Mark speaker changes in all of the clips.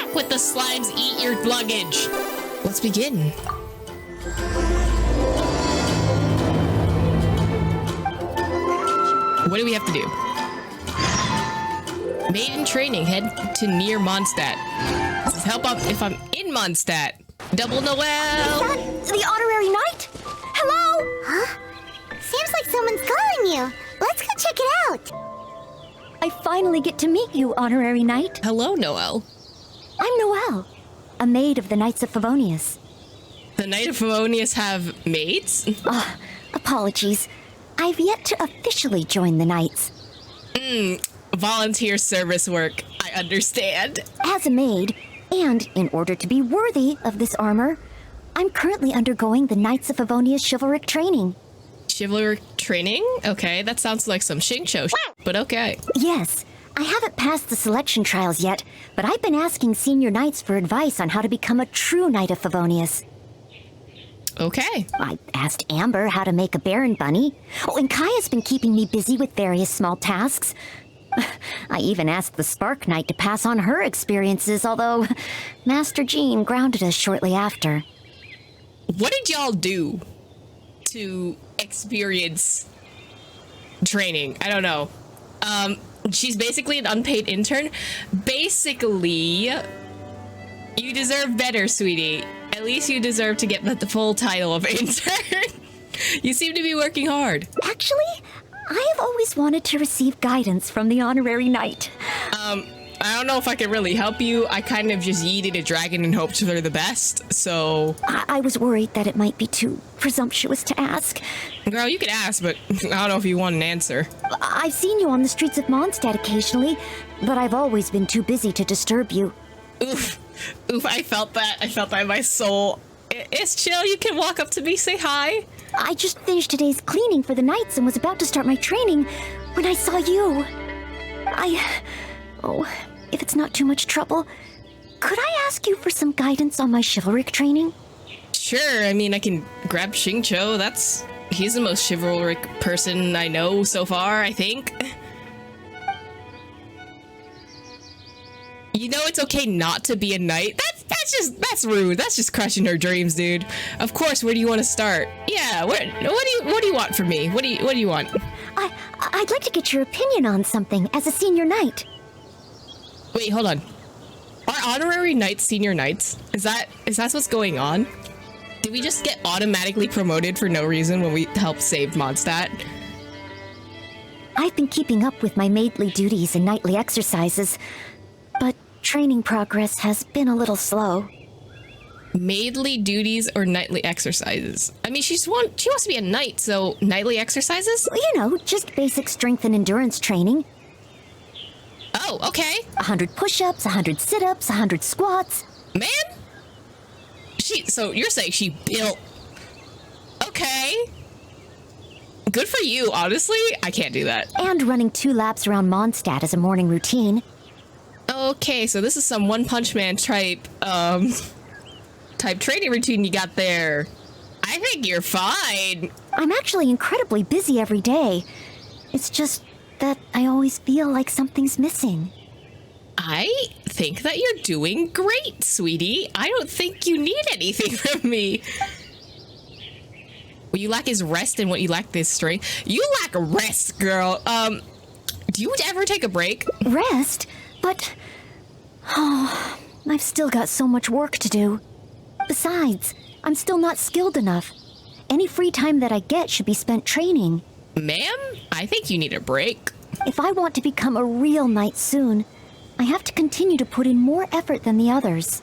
Speaker 1: back with the slimes eat your luggage. Let's begin. What do we have to do? Maid in training, head to near Mondstadt. This is help up if I'm in Mondstadt. Double Noelle!
Speaker 2: Is that the honorary knight? Hello?
Speaker 3: Huh? Seems like someone's calling you. Let's go check it out.
Speaker 2: I finally get to meet you, honorary knight.
Speaker 1: Hello, Noelle.
Speaker 2: I'm Noelle, a maid of the Knights of Favonius.
Speaker 1: The Knight of Favonius have maids?
Speaker 2: Apologies. I've yet to officially join the Knights.
Speaker 1: Volunteer service work. I understand.
Speaker 2: As a maid, and in order to be worthy of this armor, I'm currently undergoing the Knights of Favonius Chivalric training.
Speaker 1: Chivalric training? Okay, that sounds like some shing show but okay.
Speaker 2: Yes, I haven't passed the selection trials yet, but I've been asking senior knights for advice on how to become a true Knight of Favonius.
Speaker 1: Okay.
Speaker 2: I asked Amber how to make a Baron bunny. Oh, and Kaya's been keeping me busy with various small tasks. I even asked the Spark Knight to pass on her experiences, although Master Jean grounded us shortly after.
Speaker 1: What did y'all do to experience training? I don't know. She's basically an unpaid intern. Basically, you deserve better, sweetie. At least you deserve to get the full title of intern. You seem to be working hard.
Speaker 2: Actually, I have always wanted to receive guidance from the honorary knight.
Speaker 1: I don't know if I can really help you. I kind of just yeeted a dragon and hoped for the best, so...
Speaker 2: I was worried that it might be too presumptuous to ask.
Speaker 1: Girl, you could ask, but I don't know if you want an answer.
Speaker 2: I've seen you on the streets of Mondstadt occasionally, but I've always been too busy to disturb you.
Speaker 1: Oof, I felt that. I felt that in my soul. It's chill. You can walk up to me, say hi.
Speaker 2: I just finished today's cleaning for the Knights and was about to start my training when I saw you. Oh, if it's not too much trouble, could I ask you for some guidance on my chivalric training?
Speaker 1: Sure, I mean, I can grab Xingqiu. He's the most chivalric person I know so far, I think. You know it's okay not to be a knight? That's rude. That's just crushing her dreams, dude. Of course, where do you want to start? Yeah, what do you want from me? What do you want?
Speaker 2: I'd like to get your opinion on something as a senior knight.
Speaker 1: Wait, hold on. Are honorary knights senior knights? Is that what's going on? Did we just get automatically promoted for no reason when we helped save Mondstadt?
Speaker 2: I've been keeping up with my maidly duties and nightly exercises, but training progress has been a little slow.
Speaker 1: Maidly duties or nightly exercises? I mean, she wants to be a knight, so nightly exercises?
Speaker 2: You know, just basic strength and endurance training.
Speaker 1: Oh, okay.
Speaker 2: 100 push-ups, 100 sit-ups, 100 squats.
Speaker 1: Man? So you're saying she built... Okay. Good for you, honestly. I can't do that.
Speaker 2: And running 2 laps around Mondstadt as a morning routine.
Speaker 1: Okay, so this is some One Punch Man type training routine you got there. I think you're fine.
Speaker 2: I'm actually incredibly busy every day. It's just that I always feel like something's missing.
Speaker 1: I think that you're doing great, sweetie. I don't think you need anything from me. What you lack is rest, and what you lack is strength. You lack rest, girl. Do you ever take a break?
Speaker 2: Rest? But... oh, I've still got so much work to do. Besides, I'm still not skilled enough. Any free time that I get should be spent training.
Speaker 1: Ma'am, I think you need a break.
Speaker 2: If I want to become a real knight soon, I have to continue to put in more effort than the others.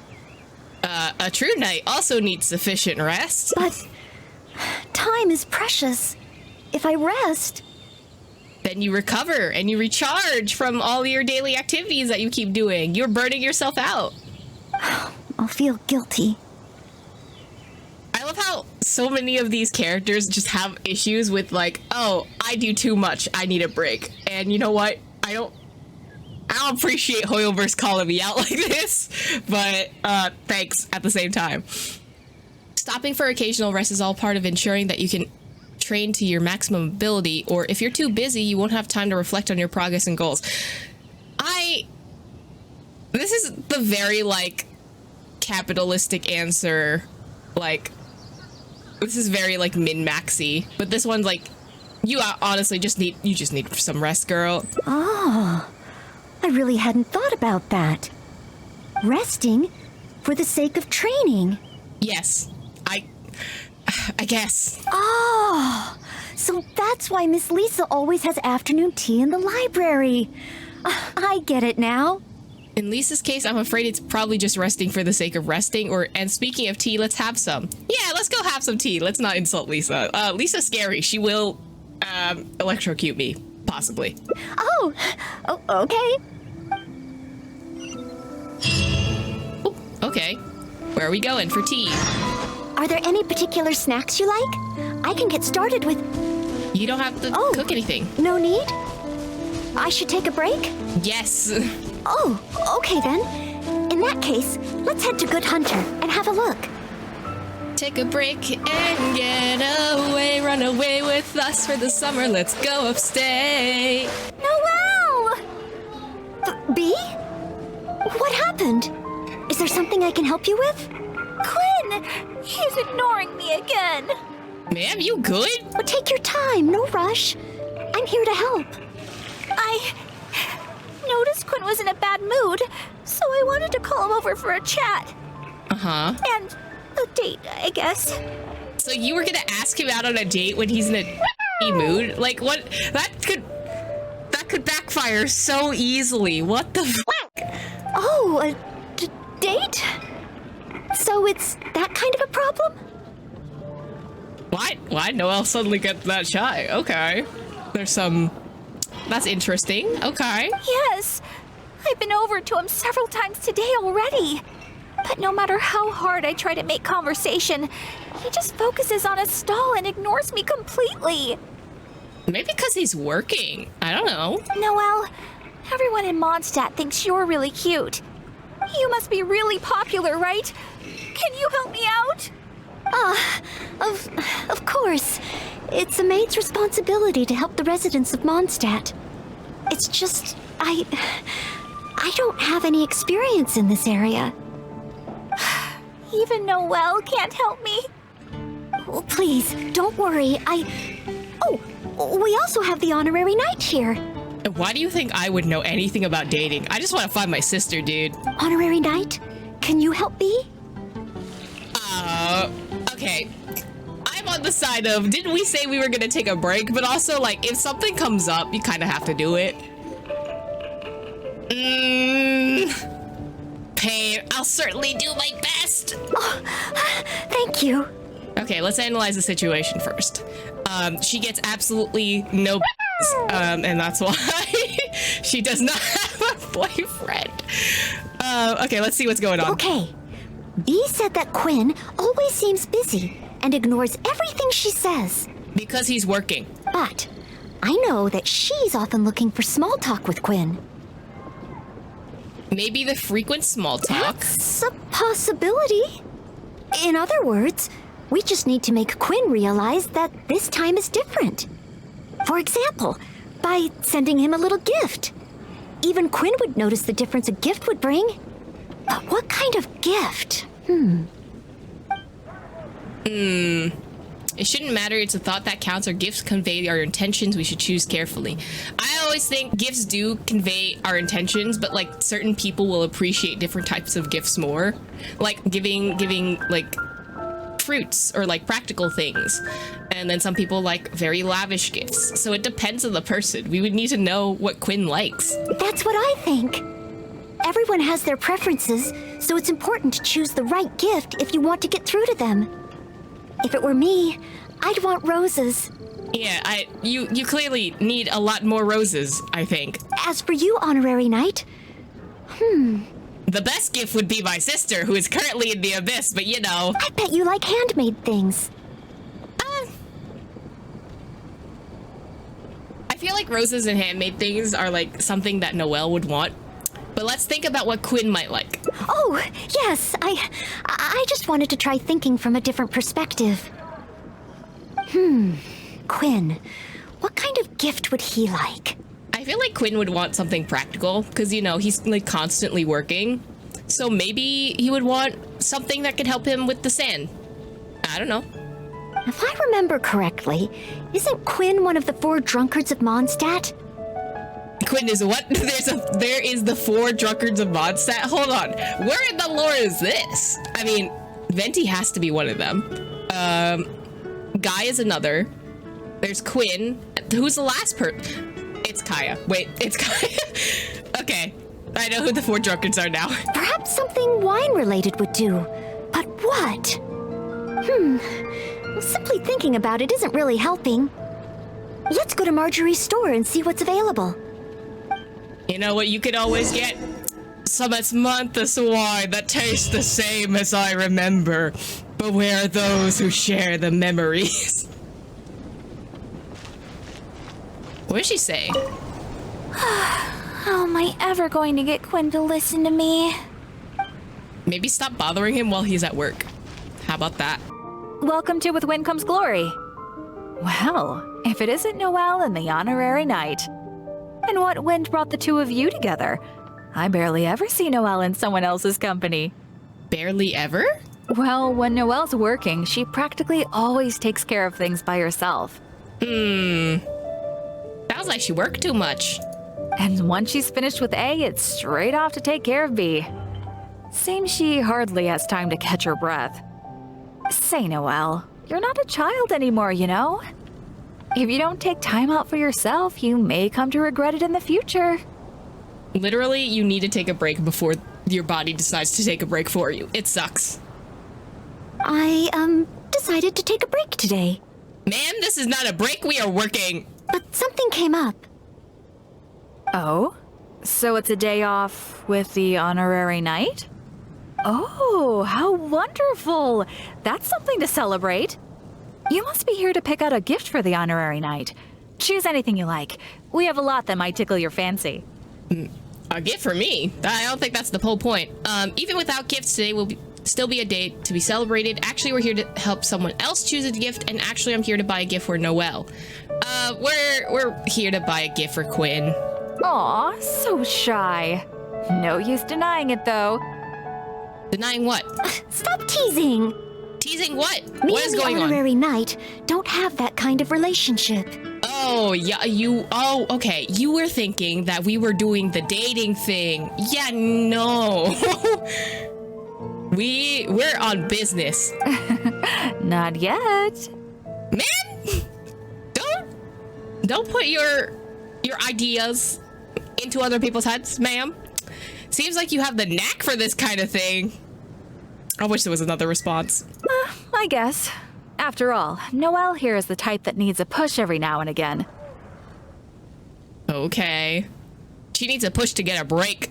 Speaker 1: A true knight also needs sufficient rest.
Speaker 2: But time is precious. If I rest...
Speaker 1: then you recover and you recharge from all your daily activities that you keep doing. You're burning yourself out.
Speaker 2: I'll feel guilty.
Speaker 1: I love how so many of these characters just have issues with like, oh, I do too much, I need a break. And you know what? I don't appreciate Hoyoverse calling me out like this, but thanks at the same time. Stopping for occasional rest is all part of ensuring that you can train to your maximum ability, or if you're too busy, you won't have time to reflect on your progress and goals. This is the very, like, capitalistic answer. Like, this is very, like, min-maxy. But this one's like, you honestly just need some rest, girl.
Speaker 2: Oh, I really hadn't thought about that. Resting for the sake of training.
Speaker 1: Yes, I guess.
Speaker 2: Oh, so that's why Miss Lisa always has afternoon tea in the library. I get it now.
Speaker 1: In Lisa's case, I'm afraid it's probably just resting for the sake of resting. And speaking of tea, let's have some. Yeah, let's go have some tea. Let's not insult Lisa. Lisa's scary. She will electrocute me, possibly.
Speaker 2: Oh, okay.
Speaker 1: Ooh, okay. Where are we going for tea?
Speaker 2: Are there any particular snacks you like? I can get started with...
Speaker 1: You don't have to cook anything.
Speaker 2: No need? I should take a break?
Speaker 1: Yes.
Speaker 2: Oh, okay then. In that case, let's head to Good Hunter and have a look.
Speaker 1: Take a break and get away. Run away with us for the summer. Let's go upstate.
Speaker 2: Noelle! B? What happened? Is there something I can help you with?
Speaker 4: Quinn! He's ignoring me again.
Speaker 1: Ma'am, you good?
Speaker 2: Well, take your time, no rush. I'm here to help.
Speaker 4: I noticed Quinn was in a bad mood, so I wanted to call him over for a chat.
Speaker 1: Uh-huh.
Speaker 4: And a date, I guess.
Speaker 1: So you were gonna ask him out on a date when he's in a mood? Like, what? That could backfire so easily. What the fuck?
Speaker 2: Oh, a date? So it's that kind of a problem?
Speaker 1: Why Noelle suddenly get that shy? Okay. There's some... That's interesting. Okay.
Speaker 4: Yes, I've been over to him several times today already. But no matter how hard I try to make conversation, he just focuses on his stall and ignores me completely.
Speaker 1: Maybe because he's working. I don't know.
Speaker 4: Noelle, everyone in Mondstadt thinks you're really cute. You must be really popular, right? Can you help me out?
Speaker 2: Of course. It's a maid's responsibility to help the residents of Mondstadt. It's just, I don't have any experience in this area.
Speaker 4: Even Noelle can't help me.
Speaker 2: Oh, please, don't worry. Oh, we also have the honorary knight here.
Speaker 1: Why do you think I would know anything about dating? I just want to find my sister, dude.
Speaker 2: Honorary knight, can you help me?
Speaker 1: Okay. I'm on the side of, didn't we say we were gonna take a break? But also, like, if something comes up, you kind of have to do it. Pain. I'll certainly do my best.
Speaker 2: Oh, thank you.
Speaker 1: Okay, let's analyze the situation first. She gets absolutely no and that's why she does not have a boyfriend. Okay, let's see what's going on.
Speaker 2: Okay. B said that Quinn always seems busy and ignores everything she says.
Speaker 1: Because he's working.
Speaker 2: But I know that she's often looking for small talk with Quinn.
Speaker 1: Maybe the frequent small talk.
Speaker 2: That's a possibility. In other words, we just need to make Quinn realize that this time is different. For example, by sending him a little gift. Even Quinn would notice the difference a gift would bring. But what kind of gift?
Speaker 1: It shouldn't matter. It's a thought that counts. Our gifts convey our intentions. We should choose carefully. I always think gifts do convey our intentions, but like certain people will appreciate different types of gifts more. Like giving like fruits or like practical things. And then some people like very lavish gifts. So it depends on the person. We would need to know what Quinn likes.
Speaker 2: That's what I think. Everyone has their preferences, so it's important to choose the right gift if you want to get through to them. If it were me, I'd want roses.
Speaker 1: Yeah, you clearly need a lot more roses, I think.
Speaker 2: As for you, honorary knight,
Speaker 1: The best gift would be my sister, who is currently in the Abyss, but you know.
Speaker 2: I bet you like handmade things.
Speaker 1: I feel like roses and handmade things are like something that Noelle would want. But let's think about what Quinn might like.
Speaker 2: Oh, yes, I just wanted to try thinking from a different perspective. Quinn, what kind of gift would he like?
Speaker 1: I feel like Quinn would want something practical because, you know, he's like constantly working. So maybe he would want something that could help him with the sand. I don't know.
Speaker 2: If I remember correctly, isn't Quinn one of the 4 drunkards of Mondstadt?
Speaker 1: Quinn is what? There is the 4 drunkards of Mondstadt? Hold on. Where in the lore is this? I mean, Venti has to be one of them. Guy is another. There's Quinn. Who's the last person? It's Kaya. Wait, it's Kaya. Okay. I know who the 4 drunkards are now.
Speaker 2: Perhaps something wine-related would do. But what? Simply thinking about it isn't really helping. Let's go to Marjorie's store and see what's available.
Speaker 1: You know what you could always get? Some Asmanthus wine that tastes the same as I remember. But where are those who share the memories? What did she say?
Speaker 4: How am I ever going to get Quinn to listen to me?
Speaker 1: Maybe stop bothering him while he's at work. How about that?
Speaker 4: Welcome to With Wind Comes Glory. Well, if it isn't Noelle and the honorary knight. And what wind brought the two of you together? I barely ever see Noelle in someone else's company.
Speaker 1: Barely ever?
Speaker 4: Well, when Noelle's working, she practically always takes care of things by herself.
Speaker 1: Sounds like she worked too much.
Speaker 4: And once she's finished with A, it's straight off to take care of B. Seems she hardly has time to catch her breath. Say, Noelle, you're not a child anymore, you know? If you don't take time out for yourself, you may come to regret it in the future.
Speaker 1: Literally, you need to take a break before your body decides to take a break for you. It sucks.
Speaker 2: I, decided to take a break today.
Speaker 1: Ma'am, this is not a break. We are working.
Speaker 2: But something came up.
Speaker 4: Oh? So it's a day off with the honorary knight? Oh, how wonderful! That's something to celebrate. You must be here to pick out a gift for the honorary knight. Choose anything you like. We have a lot that might tickle your fancy.
Speaker 1: A gift for me? I don't think that's the whole point. Even without gifts, today will still be a day to be celebrated. Actually, we're here to help someone else choose a gift, and actually, I'm here to buy a gift for Noelle. We're here to buy a gift for Quinn.
Speaker 4: Aw, so shy. No use denying it, though.
Speaker 1: Denying what?
Speaker 2: Stop teasing!
Speaker 1: Teasing what?
Speaker 2: Me
Speaker 1: What is
Speaker 2: and
Speaker 1: going
Speaker 2: the
Speaker 1: on?
Speaker 2: honorary knight don't have that kind of relationship.
Speaker 1: Oh, yeah, oh, okay. You were thinking that we were doing the dating thing. Yeah, no. We're on business.
Speaker 4: Not yet.
Speaker 1: Man, don't put your ideas into other people's heads, ma'am. Seems like you have the knack for this kind of thing. I wish there was another response.
Speaker 4: I guess. After all, Noelle here is the type that needs a push every now and again.
Speaker 1: Okay. She needs a push to get a break.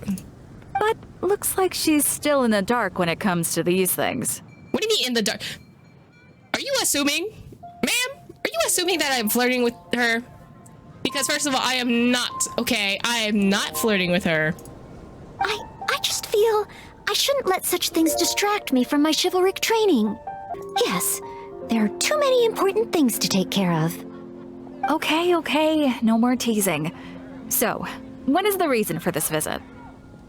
Speaker 4: But looks like she's still in the dark when it comes to these things.
Speaker 1: What do you mean in the dark? Are you assuming? Ma'am, are you assuming that I'm flirting with her? Because first of all, I am not, okay? I am not flirting with her.
Speaker 2: I just feel I shouldn't let such things distract me from my chivalric training. Yes, there are too many important things to take care of.
Speaker 4: Okay, no more teasing. So, what is the reason for this visit?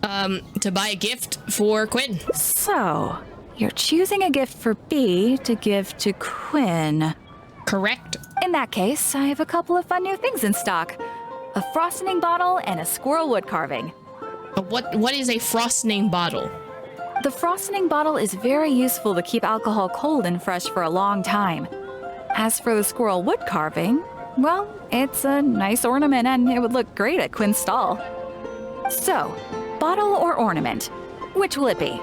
Speaker 1: To buy a gift for Quinn.
Speaker 4: So, you're choosing a gift for B to give to Quinn.
Speaker 1: Correct.
Speaker 4: In that case, I have a couple of fun new things in stock. A frosting bottle and a squirrel wood carving.
Speaker 1: What is a frosting bottle?
Speaker 4: The frosting bottle is very useful to keep alcohol cold and fresh for a long time. As for the squirrel wood carving, well, it's a nice ornament and it would look great at Quinn's stall. So, bottle or ornament, which will it be?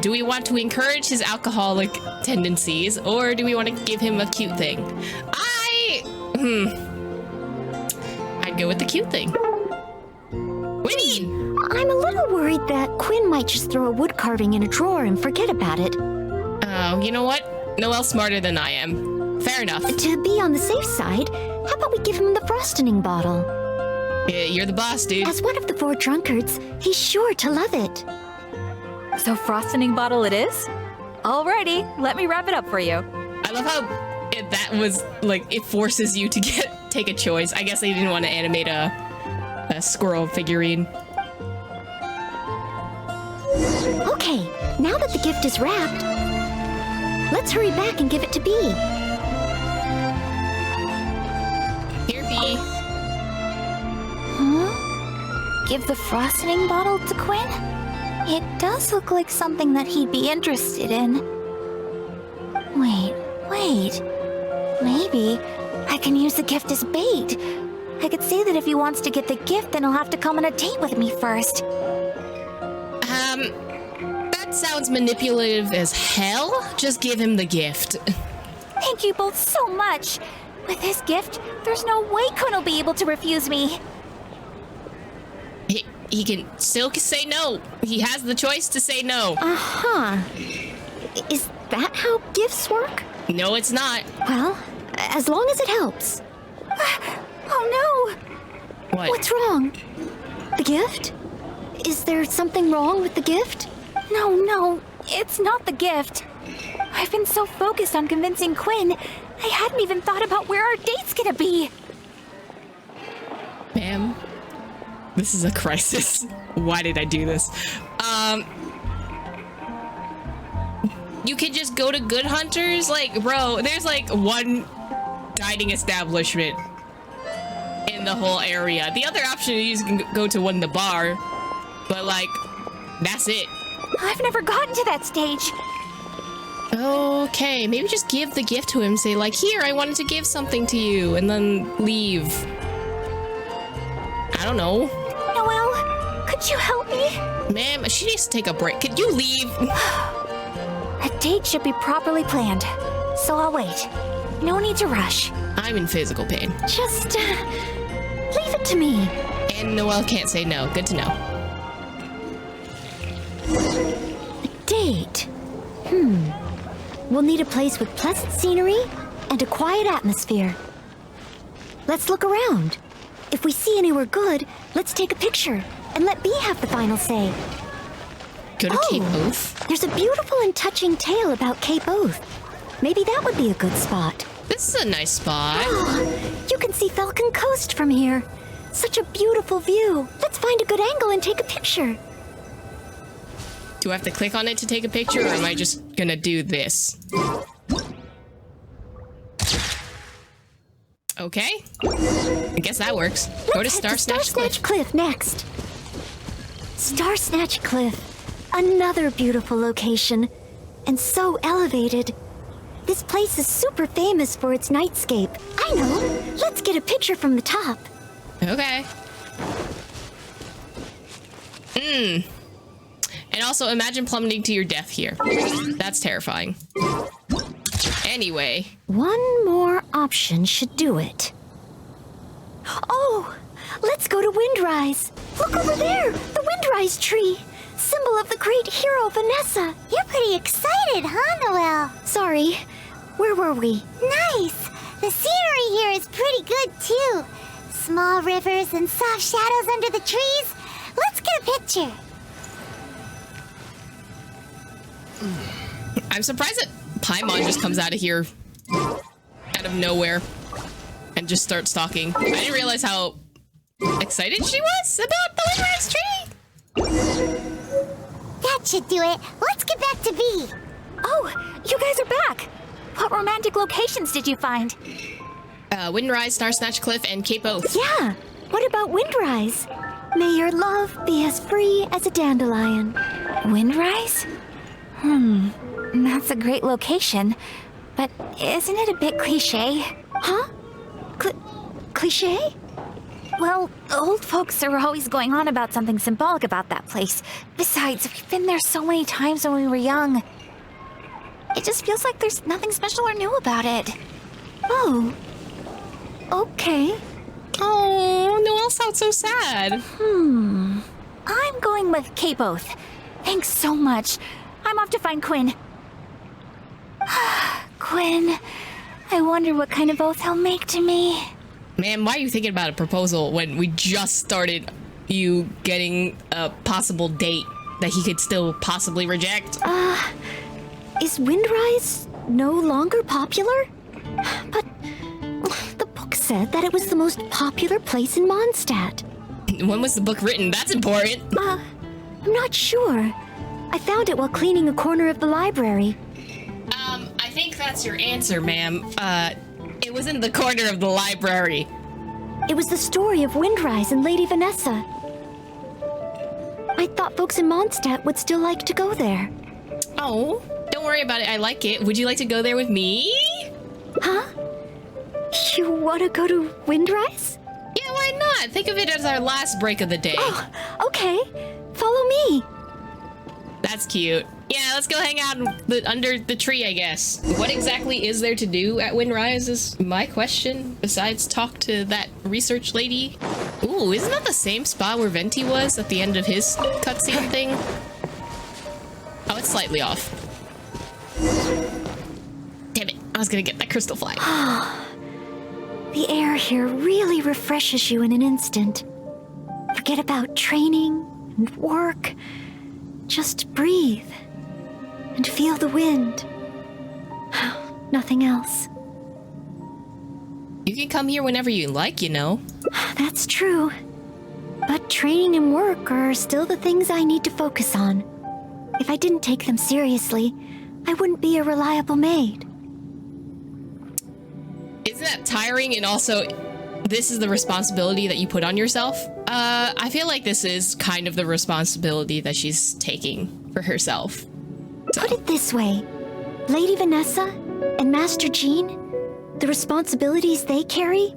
Speaker 1: Do we want to encourage his alcoholic tendencies, or do we want to give him a cute thing? I'd go with the cute thing. What do you mean?
Speaker 2: I'm a little worried that Quinn might just throw a wood carving in a drawer and forget about it.
Speaker 1: Oh, you know what? Noelle's smarter than I am. Fair enough.
Speaker 2: To be on the safe side, how about we give him the frosting bottle?
Speaker 1: Yeah, you're the boss, dude.
Speaker 2: As one of the 4 drunkards, he's sure to love it.
Speaker 4: So frosting bottle it is? Alrighty, let me wrap it up for you.
Speaker 1: I love how that was like, it forces you to take a choice. I guess they didn't want to animate a squirrel figurine.
Speaker 2: Okay, now that the gift is wrapped, let's hurry back and give it to Bee.
Speaker 1: Here, Bee.
Speaker 3: Huh? Give the frosting bottle to Quinn? It does look like something that he'd be interested in. Wait. Maybe I can use the gift as bait. I could say that if he wants to get the gift, then he'll have to come on a date with me first.
Speaker 1: That sounds manipulative as hell. Just give him the gift.
Speaker 3: Thank you both so much. With his gift, there's no way Kun will be able to refuse me.
Speaker 1: He can still say no. He has the choice to say no.
Speaker 2: Uh-huh. Is that how gifts work?
Speaker 1: No, it's not.
Speaker 2: Well, as long as it helps.
Speaker 3: Oh no!
Speaker 1: What?
Speaker 2: What's wrong? The gift? Is there something wrong with the gift?
Speaker 3: No, it's not the gift. I've been so focused on convincing Quinn, I hadn't even thought about where our date's gonna be.
Speaker 1: Ma'am, this is a crisis. Why did I do this? You could just go to Good Hunters? Like, bro, there's like one dining establishment in the whole area. The other option is you can go to one in the bar, but like, that's it.
Speaker 3: I've never gotten to that stage.
Speaker 1: Okay, maybe just give the gift to him. Say like, here, I wanted to give something to you, and then leave. I don't know.
Speaker 3: Noelle, could you help me?
Speaker 1: Ma'am, she needs to take a break. Could you leave?
Speaker 3: A date should be properly planned, so I'll wait. No need to rush.
Speaker 1: I'm in physical pain.
Speaker 2: Just, leave it to me.
Speaker 1: And Noelle can't say no. Good to know.
Speaker 2: A date. We'll need a place with pleasant scenery and a quiet atmosphere. Let's look around. If we see anywhere good, let's take a picture and let Bee have the final say.
Speaker 1: Go to Cape Oath?
Speaker 2: There's a beautiful and touching tale about Cape Oath. Maybe that would be a good spot.
Speaker 1: This is a nice spot.
Speaker 2: Oh, you can see Falcon Coast from here. Such a beautiful view. Let's find a good angle and take a picture.
Speaker 1: Do I have to click on it to take a picture, or am I just gonna do this? Okay. I guess that works. Go to Star Snatch Cliff.
Speaker 2: Cliff next. Star Snatch Cliff. Another beautiful location. And so elevated. This place is super famous for its nightscape. I know. Let's get a picture from the top.
Speaker 1: Okay. And also, imagine plummeting to your death here. That's terrifying. Anyway.
Speaker 2: One more option should do it. Oh, let's go to Windrise. Look over there, the Windrise tree. Symbol of the great hero Vanessa.
Speaker 3: You're pretty excited, huh, Noelle?
Speaker 2: Sorry, where were we?
Speaker 3: Nice! The scenery here is pretty good, too. Small rivers and soft shadows under the trees. Let's get a picture.
Speaker 1: I'm surprised that Paimon just comes out of here out of nowhere and just starts talking. I didn't realize how excited she was about the Windrise tree.
Speaker 3: That should do it. Let's get back to Bee.
Speaker 4: Oh, you guys are back. What romantic locations did you find?
Speaker 1: Windrise, Star Snatch Cliff, and Cape Oath.
Speaker 2: Yeah, what about Windrise? May your love be as free as a dandelion.
Speaker 4: Windrise? That's a great location. But isn't it a bit cliche?
Speaker 2: Huh? Cliche?
Speaker 4: Well, old folks are always going on about something symbolic about that place. Besides, we've been there so many times when we were young. It just feels like there's nothing special or new about it.
Speaker 2: Oh. Okay.
Speaker 1: Oh, Noelle sounds so sad.
Speaker 4: I'm going with Cape Oath. Thanks so much. I'm off to find Quinn. Quinn, I wonder what kind of oath he'll make to me.
Speaker 1: Man, why are you thinking about a proposal when we just started you getting a possible date that he could still possibly reject?
Speaker 2: Is Windrise no longer popular? But the book said that it was the most popular place in Mondstadt.
Speaker 1: When was the book written? That's important.
Speaker 2: I'm not sure. I found it while cleaning a corner of the library.
Speaker 1: I think that's your answer, ma'am. It was in the corner of the library.
Speaker 2: It was the story of Windrise and Lady Vanessa. I thought folks in Mondstadt would still like to go there.
Speaker 1: Oh, don't worry about it. I like it. Would you like to go there with me?
Speaker 2: Huh? You want to go to Windrise?
Speaker 1: Yeah, why not? Think of it as our last break of the day.
Speaker 2: Oh, okay. Follow me.
Speaker 1: That's cute. Yeah, let's go hang out under the tree, I guess. What exactly is there to do at Windrise is my question, besides talk to that research lady. Ooh, isn't that the same spot where Venti was at the end of his cutscene thing? Oh, it's slightly off. Damn it, I was gonna get that crystal fly.
Speaker 2: The air here really refreshes you in an instant. Forget about training and work. Just breathe and feel the wind. Nothing else.
Speaker 1: You can come here whenever you like, you know.
Speaker 2: That's true. But training and work are still the things I need to focus on. If I didn't take them seriously, I wouldn't be a reliable maid.
Speaker 1: Isn't that tiring? And also, this is the responsibility that you put on yourself? I feel like this is kind of the responsibility that she's taking for herself.
Speaker 2: Put it this way. Lady Vanessa and Master Jean, the responsibilities they carry,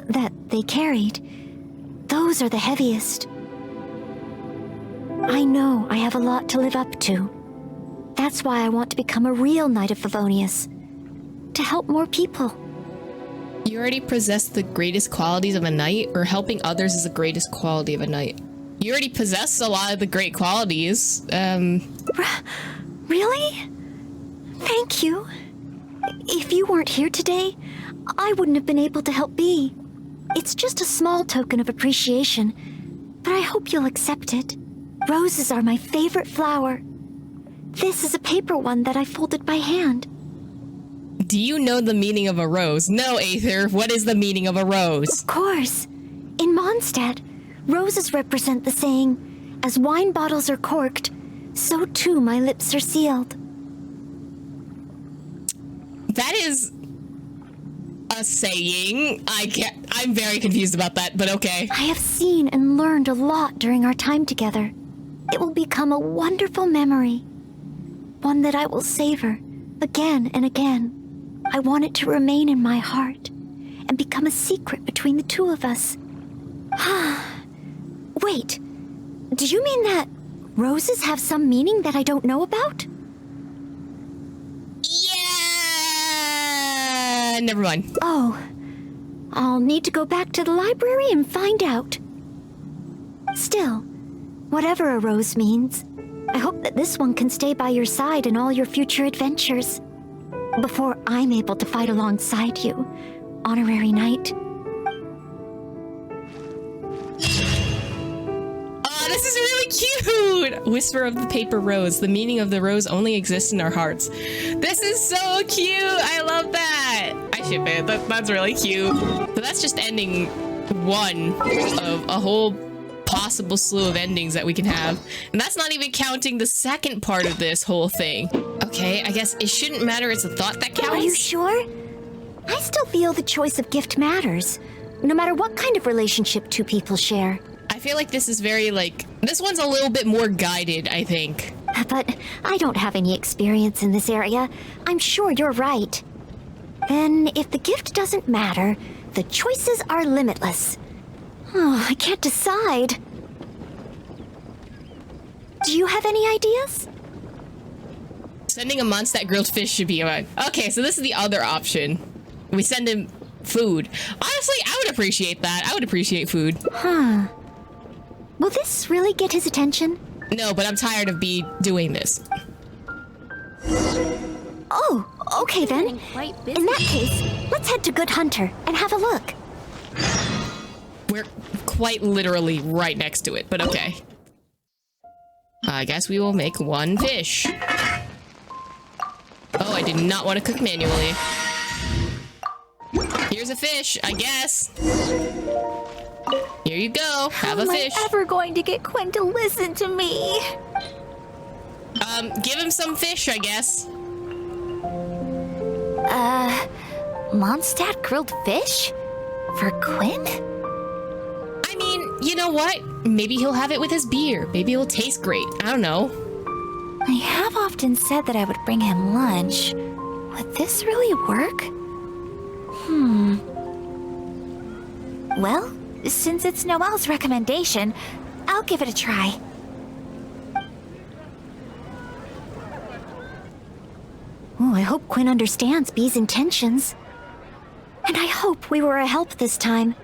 Speaker 2: that they carried, those are the heaviest. I know I have a lot to live up to. That's why I want to become a real Knight of Favonius. To help more people.
Speaker 1: You already possess the greatest qualities of a knight, or helping others is the greatest quality of a knight? You already possess a lot of the great qualities.
Speaker 2: Really? Thank you. If you weren't here today, I wouldn't have been able to help Bea. It's just a small token of appreciation, but I hope you'll accept it. Roses are my favorite flower. This is a paper one that I folded by hand.
Speaker 1: Do you know the meaning of a rose? No, Aether. What is the meaning of a rose?
Speaker 2: Of course. In Mondstadt, roses represent the saying, "As wine bottles are corked, so too my lips are sealed."
Speaker 1: That is a saying. I'm very confused about that, but okay.
Speaker 2: I have seen and learned a lot during our time together. It will become a wonderful memory. One that I will savor again and again. I want it to remain in my heart and become a secret between the two of us. Wait, do you mean that roses have some meaning that I don't know about?
Speaker 1: Yeah! Never mind.
Speaker 2: Oh, I'll need to go back to the library and find out. Still, whatever a rose means, I hope that this one can stay by your side in all your future adventures. Before I'm able to fight alongside you, Honorary Knight.
Speaker 1: Oh, this is really cute! Whisper of the paper rose. The meaning of the rose only exists in our hearts. This is so cute! I love that! I ship it. That's really cute. So that's just ending one of a whole possible slew of endings that we can have. And that's not even counting the second part of this whole thing. Okay, I guess it shouldn't matter. It's a thought that counts.
Speaker 2: Are you sure? I still feel the choice of gift matters, no matter what kind of relationship two people share.
Speaker 1: I feel like this is very, this one's a little bit more guided, I think.
Speaker 2: But I don't have any experience in this area. I'm sure you're right. Then, if the gift doesn't matter, the choices are limitless. Oh, I can't decide. Do you have any ideas?
Speaker 1: Sending a Mondstadt grilled fish should be alright. Okay, so this is the other option. We send him food. Honestly, I would appreciate that. I would appreciate food.
Speaker 2: Huh. Will this really get his attention?
Speaker 1: No, but I'm tired of Bea doing this.
Speaker 2: Oh, okay then. In that case, let's head to Good Hunter and have a look.
Speaker 1: We're quite literally right next to it, but okay. I guess we will make one fish. Oh, I did not want to cook manually. Here's a fish, I guess. Here you go. Have a fish.
Speaker 3: How am I ever going to get Quinn to listen to me?
Speaker 1: Give him some fish, I guess.
Speaker 3: Mondstadt grilled fish? For Quinn?
Speaker 1: I mean, you know what? Maybe he'll have it with his beer. Maybe it'll taste great. I don't know.
Speaker 3: I have often said that I would bring him lunch. Would this really work? Well, since it's Noelle's recommendation, I'll give it a try.
Speaker 2: Oh, I hope Quinn understands Bee's intentions. And I hope we were a help this time.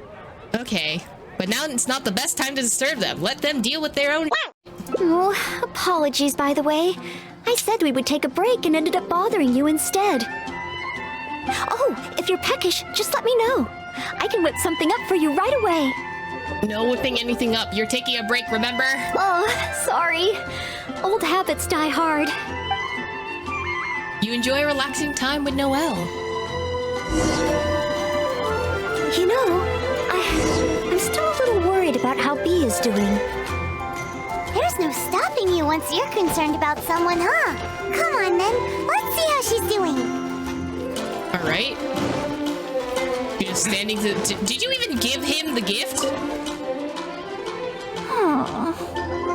Speaker 1: Okay, but now it's not the best time to disturb them. Let them deal with their own.
Speaker 2: Oh, apologies, by the way. I said we would take a break and ended up bothering you instead. Oh, if you're peckish, just let me know. I can whip something up for you right away.
Speaker 1: No whipping anything up. You're taking a break, remember?
Speaker 2: Oh, sorry. Old habits die hard.
Speaker 1: You enjoy relaxing time with Noelle.
Speaker 2: You know, I'm still a little worried about how Bee is doing.
Speaker 5: There's no stopping you once you're concerned about someone, huh? Come on, then. Let's see how she's doing.
Speaker 1: All right. You're just standing to... Did you even give him the gift?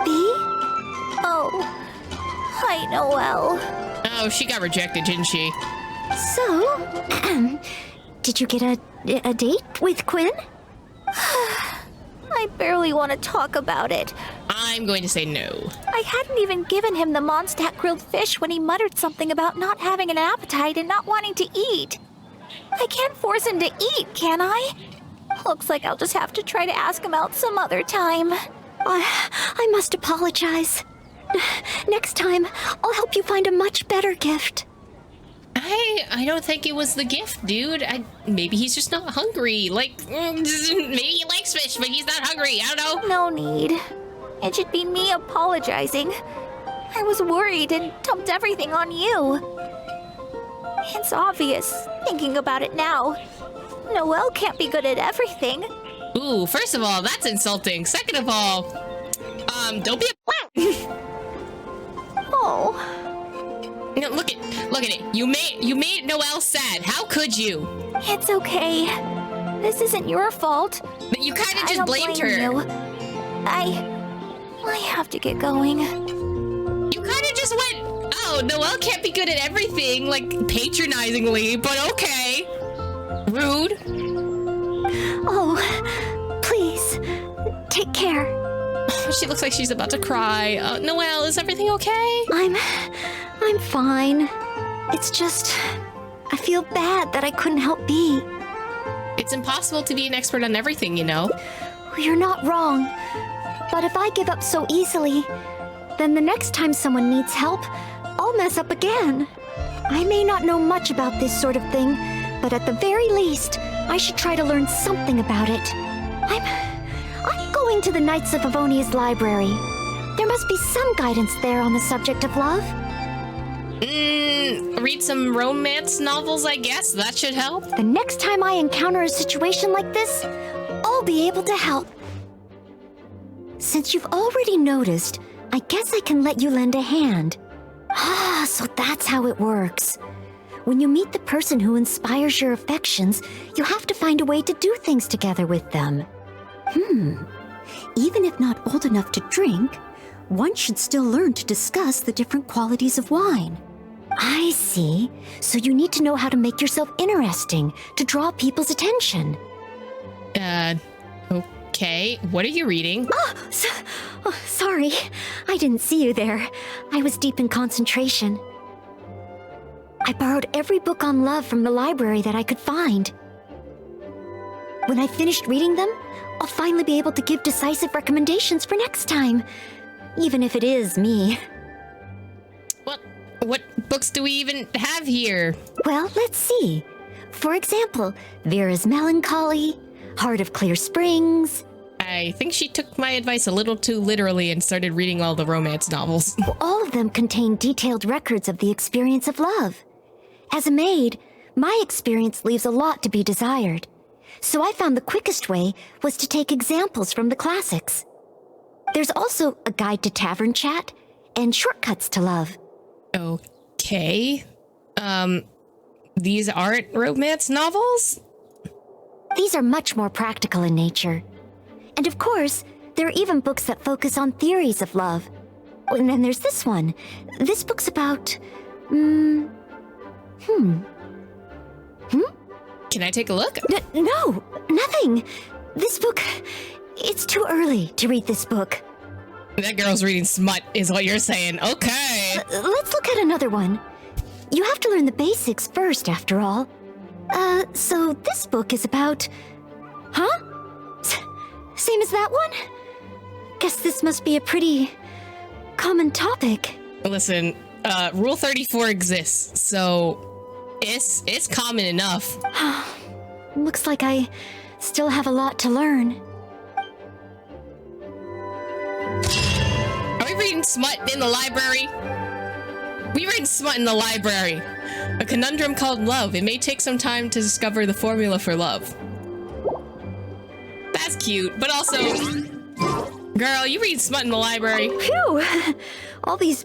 Speaker 2: Bee?
Speaker 3: Oh, hi, Noelle.
Speaker 1: Oh, she got rejected, didn't she?
Speaker 2: So, did you get a date with Quinn?
Speaker 3: I barely want to talk about it.
Speaker 1: I'm going to say no.
Speaker 3: I hadn't even given him the Mondstadt grilled fish when he muttered something about not having an appetite and not wanting to eat. I can't force him to eat, can I? Looks like I'll just have to try to ask him out some other time.
Speaker 2: I must apologize. Next time, I'll help you find a much better gift.
Speaker 1: I don't think it was the gift, dude. Maybe he's just not hungry. Like, maybe he likes fish, but he's not hungry. I don't know.
Speaker 3: No need. It should be me apologizing. I was worried and dumped everything on you. It's obvious, thinking about it now. Noelle can't be good at everything.
Speaker 1: Ooh, first of all, that's insulting. Second of all, don't be a
Speaker 3: Oh.
Speaker 1: No, look at it. You made Noelle sad. How could you?
Speaker 3: It's okay. This isn't your fault.
Speaker 1: But you kind of
Speaker 3: I
Speaker 1: just
Speaker 3: don't
Speaker 1: blamed
Speaker 3: blame
Speaker 1: her.
Speaker 3: you. I have to get going.
Speaker 1: You kind of just went, oh, Noelle can't be good at everything, like patronizingly, but okay. Rude.
Speaker 2: Oh, please, take care.
Speaker 1: She looks like she's about to cry. Noelle, is everything okay?
Speaker 2: I'm fine. It's just, I feel bad that I couldn't help Bee.
Speaker 1: It's impossible to be an expert on everything, you know.
Speaker 2: You're not wrong. But if I give up so easily, then the next time someone needs help, I'll mess up again. I may not know much about this sort of thing, but at the very least, I should try to learn something about it. I'm going to the Knights of Favonia's library. There must be some guidance there on the subject of love.
Speaker 1: Read some romance novels, I guess. That should help.
Speaker 2: The next time I encounter a situation like this, I'll be able to help. Since you've already noticed, I guess I can let you lend a hand. Ah, so that's how it works. When you meet the person who inspires your affections, you have to find a way to do things together with them. Even if not old enough to drink, one should still learn to discuss the different qualities of wine. I see. So you need to know how to make yourself interesting to draw people's attention.
Speaker 1: Okay. What are you reading?
Speaker 2: Sorry. I didn't see you there. I was deep in concentration. I borrowed every book on love from the library that I could find. When I finished reading them, I'll finally be able to give decisive recommendations for next time. Even if it is me.
Speaker 1: What books do we even have here?
Speaker 2: Well, let's see. For example, Vera's Melancholy, Heart of Clear Springs.
Speaker 1: I think she took my advice a little too literally and started reading all the romance novels.
Speaker 2: All of them contain detailed records of the experience of love. As a maid, my experience leaves a lot to be desired. so I found the quickest way was to take examples from the classics. There's also a guide to tavern chat and shortcuts to love.
Speaker 1: Okay. These aren't romance novels?
Speaker 2: These are much more practical in nature. And of course, there are even books that focus on theories of love. And then there's this one. This book's about...
Speaker 1: Can I take a look?
Speaker 2: No, nothing. This book... It's too early to read this book.
Speaker 1: That girl's reading smut, is what you're saying. Okay.
Speaker 2: Let's look at another one. You have to learn the basics first, after all. So this book is about... Huh? Same as that one? Guess this must be a pretty... common topic.
Speaker 1: Listen, Rule 34 exists, so it's common enough.
Speaker 2: Looks like I still have a lot to learn.
Speaker 1: Are we reading smut in the library? We read smut in the library. A conundrum called love. It may take some time to discover the formula for love. That's cute, but also... Girl, you read smut in the library.
Speaker 2: Phew! All these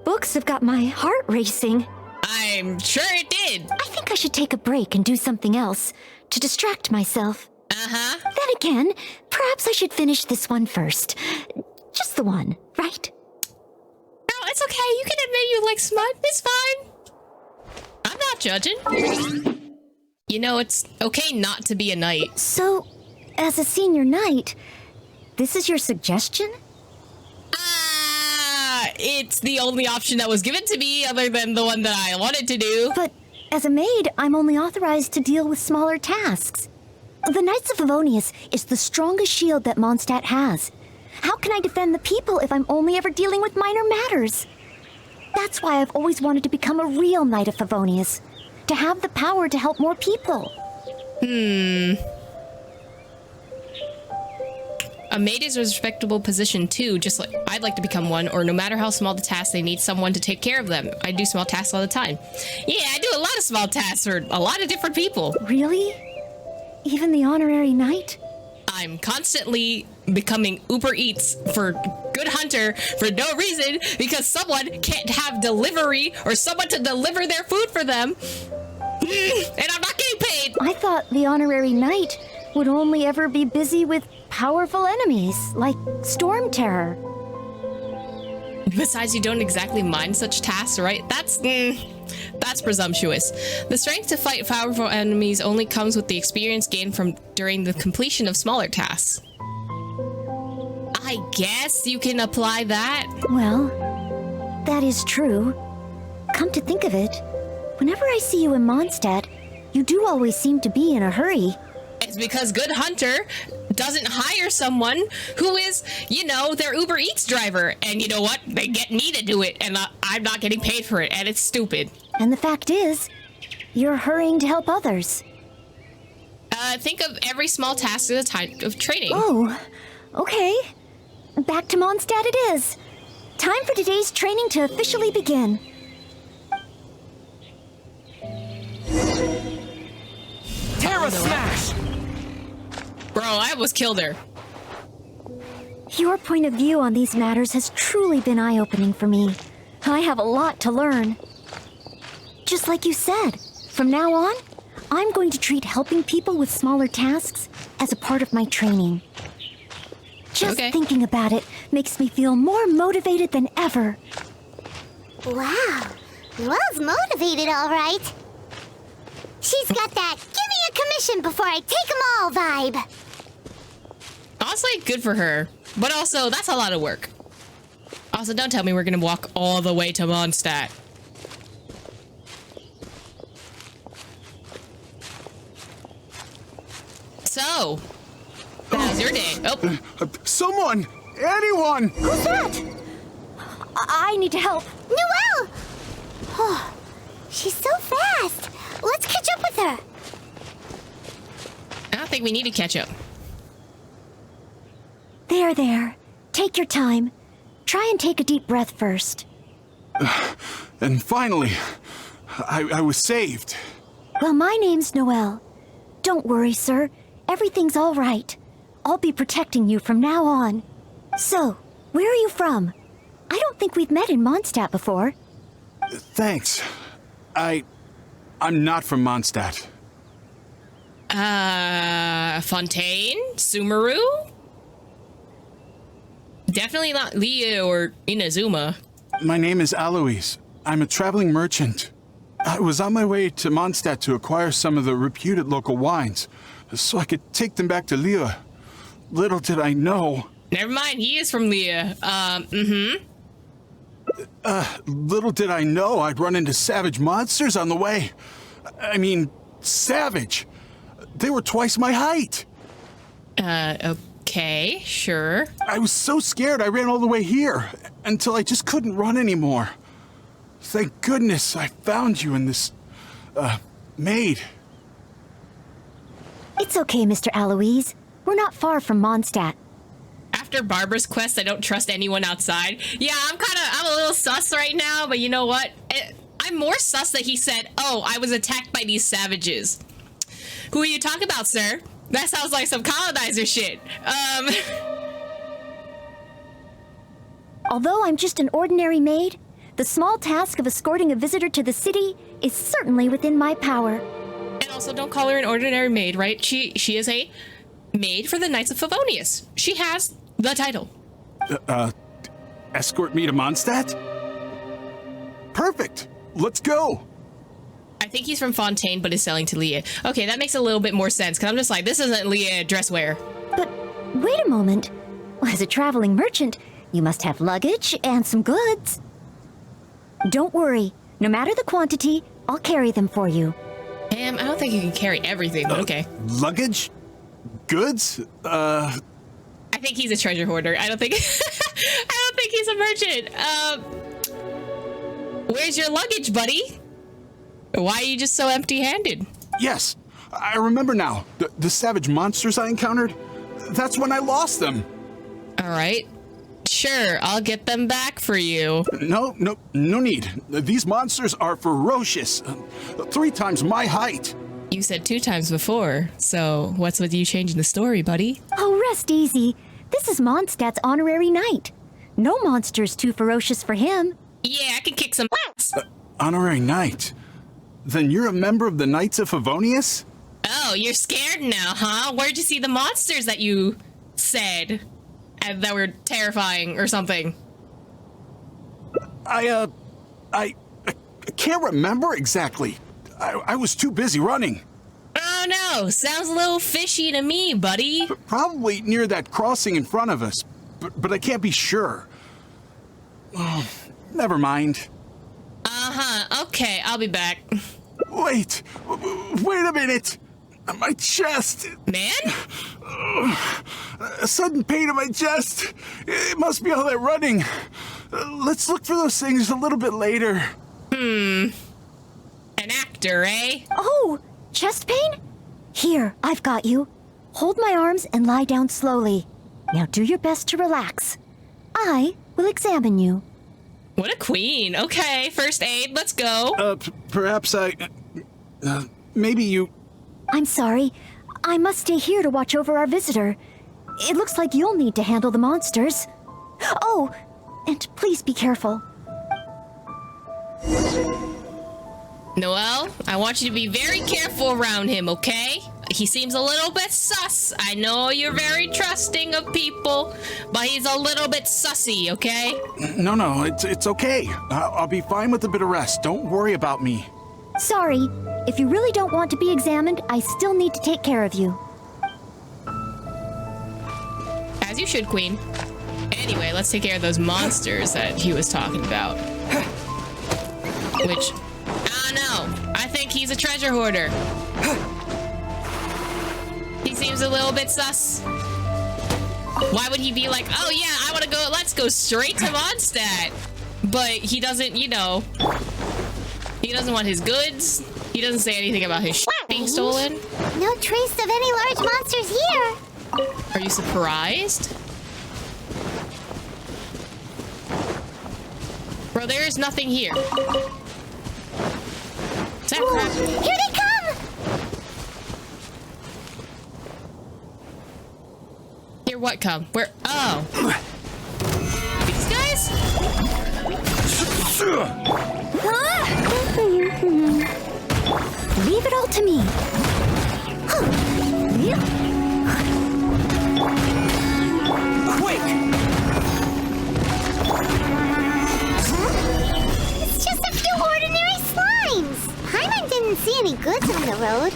Speaker 2: books have got my heart racing.
Speaker 1: I'm sure it did.
Speaker 2: I think I should take a break and do something else to distract myself.
Speaker 1: Uh-huh.
Speaker 2: Then again, perhaps I should finish this one first. Just the one, right?
Speaker 1: Girl, it's okay. You can admit you like smut. It's fine. I'm not judging. You know, it's okay not to be a knight.
Speaker 2: So, as a senior knight, this is your suggestion?
Speaker 1: It's the only option that was given to me other than the one that I wanted to do.
Speaker 2: But as a maid, I'm only authorized to deal with smaller tasks. The Knights of Favonius is the strongest shield that Mondstadt has. How can I defend the people if I'm only ever dealing with minor matters? That's why I've always wanted to become a real Knight of Favonius. To have the power to help more people.
Speaker 1: A maid is a respectable position too, just like I'd like to become one, or no matter how small the task, they need someone to take care of them. I do small tasks all the time. Yeah, I do a lot of small tasks for a lot of different people.
Speaker 2: Really? Even the honorary knight?
Speaker 1: I'm constantly becoming Uber Eats for Good Hunter for no reason, because someone can't have delivery or someone to deliver their food for them. And I'm not getting paid.
Speaker 2: I thought the honorary knight would only ever be busy with powerful enemies, like Storm Terror.
Speaker 1: Besides, you don't exactly mind such tasks, right? That's presumptuous. The strength to fight powerful enemies only comes with the experience gained from during the completion of smaller tasks. I guess you can apply that.
Speaker 2: Well, that is true. Come to think of it, whenever I see you in Mondstadt, you do always seem to be in a hurry.
Speaker 1: It's because Good Hunter doesn't hire someone who is, you know, their Uber Eats driver. And you know what? They get me to do it, and I'm not getting paid for it, and it's stupid.
Speaker 2: And the fact is, you're hurrying to help others.
Speaker 1: Think of every small task as a time of training.
Speaker 2: Oh, okay. Back to Mondstadt it is. Time for today's training to officially begin.
Speaker 6: Terra Smash!
Speaker 1: Bro, I almost killed her.
Speaker 2: Your point of view on these matters has truly been eye-opening for me. I have a lot to learn. Just like you said, from now on, I'm going to treat helping people with smaller tasks as a part of my training. Just thinking about it makes me feel more motivated than ever.
Speaker 5: Wow, Noelle's motivated, all right. She's got that "give me a commission before I take 'em all" vibe.
Speaker 1: Honestly, good for her. But also, that's a lot of work. Also, don't tell me we're gonna walk all the way to Mondstadt. So, how's your day? Oh,
Speaker 6: Someone! Anyone!
Speaker 2: Who's that? I need to help.
Speaker 5: Noelle! Oh, she's so fast. Let's catch up with her.
Speaker 1: I don't think we need to catch up.
Speaker 2: There. Take your time. Try and take a deep breath first.
Speaker 6: And finally, I was saved.
Speaker 2: Well, my name's Noelle. Don't worry, sir. Everything's all right. I'll be protecting you from now on. So, where are you from? I don't think we've met in Mondstadt before.
Speaker 6: Thanks. I'm not from Mondstadt.
Speaker 1: Fontaine? Sumeru? Definitely not Leah or Inazuma.
Speaker 6: My name is Alois. I'm a traveling merchant. I was on my way to Mondstadt to acquire some of the reputed local wines, so I could take them back to Leah. Little did I know...
Speaker 1: Never mind, he is from Leah.
Speaker 6: Little did I know I'd run into savage monsters on the way. I mean, savage. They were twice my height.
Speaker 1: Okay, sure.
Speaker 6: I was so scared I ran all the way here, until I just couldn't run anymore. Thank goodness I found you in this, maid.
Speaker 2: It's okay, Mr. Alois. We're not far from Mondstadt.
Speaker 1: After Barbara's quest, I don't trust anyone outside. Yeah, I'm a little sus right now, but you know what? I'm more sus that he said, oh, I was attacked by these savages. Who are you talking about, sir? That sounds like some colonizer shit.
Speaker 2: Although I'm just an ordinary maid, the small task of escorting a visitor to the city is certainly within my power.
Speaker 1: And also, don't call her an ordinary maid, right? She is a maid for the Knights of Favonius. She has the title.
Speaker 6: Escort me to Mondstadt? Perfect. Let's go.
Speaker 1: I think he's from Fontaine, but is selling to Leah. Okay, that makes a little bit more sense, because I'm just like, this isn't Leah dress wear.
Speaker 2: But wait a moment. As a traveling merchant, you must have luggage and some goods. Don't worry. No matter the quantity, I'll carry them for you.
Speaker 1: I don't think you can carry everything, but okay.
Speaker 6: Luggage? Goods?
Speaker 1: I think he's a treasure hoarder. I don't think I don't think he's a merchant. Where's your luggage, buddy? Why are you just so empty-handed?
Speaker 6: Yes, I remember now. The savage monsters I encountered, that's when I lost them.
Speaker 1: All right. Sure, I'll get them back for you.
Speaker 6: No need. These monsters are ferocious. 3 times my height.
Speaker 1: You said 2 times before, so what's with you changing the story, buddy?
Speaker 2: Oh, rest easy. This is Mondstadt's honorary knight. No monster's too ferocious for him.
Speaker 1: Yeah, I can kick some ass.
Speaker 6: Honorary knight? Then you're a member of the Knights of Favonius?
Speaker 1: Oh, you're scared now, huh? Where'd you see the monsters that you said that were terrifying or something?
Speaker 6: I can't remember exactly. I was too busy running.
Speaker 1: Oh no, sounds a little fishy to me, buddy.
Speaker 6: Probably near that crossing in front of us, but I can't be sure. Oh, never mind.
Speaker 1: Uh-huh, okay, I'll be back.
Speaker 6: Wait a minute. My chest.
Speaker 1: Man?
Speaker 6: A sudden pain in my chest. It must be all that running. Let's look for those things a little bit later.
Speaker 1: An actor, eh?
Speaker 2: Oh, chest pain? Here, I've got you. Hold my arms and lie down slowly. Now do your best to relax. I will examine you.
Speaker 1: What a queen. Okay, first aid, let's go.
Speaker 6: Perhaps maybe you...
Speaker 2: I'm sorry. I must stay here to watch over our visitor. It looks like you'll need to handle the monsters. Oh, and please be careful.
Speaker 1: Noelle, I want you to be very careful around him, okay? He seems a little bit sus. I know you're very trusting of people, but he's a little bit sussy, okay?
Speaker 6: No, it's okay. I'll be fine with a bit of rest. Don't worry about me.
Speaker 2: Sorry. If you really don't want to be examined, I still need to take care of you.
Speaker 1: As you should, Queen. Anyway, let's take care of those monsters that he was talking about. Which, I don't know. I think he's a treasure hoarder. He seems a little bit sus. Why would he be like, oh yeah, I want to go, let's go straight to Mondstadt. But he doesn't, you know, he doesn't want his goods. He doesn't say anything about his shit being stolen.
Speaker 5: No trace of any large monsters here.
Speaker 1: Are you surprised? Bro, there is nothing here. Is that crap?
Speaker 5: Here they come!
Speaker 1: what come? Where? Oh. These guys?
Speaker 2: Leave it all to me.
Speaker 7: Quick!
Speaker 5: It's just a few ordinary slimes. Paimon didn't see any goods on the road.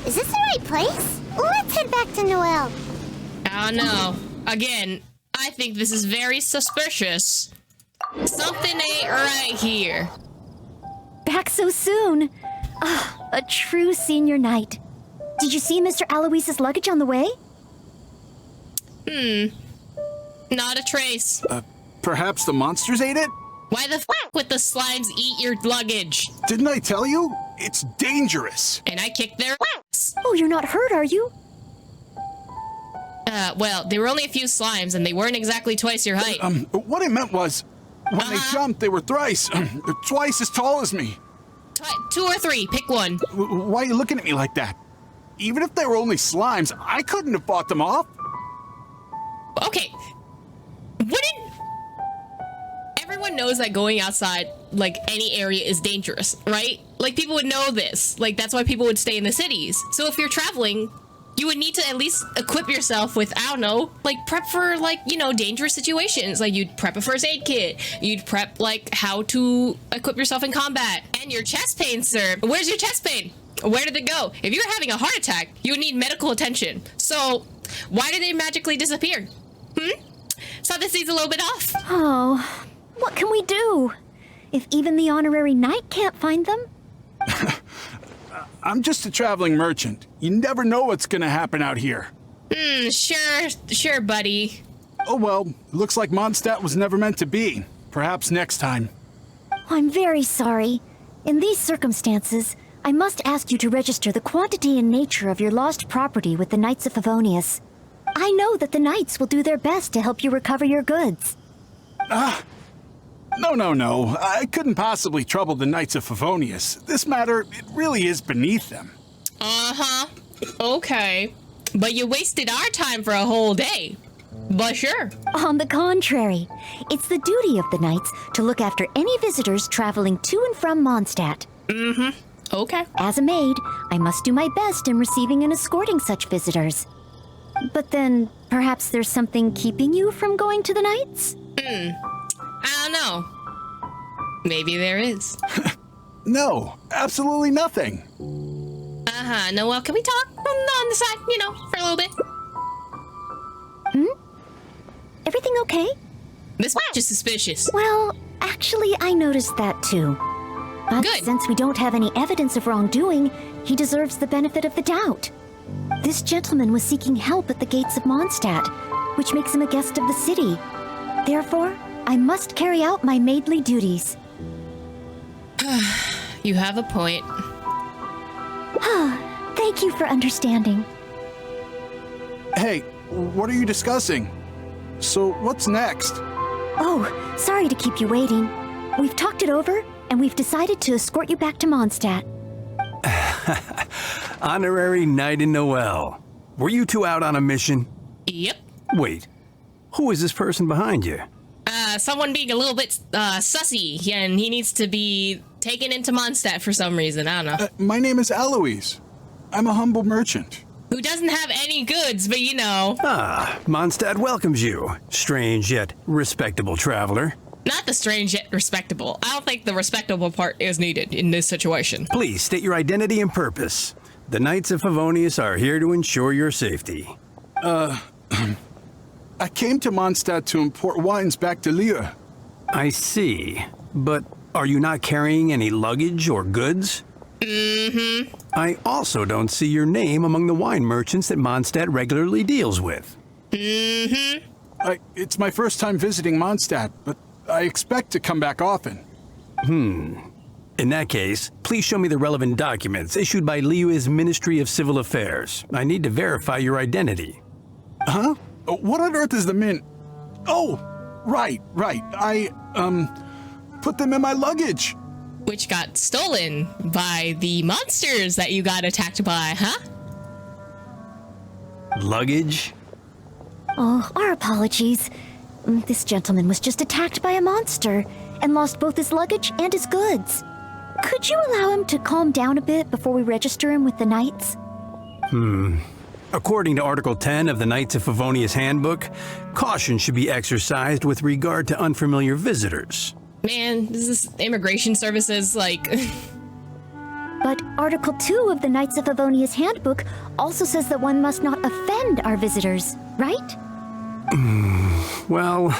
Speaker 5: Is this the right place? Let's head back to Noelle.
Speaker 1: Oh no. Again, I think this is very suspicious. Something ain't right here.
Speaker 2: Back so soon. Ah, a true senior night. Did you see Mr. Aloyse's luggage on the way?
Speaker 1: Not a trace.
Speaker 6: Perhaps the monsters ate it?
Speaker 1: Why the f would the slimes eat your luggage?
Speaker 6: Didn't I tell you? It's dangerous.
Speaker 1: And I kicked their ass.
Speaker 2: Oh, you're not hurt, are you?
Speaker 1: Well, there were only a few slimes and they weren't exactly twice your height.
Speaker 6: What I meant was, when they jumped, they were twice as tall as me.
Speaker 1: 2 or 3, pick one.
Speaker 6: Why are you looking at me like that? Even if they were only slimes, I couldn't have fought them off.
Speaker 1: Okay. Wouldn't... Everyone knows that going outside, like, any area is dangerous, right? Like, people would know this. Like, that's why people would stay in the cities. So if you're traveling, you would need to at least equip yourself with, I don't know, like, prep for, like, you know, dangerous situations. Like, you'd prep a first aid kit. You'd prep, like, how to equip yourself in combat. And your chest pain, sir. Where's your chest pain? Where did it go? If you're having a heart attack, you would need medical attention. So, why did they magically disappear? So this seems a little bit off.
Speaker 2: Oh, what can we do? If even the honorary knight can't find them?
Speaker 6: I'm just a traveling merchant. You never know what's gonna happen out here.
Speaker 1: Sure, buddy.
Speaker 6: Oh well, looks like Mondstadt was never meant to be. Perhaps next time.
Speaker 2: I'm very sorry. In these circumstances, I must ask you to register the quantity and nature of your lost property with the Knights of Favonius. I know that the Knights will do their best to help you recover your goods.
Speaker 6: No. I couldn't possibly trouble the Knights of Favonius. This matter, it really is beneath them.
Speaker 1: Uh-huh. Okay. But you wasted our time for a whole day. But sure.
Speaker 2: On the contrary, it's the duty of the Knights to look after any visitors traveling to and from Mondstadt.
Speaker 1: Okay.
Speaker 2: As a maid, I must do my best in receiving and escorting such visitors. But then, perhaps there's something keeping you from going to the Knights?
Speaker 1: I don't know. Maybe there is.
Speaker 6: No, absolutely nothing.
Speaker 1: Noelle, can we talk on the side, you know, for a little bit?
Speaker 2: Everything okay?
Speaker 1: This match is suspicious.
Speaker 2: Well, actually, I noticed that too. But
Speaker 1: Good.
Speaker 2: since we don't have any evidence of wrongdoing, he deserves the benefit of the doubt. This gentleman was seeking help at the gates of Mondstadt, which makes him a guest of the city. Therefore, I must carry out my maidly duties.
Speaker 1: You have a point.
Speaker 2: Thank you for understanding.
Speaker 6: Hey, what are you discussing? So, what's next?
Speaker 2: Oh, sorry to keep you waiting. We've talked it over, and we've decided to escort you back to Mondstadt.
Speaker 7: Honorary Knight and Noelle. Were you two out on a mission?
Speaker 1: Yep.
Speaker 7: Wait, who is this person behind you?
Speaker 1: Someone being a little bit, sussy, and he needs to be taken into Mondstadt for some reason. I don't know.
Speaker 6: My name is Aloys. I'm a humble merchant.
Speaker 1: Who doesn't have any goods, but you know.
Speaker 7: Mondstadt welcomes you. Strange yet respectable traveler.
Speaker 1: Not the strange yet respectable. I don't think the respectable part is needed in this situation.
Speaker 7: Please state your identity and purpose. The Knights of Favonius are here to ensure your safety.
Speaker 6: I came to Mondstadt to import wines back to Lille.
Speaker 7: I see. But are you not carrying any luggage or goods? I also don't see your name among the wine merchants that Mondstadt regularly deals with.
Speaker 6: It's my first time visiting Mondstadt, but I expect to come back often.
Speaker 7: In that case, please show me the relevant documents issued by Liyue's Ministry of Civil Affairs. I need to verify your identity.
Speaker 6: Huh? What on earth is the Mint? Oh, right. I, put them in my luggage.
Speaker 1: Which got stolen by the monsters that you got attacked by, huh?
Speaker 7: Luggage?
Speaker 2: Oh, our apologies. This gentleman was just attacked by a monster and lost both his luggage and his goods. Could you allow him to calm down a bit before we register him with the Knights?
Speaker 7: According to Article 10 of the Knights of Favonius Handbook, caution should be exercised with regard to unfamiliar visitors.
Speaker 1: Man, this is immigration services, like...
Speaker 2: But Article 2 of the Knights of Favonius Handbook also says that one must not offend our visitors, right?
Speaker 7: Well,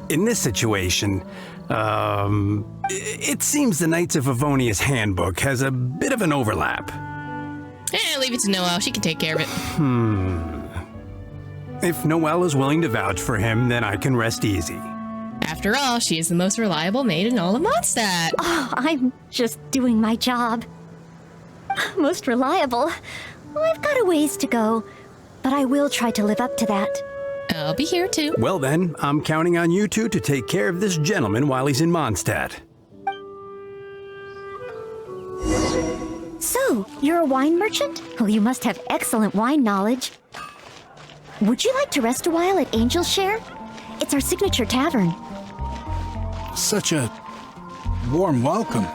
Speaker 7: in this situation, it seems the Knights of Favonius Handbook has a bit of an overlap.
Speaker 1: Leave it to Noelle. She can take care of it.
Speaker 7: If Noelle is willing to vouch for him, then I can rest easy.
Speaker 1: After all, she is the most reliable maid in all of Mondstadt.
Speaker 2: Oh, I'm just doing my job. Most reliable. Well, I've got a ways to go, but I will try to live up to that.
Speaker 1: I'll be here too.
Speaker 7: Well then, I'm counting on you two to take care of this gentleman while he's in Mondstadt.
Speaker 2: So, you're a wine merchant? Oh, you must have excellent wine knowledge. Would you like to rest a while at Angel's Share? It's our signature tavern.
Speaker 6: Such a warm welcome.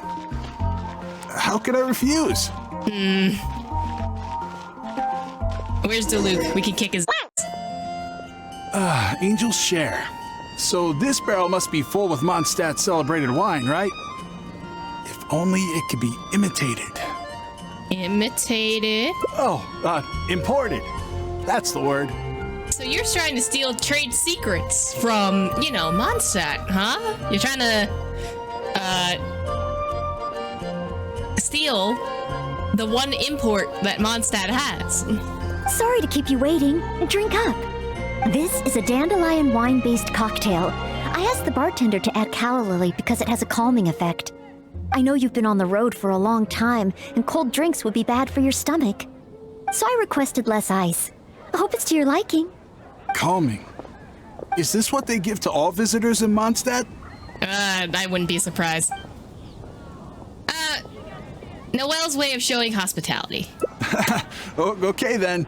Speaker 6: How could I refuse?
Speaker 1: Where's Deluc? We can kick his ass.
Speaker 6: Angel's Share. So this barrel must be full with Mondstadt celebrated wine, right? If only it could be imitated.
Speaker 1: Imitated?
Speaker 6: Imported. That's the word.
Speaker 1: So you're trying to steal trade secrets from, Mondstadt, huh? You're trying to, steal the one import that Mondstadt has.
Speaker 2: Sorry to keep you waiting. Drink up. This is a dandelion wine-based cocktail. I asked the bartender to add calla lily because it has a calming effect. I know you've been on the road for a long time, and cold drinks would be bad for your stomach. So I requested less ice. I hope it's to your liking.
Speaker 6: Calming. Is this what they give to all visitors in Mondstadt?
Speaker 1: I wouldn't be surprised. Noelle's way of showing hospitality.
Speaker 6: Okay then.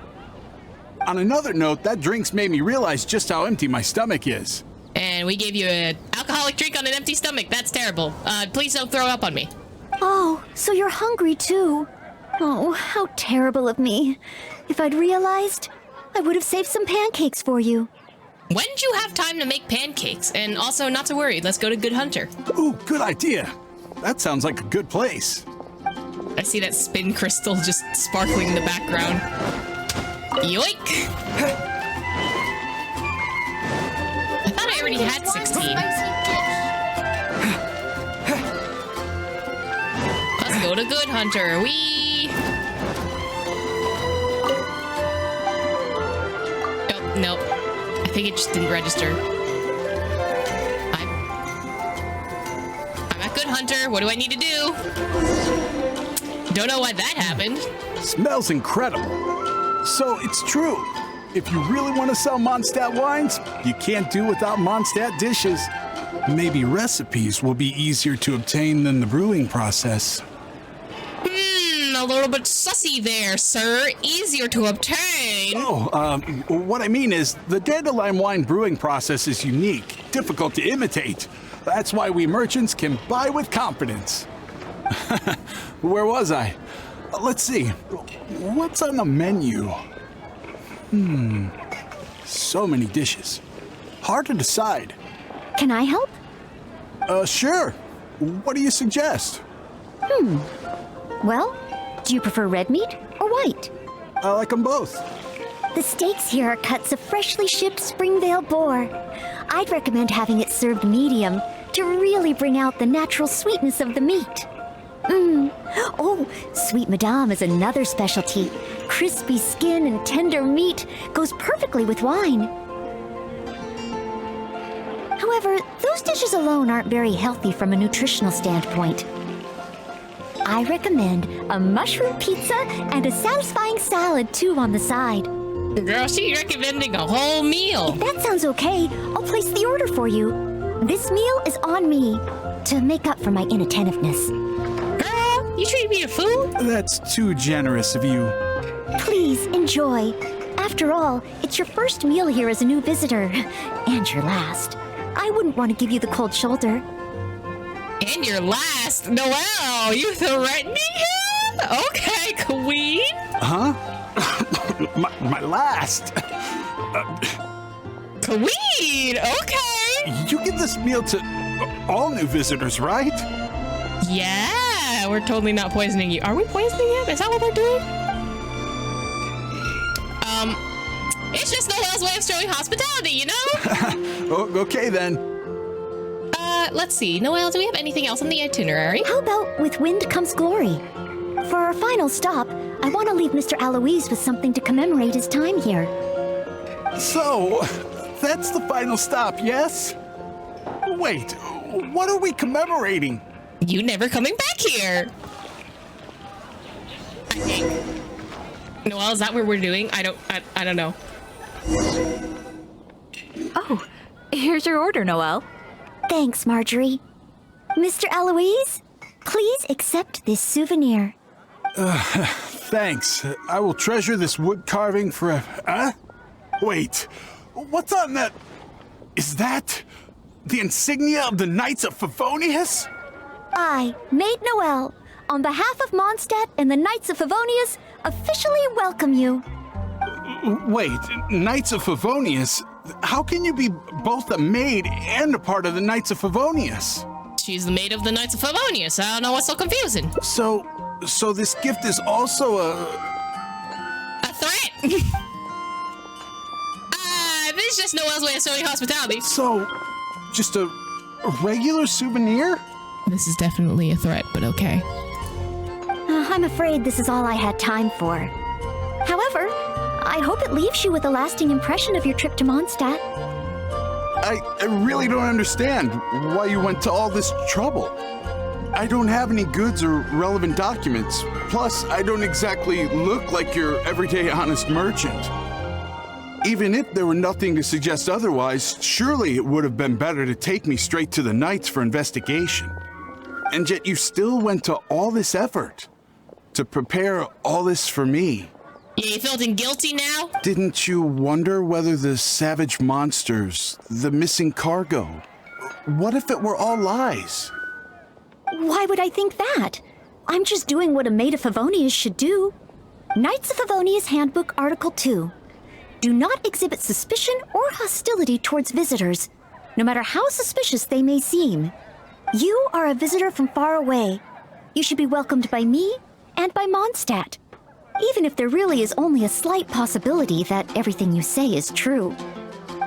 Speaker 6: On another note, that drink's made me realize just how empty my stomach is.
Speaker 1: And we gave you an alcoholic drink on an empty stomach. That's terrible. Please don't throw up on me.
Speaker 2: Oh, so you're hungry too. Oh, how terrible of me. If I'd realized, I would have saved some pancakes for you.
Speaker 1: When'd you have time to make pancakes? And also, not to worry, let's go to Good Hunter.
Speaker 6: Ooh, good idea. That sounds like a good place.
Speaker 1: I see that spin crystal just sparkling in the background. Yoink! I thought I already had 16. Let's go to Good Hunter. Whee! Oh, no. I think it just didn't register. I'm at Good Hunter. What do I need to do? Don't know why that happened.
Speaker 6: Smells incredible. So it's true. If you really want to sell Mondstadt wines, you can't do without Mondstadt dishes. Maybe recipes will be easier to obtain than the brewing process.
Speaker 1: A little bit sussy there, sir. Easier to obtain.
Speaker 6: What I mean is, the dandelion wine brewing process is unique, difficult to imitate. That's why we merchants can buy with confidence. Where was I? Let's see. What's on the menu? So many dishes. Hard to decide.
Speaker 2: Can I help?
Speaker 6: Sure. What do you suggest?
Speaker 2: Well, do you prefer red meat or white?
Speaker 6: I like them both.
Speaker 2: The steaks here are cuts of freshly shipped Springvale boar. I'd recommend having it served medium to really bring out the natural sweetness of the meat. Oh, Sweet Madame is another specialty. Crispy skin and tender meat goes perfectly with wine. However, those dishes alone aren't very healthy from a nutritional standpoint. I recommend a mushroom pizza and a satisfying salad too on the side.
Speaker 1: Girl, she's recommending a whole meal.
Speaker 2: If that sounds okay, I'll place the order for you. This meal is on me to make up for my inattentiveness.
Speaker 1: Girl, you treated me to food?
Speaker 6: That's too generous of you.
Speaker 2: Please enjoy. After all, it's your first meal here as a new visitor. And your last. I wouldn't want to give you the cold shoulder.
Speaker 1: And your last? Noelle, you threatening him? Okay, queen.
Speaker 6: Huh? my last.
Speaker 1: Queen, okay.
Speaker 6: You give this meal to all new visitors, right?
Speaker 1: Yeah, we're totally not poisoning you. Are we poisoning him? Is that what we're doing? It's just Noelle's way of showing hospitality, you know?
Speaker 6: Okay then.
Speaker 1: Let's see. Noelle, do we have anything else on the itinerary?
Speaker 2: How about with wind comes glory? For our final stop, I want to leave Mr. Alois with something to commemorate his time here.
Speaker 6: So, that's the final stop, yes? Wait, what are we commemorating?
Speaker 1: You never coming back here. I think. Noelle, is that what we're doing? I don't know.
Speaker 4: Oh, here's your order, Noelle.
Speaker 2: Thanks, Marjorie. Mr. Alois, please accept this souvenir.
Speaker 6: Thanks. I will treasure this wood carving forever. Huh? Wait, what's on that? Is that the insignia of the Knights of Favonius?
Speaker 2: I, Maid Noelle, on behalf of Mondstadt and the Knights of Favonius, officially welcome you.
Speaker 6: Wait, Knights of Favonius? How can you be both a maid and a part of the Knights of Favonius?
Speaker 1: She's the maid of the Knights of Favonius. I don't know what's so confusing.
Speaker 6: So this gift is also a
Speaker 1: threat. This is just Noelle's way of showing hospitality.
Speaker 6: So, just a regular souvenir?
Speaker 1: This is definitely a threat, but okay.
Speaker 2: I'm afraid this is all I had time for. However, I hope it leaves you with a lasting impression of your trip to Mondstadt.
Speaker 6: I really don't understand why you went to all this trouble. I don't have any goods or relevant documents. Plus, I don't exactly look like your everyday honest merchant. Even if there were nothing to suggest otherwise, surely it would have been better to take me straight to the Knights for investigation. And yet you still went to all this effort to prepare all this for me.
Speaker 1: Yeah, you feeling guilty now?
Speaker 6: Didn't you wonder whether the savage monsters, the missing cargo, what if it were all lies?
Speaker 2: Why would I think that? I'm just doing what a Maid of Favonius should do. Knights of Favonius Handbook Article 2. Do not exhibit suspicion or hostility towards visitors, no matter how suspicious they may seem. You are a visitor from far away. You should be welcomed by me and by Mondstadt, even if there really is only a slight possibility that everything you say is true.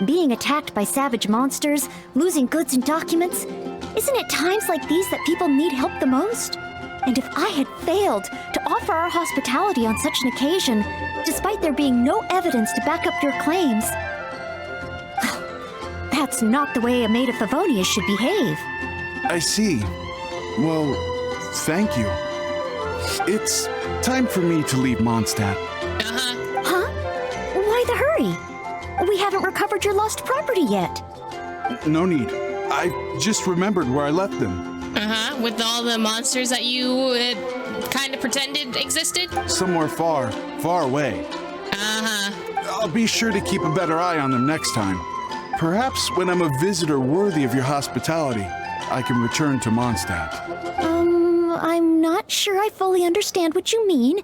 Speaker 2: Being attacked by savage monsters, losing goods and documents, isn't it times like these that people need help the most? And if I had failed to offer our hospitality on such an occasion, despite there being no evidence to back up your claims, that's not the way a Maid of Favonius should behave.
Speaker 6: I see. Well, thank you. It's time for me to leave Mondstadt.
Speaker 2: Huh? Why the hurry? We haven't recovered your lost property yet.
Speaker 6: No need. I just remembered where I left them.
Speaker 1: With all the monsters that you kind of pretended existed?
Speaker 6: Somewhere far, far away. I'll be sure to keep a better eye on them next time. Perhaps when I'm a visitor worthy of your hospitality, I can return to Mondstadt.
Speaker 2: I'm not sure I fully understand what you mean.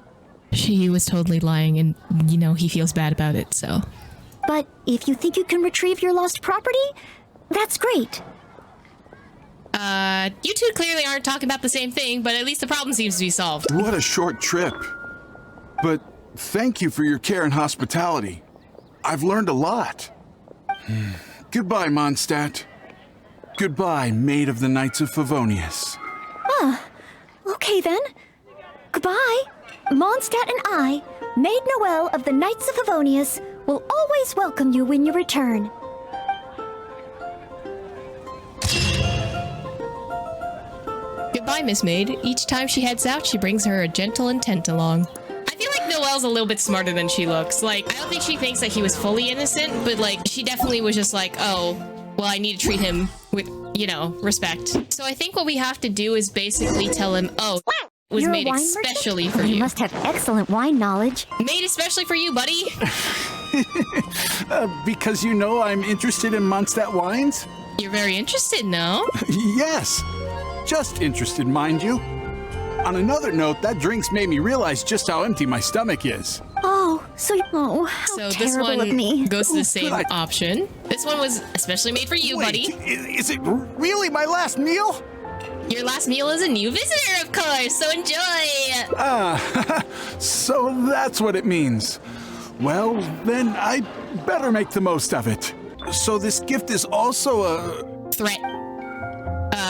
Speaker 1: She was totally lying, and, you know, he feels bad about it, so.
Speaker 2: But if you think you can retrieve your lost property, that's great.
Speaker 1: You two clearly aren't talking about the same thing, but at least the problem seems to be solved.
Speaker 6: What a short trip. But thank you for your care and hospitality. I've learned a lot. Goodbye, Mondstadt. Goodbye, Maid of the Knights of Favonius.
Speaker 2: Okay then. Goodbye. Mondstadt and I, Maid Noelle of the Knights of Favonius, will always welcome you when you return.
Speaker 1: Goodbye, Miss Maid. Each time she heads out, she brings her a gentle intent along. I feel like Noelle's a little bit smarter than she looks. Like, I don't think she thinks that he was fully innocent, but, like, she definitely was just like, oh, well, I need to treat him with, you know, respect. So I think what we have to do is basically tell him, oh, was
Speaker 2: You're a
Speaker 1: made
Speaker 2: wine
Speaker 1: especially
Speaker 2: merchant?
Speaker 1: for
Speaker 2: You
Speaker 1: you.
Speaker 2: must have excellent wine knowledge.
Speaker 1: Made especially for you, buddy.
Speaker 6: Because you know I'm interested in Mondstadt wines?
Speaker 1: You're very interested, no?
Speaker 6: Yes. Just interested, mind you. On another note, that drink's made me realize just how empty my stomach is.
Speaker 2: Oh, how
Speaker 1: So this
Speaker 2: terrible of me.
Speaker 1: one goes to the same
Speaker 6: God.
Speaker 1: option. This one was especially made for you, buddy.
Speaker 6: Is it really my last meal?
Speaker 1: Your last meal is a new visitor, of course, so enjoy!
Speaker 6: So that's what it means. Well, then I better make the most of it. So this gift is also a...
Speaker 1: Threat.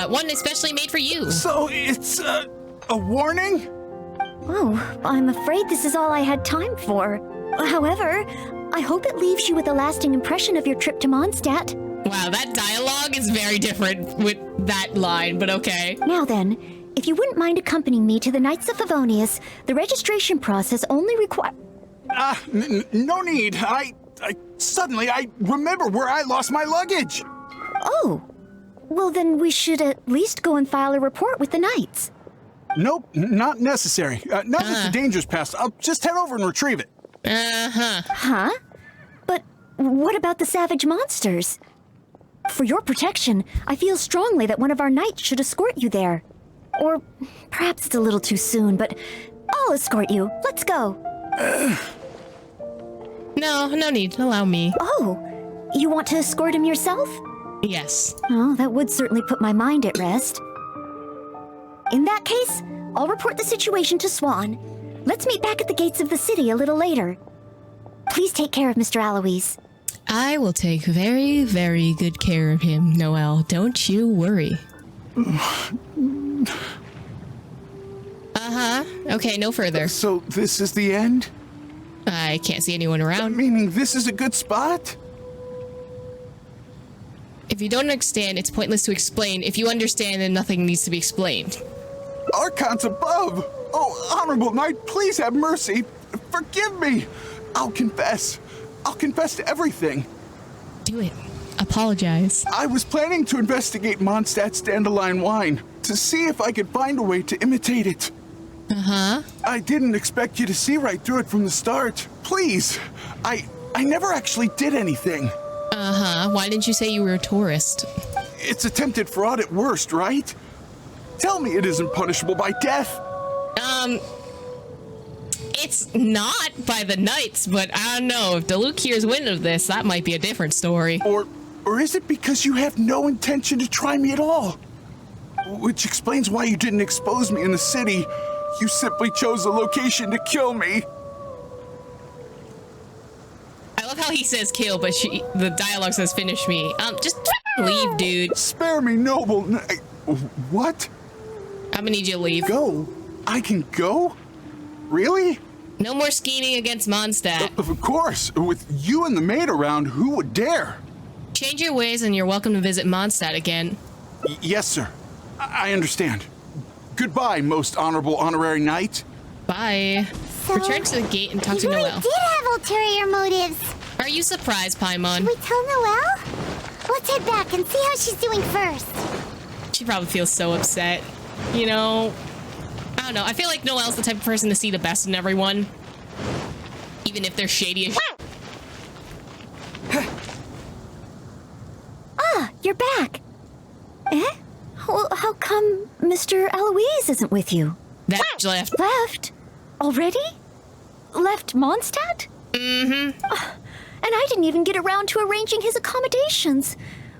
Speaker 1: One especially made for you.
Speaker 6: So it's a warning?
Speaker 2: Oh, I'm afraid this is all I had time for. However, I hope it leaves you with a lasting impression of your trip to Mondstadt.
Speaker 1: Wow, that dialogue is very different with that line, but okay.
Speaker 2: Now then, if you wouldn't mind accompanying me to the Knights of Favonius, the registration process only requires...
Speaker 6: No need. Suddenly I remember where I lost my luggage.
Speaker 2: Oh, well then we should at least go and file a report with the Knights.
Speaker 6: Nope, not necessary. Now that the danger's past, I'll just head over and retrieve it.
Speaker 2: Huh? But what about the savage monsters? For your protection, I feel strongly that one of our knights should escort you there. Or perhaps it's a little too soon, but I'll escort you. Let's go.
Speaker 1: No need. Allow me.
Speaker 2: Oh, you want to escort him yourself?
Speaker 1: Yes.
Speaker 2: Oh, that would certainly put my mind at rest. In that case, I'll report the situation to Swan. Let's meet back at the gates of the city a little later. Please take care of Mr. Alois.
Speaker 1: I will take very, very good care of him, Noelle. Don't you worry. Okay, no further.
Speaker 6: So this is the end?
Speaker 1: I can't see anyone around.
Speaker 6: Meaning this is a good spot?
Speaker 1: If you don't understand, it's pointless to explain. If you understand, then nothing needs to be explained.
Speaker 6: Archons above! Oh, honorable knight, please have mercy. Forgive me. I'll confess. I'll confess to everything.
Speaker 1: Do it. Apologize.
Speaker 6: I was planning to investigate Mondstadt's dandelion wine to see if I could find a way to imitate it. I didn't expect you to see right through it from the start. Please. I never actually did anything.
Speaker 1: Why didn't you say you were a tourist?
Speaker 6: It's attempted fraud at worst, right? Tell me it isn't punishable by death.
Speaker 1: It's not by the Knights, but I don't know. If Diluc hears wind of this, that might be a different story.
Speaker 6: Or is it because you have no intention to try me at all? Which explains why you didn't expose me in the city. You simply chose a location to kill me.
Speaker 1: I love how he says kill, but the dialogue says finish me. Just leave, dude.
Speaker 6: Spare me, noble. What?
Speaker 1: I'm gonna need you to leave.
Speaker 6: Go? I can go? Really?
Speaker 1: No more scheming against Mondstadt.
Speaker 6: Of course. With you and the maid around, who would dare?
Speaker 1: Change your ways and you're welcome to visit Mondstadt again.
Speaker 6: Yes, sir. I understand. Goodbye, most honorable honorary knight.
Speaker 1: Bye.
Speaker 5: So,
Speaker 1: Return to the gate and talk
Speaker 5: you
Speaker 1: to
Speaker 5: really
Speaker 1: Noelle.
Speaker 5: did have ulterior motives.
Speaker 1: Are you surprised, Paimon?
Speaker 5: Should we tell Noelle? Let's head back and see how she's doing first.
Speaker 1: She probably feels so upset. You know, I don't know. I feel like Noelle's the type of person to see the best in everyone. Even if they're shady as
Speaker 2: Ah, you're back. Eh? Well, how come Mr. Alois isn't with you?
Speaker 1: that left.
Speaker 2: Left? Already? Left Mondstadt? And I didn't even get around to arranging his accommodations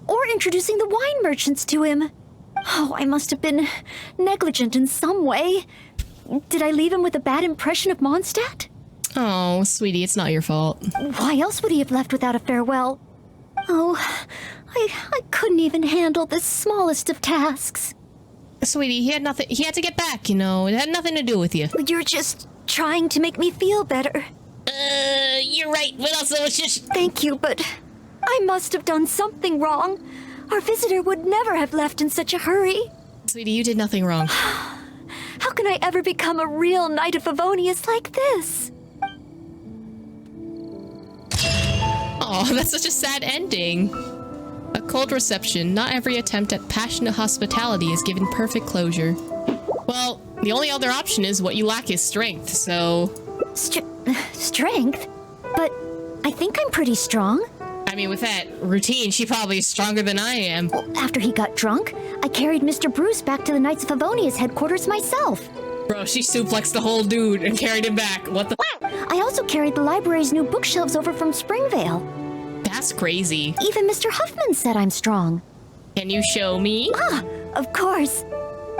Speaker 2: or introducing the wine merchants to him. Oh, I must have been negligent in some way. Did I leave him with a bad impression of Mondstadt?
Speaker 1: Oh, sweetie, it's not your fault.
Speaker 2: Why else would he have left without a farewell? Oh, I couldn't even handle the smallest of tasks.
Speaker 1: Sweetie, he had nothing. He had to get back, you know. It had nothing to do with you.
Speaker 2: You're just trying to make me feel better.
Speaker 1: You're right, but also it's just...
Speaker 2: Thank you, but I must have done something wrong. Our visitor would never have left in such a hurry.
Speaker 1: Sweetie, you did nothing wrong.
Speaker 2: How can I ever become a real Knight of Favonius like this?
Speaker 1: Oh, that's such a sad ending. A cold reception. Not every attempt at passionate hospitality is given perfect closure. Well, The only other option is what you lack is strength, so...
Speaker 2: Strength? But I think I'm pretty strong.
Speaker 1: I mean, with that routine, she probably is stronger than I am.
Speaker 2: Well, after he got drunk, I carried Mr. Bruce back to the Knights of Favonia's headquarters myself.
Speaker 1: Bro, she suplexed the whole dude and carried him back. What the...
Speaker 2: I also carried the library's new bookshelves over from Springvale.
Speaker 1: That's crazy.
Speaker 2: Even Mr. Huffman said I'm strong.
Speaker 1: Can you show me?
Speaker 2: Ah, of course.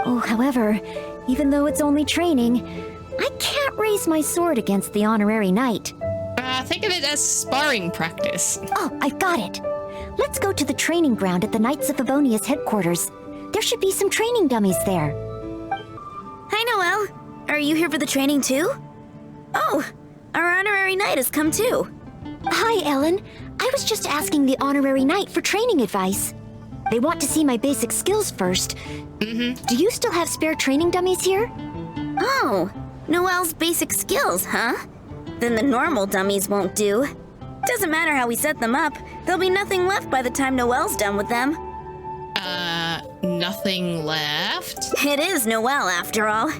Speaker 2: Oh, however, even though it's only training, I can't raise my sword against the honorary knight.
Speaker 1: Think of it as sparring practice.
Speaker 2: Oh, I've got it. Let's go to the training ground at the Knights of Favonia's headquarters. There should be some training dummies there.
Speaker 8: Hi, Noelle. Are you here for the training too? Oh, our honorary knight has come too.
Speaker 2: Hi, Ellen. I was just asking the honorary knight for training advice. They want to see my basic skills first. Do you still have spare training dummies here?
Speaker 8: Oh, Noelle's basic skills, huh? Then the normal dummies won't do. Doesn't matter how we set them up, there'll be nothing left by the time Noelle's done with them.
Speaker 1: Nothing left?
Speaker 8: It is Noelle, after all.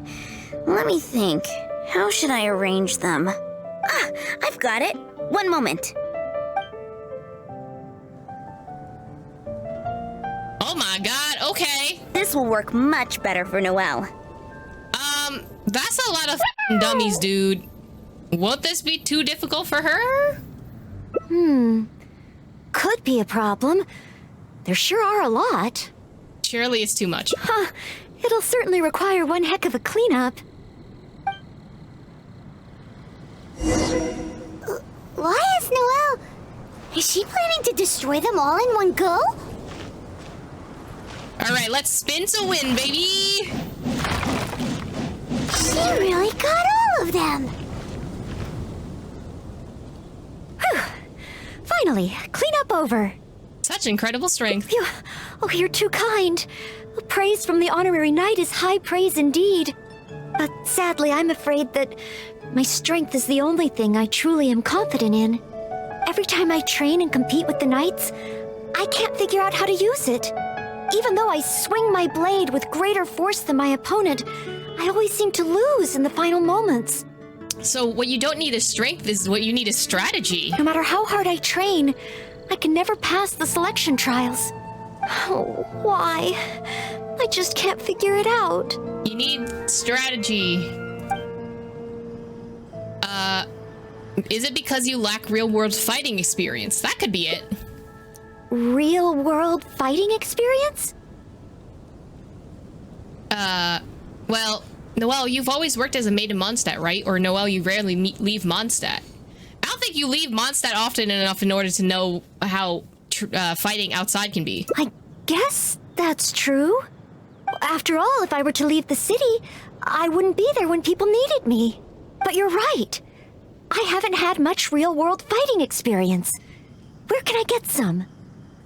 Speaker 8: Let me think. How should I arrange them? Ah, I've got it. One moment.
Speaker 1: Oh my god, okay.
Speaker 8: This will work much better for Noelle.
Speaker 1: That's a lot of f***ing dummies, dude. Won't this be too difficult for her?
Speaker 2: Could be a problem. There sure are a lot.
Speaker 1: Surely it's too much.
Speaker 2: Huh, it'll certainly require one heck of a cleanup.
Speaker 5: Why is Noelle... Is she planning to destroy them all in one go?
Speaker 1: Alright, let's spin to win, baby!
Speaker 5: She really got all of them!
Speaker 2: Whew. Finally, cleanup over.
Speaker 1: Such incredible strength.
Speaker 2: Phew. Oh, you're too kind. Praise from the honorary knight is high praise indeed. But sadly, I'm afraid that my strength is the only thing I truly am confident in. Every time I train and compete with the knights, I can't figure out how to use it. Even though I swing my blade with greater force than my opponent, I always seem to lose in the final moments.
Speaker 1: So what you don't need is strength, is what you need is strategy.
Speaker 2: No matter how hard I train, I can never pass the selection trials. Oh, why? I just can't figure it out.
Speaker 1: You need strategy. Is it because you lack real-world fighting experience? That could be it.
Speaker 2: Real-world fighting experience?
Speaker 1: Well, Noelle, you've always worked as a maid in Mondstadt, right? Or Noelle, you rarely leave Mondstadt. I don't think you leave Mondstadt often enough in order to know how fighting outside can be.
Speaker 2: I guess that's true. After all, if I were to leave the city, I wouldn't be there when people needed me. But you're right. I haven't had much real-world fighting experience. Where can I get some?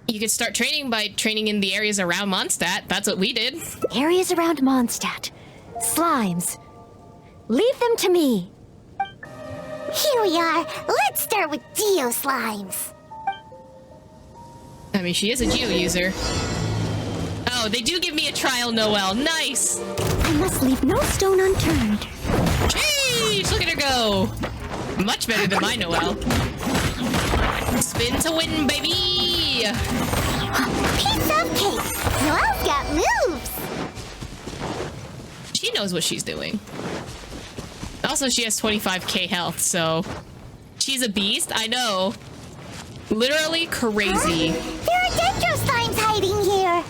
Speaker 1: You could start training by training in the areas around Mondstadt. That's what we did.
Speaker 2: Areas around Mondstadt. Slimes. Leave them to me.
Speaker 5: Here we are. Let's start with Geo Slimes.
Speaker 1: I mean, she is a Geo user. Oh, they do give me a trial, Noelle. Nice!
Speaker 2: I must leave no stone unturned.
Speaker 1: Jeez, look at her go! Much better than my Noelle. Spin to win, baby!
Speaker 5: Piece of cake. Noelle's got moves.
Speaker 1: She knows what she's doing. Also, she has 25k health, so... She's a beast, I know. Literally crazy.
Speaker 5: There are Dendro Slimes hiding here.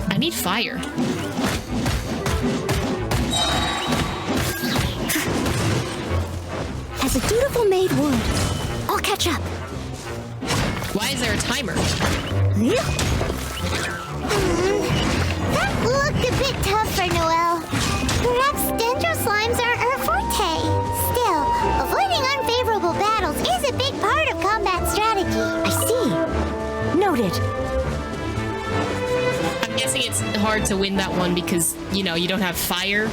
Speaker 1: I need fire.
Speaker 2: As a dutiful maid would, I'll catch up.
Speaker 1: Why is there a timer?
Speaker 5: That looked a bit tough for Noelle. Perhaps Dendro Slimes aren't her forte. Still, avoiding unfavorable battles is a big part of combat strategy.
Speaker 2: I see. Noted.
Speaker 1: I'm guessing it's hard to win that one because, you know, you don't have fire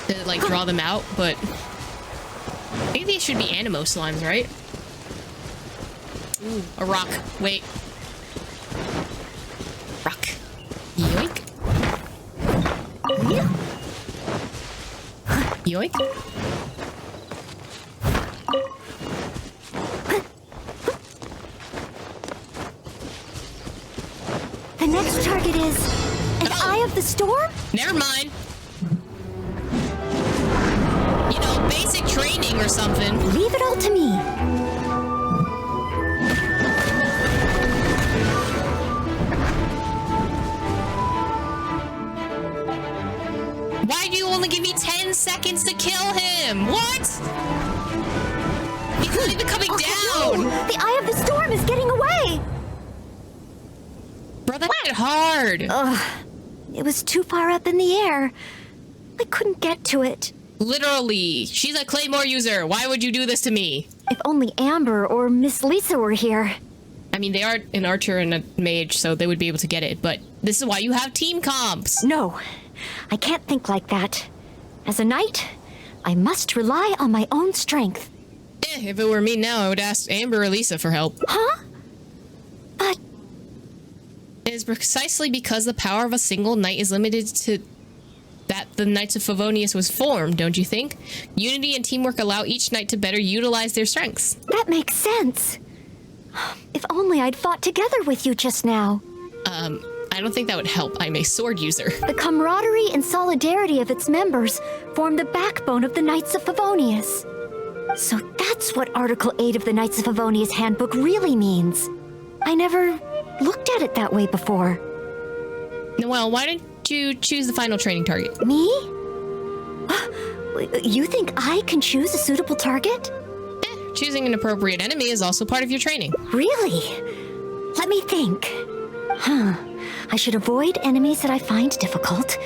Speaker 1: to, like, draw them out, but... I think these should be Animo Slimes, right? Ooh, a rock. Wait. Rock. Yoink. Yoink.
Speaker 2: The next target is an Eye of the Storm?
Speaker 1: Never mind. You know, basic training or something.
Speaker 2: Leave it all to me.
Speaker 1: Why'd you only give me 10 seconds to kill him? What? He's not even coming down.
Speaker 2: No, the Eye of the Storm is getting away.
Speaker 1: Bro, that hit hard.
Speaker 2: It was too far up in the air. I couldn't get to it.
Speaker 1: Literally. She's a Claymore user. Why would you do this to me?
Speaker 2: If only Amber or Miss Lisa were here.
Speaker 1: I mean, they are an archer and a mage, so they would be able to get it, but this is why you have team comps.
Speaker 2: No, I can't think like that. As a knight, I must rely on my own strength.
Speaker 1: If it were me now, I would ask Amber or Lisa for help.
Speaker 2: Huh? But
Speaker 1: It is precisely because the power of a single knight is limited to that the Knights of Favonius was formed, don't you think? Unity and teamwork allow each knight to better utilize their strengths.
Speaker 2: that makes sense. If only I'd fought together with you just now.
Speaker 1: I don't think that would help. I'm a sword user.
Speaker 2: The camaraderie and solidarity of its members form the backbone of the Knights of Favonius. So that's what Article 8 of the Knights of Favonius Handbook really means. I never looked at it that way before.
Speaker 1: Noelle, why didn't you choose the final training target?
Speaker 2: Me? You think I can choose a suitable target?
Speaker 1: Choosing an appropriate enemy is also part of your training.
Speaker 2: Really? Let me think. I should avoid enemies that I find difficult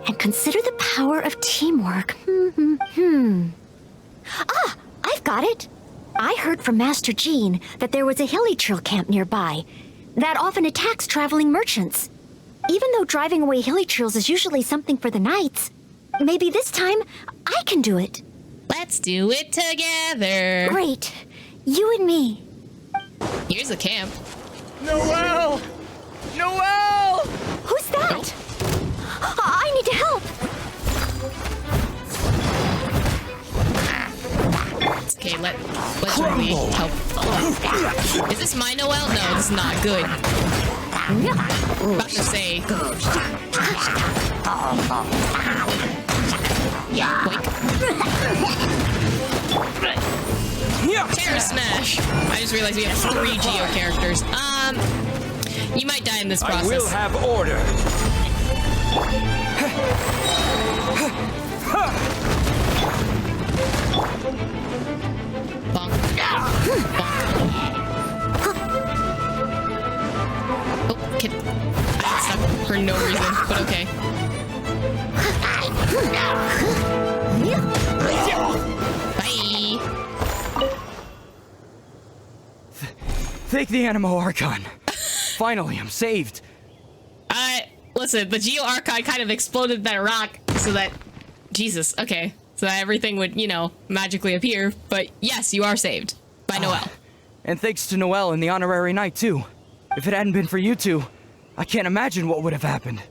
Speaker 2: and consider the power of teamwork. Ah, I've got it. I heard from Master Jean that there was a hilly trail camp nearby that often attacks traveling merchants. Even though driving away hilly trails is usually something for the knights, maybe this time I can do it.
Speaker 1: Let's do it together.
Speaker 2: Great. You and me.
Speaker 1: Here's the camp.
Speaker 9: Noelle! Noelle!
Speaker 2: Who's that? I need to help.
Speaker 1: Okay, let's really help. Is this my Noelle? No, this is not good. About to say. Terror Smash. I just realized we have 3 Geo characters. You might die in this process.
Speaker 9: I will have order.
Speaker 1: Bonk. Oh, kid. I got stuck for no reason, but okay. Bye.
Speaker 9: Thank the Animo Archon. Finally, I'm saved.
Speaker 1: Listen, the Geo Archon kind of exploded that rock so that... Jesus, okay. So that everything would, you know, magically appear. But yes, you are saved. By Noelle.
Speaker 9: And thanks to Noelle and the Honorary Knight, too. If it hadn't been for you two, I can't imagine what would have happened.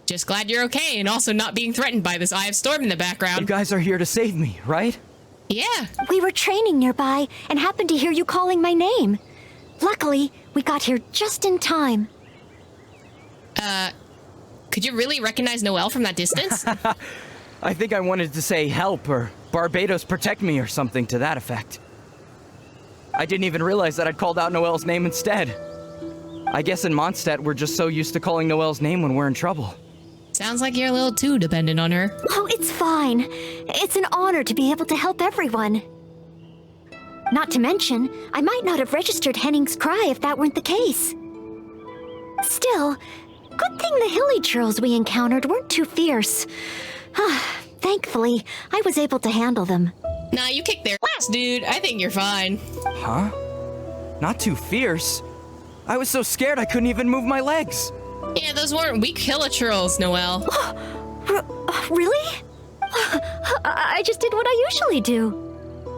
Speaker 1: Just glad you're okay and also not being threatened by this Eye of Storm in the background.
Speaker 9: You guys are here to save me, right?
Speaker 1: Yeah.
Speaker 2: We were training nearby and happened to hear you calling my name. Luckily, we got here just in time.
Speaker 1: Could you really recognize Noelle from that distance?
Speaker 9: I think I wanted to say help or Barbados protect me or something to that effect. I didn't even realize that I'd called out Noelle's name instead. I guess in Mondstadt we're just so used to calling Noelle's name when we're in trouble.
Speaker 1: Sounds like you're a little too dependent on her.
Speaker 2: Oh, it's fine. It's an honor to be able to help everyone. Not to mention, I might not have registered Henning's cry if that weren't the case. Still, good thing the hilly churls we encountered weren't too fierce. Thankfully, I was able to handle them.
Speaker 1: Nah, you kicked their ass, dude. I think you're fine.
Speaker 9: Huh? Not too fierce? I was so scared I couldn't even move my legs.
Speaker 1: Yeah, those weren't weak hilichurls, Noelle.
Speaker 2: Really? I just did what I usually do.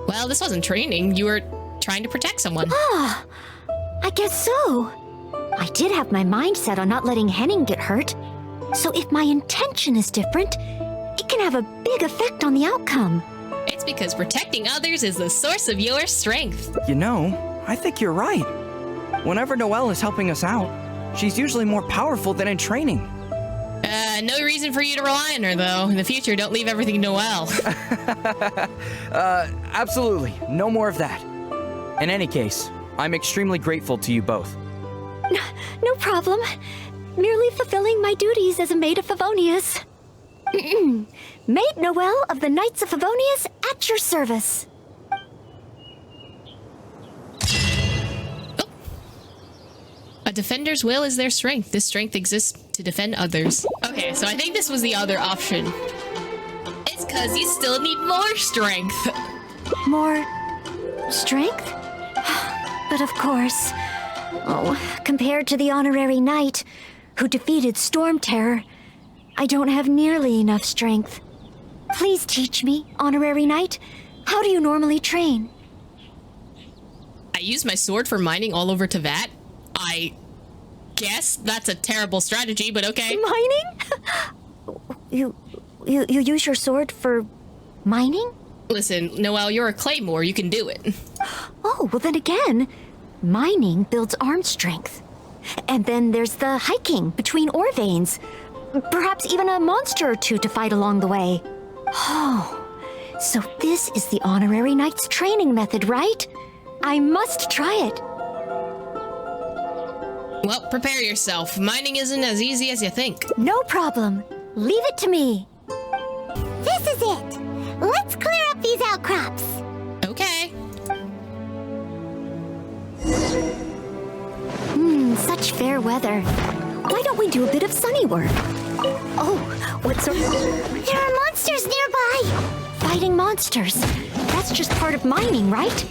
Speaker 1: Well, this wasn't training. You were trying to protect someone.
Speaker 2: I I guess so. I did have my mind set on not letting Henning get hurt. So if my intention is different, it can have a big effect on the outcome.
Speaker 1: It's because protecting others is the source of your strength.
Speaker 9: You know, I think you're right. Whenever Noelle is helping us out, she's usually more powerful than in training.
Speaker 1: No reason for you to rely on her, though. In the future, don't leave everything to Noelle.
Speaker 9: Absolutely. No more of that. In any case, I'm extremely grateful to you both.
Speaker 2: No problem. Merely fulfilling my duties as a Maid of Favonius. Maid Noelle of the Knights of Favonius at your service.
Speaker 1: A defender's will is their strength. This strength exists to defend others. Okay, so I think this was the other option. It's because you still need more strength.
Speaker 2: More strength? But of course. Oh, compared to the honorary knight who defeated Storm Terror, I don't have nearly enough strength. Please teach me, honorary knight. How do you normally train?
Speaker 1: I use my sword for mining all over Teyvat. I guess that's a terrible strategy, but okay.
Speaker 2: Mining? You use your sword for mining?
Speaker 1: Listen, Noelle, you're a claymore. You can do it.
Speaker 2: Oh, well then again, mining builds arm strength. And then there's the hiking between ore veins. Perhaps even a monster or two to fight along the way. Oh, so this is the honorary knight's training method, right? I must try it.
Speaker 1: Well, prepare yourself. Mining isn't as easy as you think.
Speaker 2: No problem. Leave it to me.
Speaker 5: This is it. Let's clear up these outcrops.
Speaker 1: Okay.
Speaker 2: Such fair weather. Why don't we do a bit of sunny work? Oh, what sort?
Speaker 5: There are monsters nearby.
Speaker 2: Fighting monsters. That's just part of mining, right?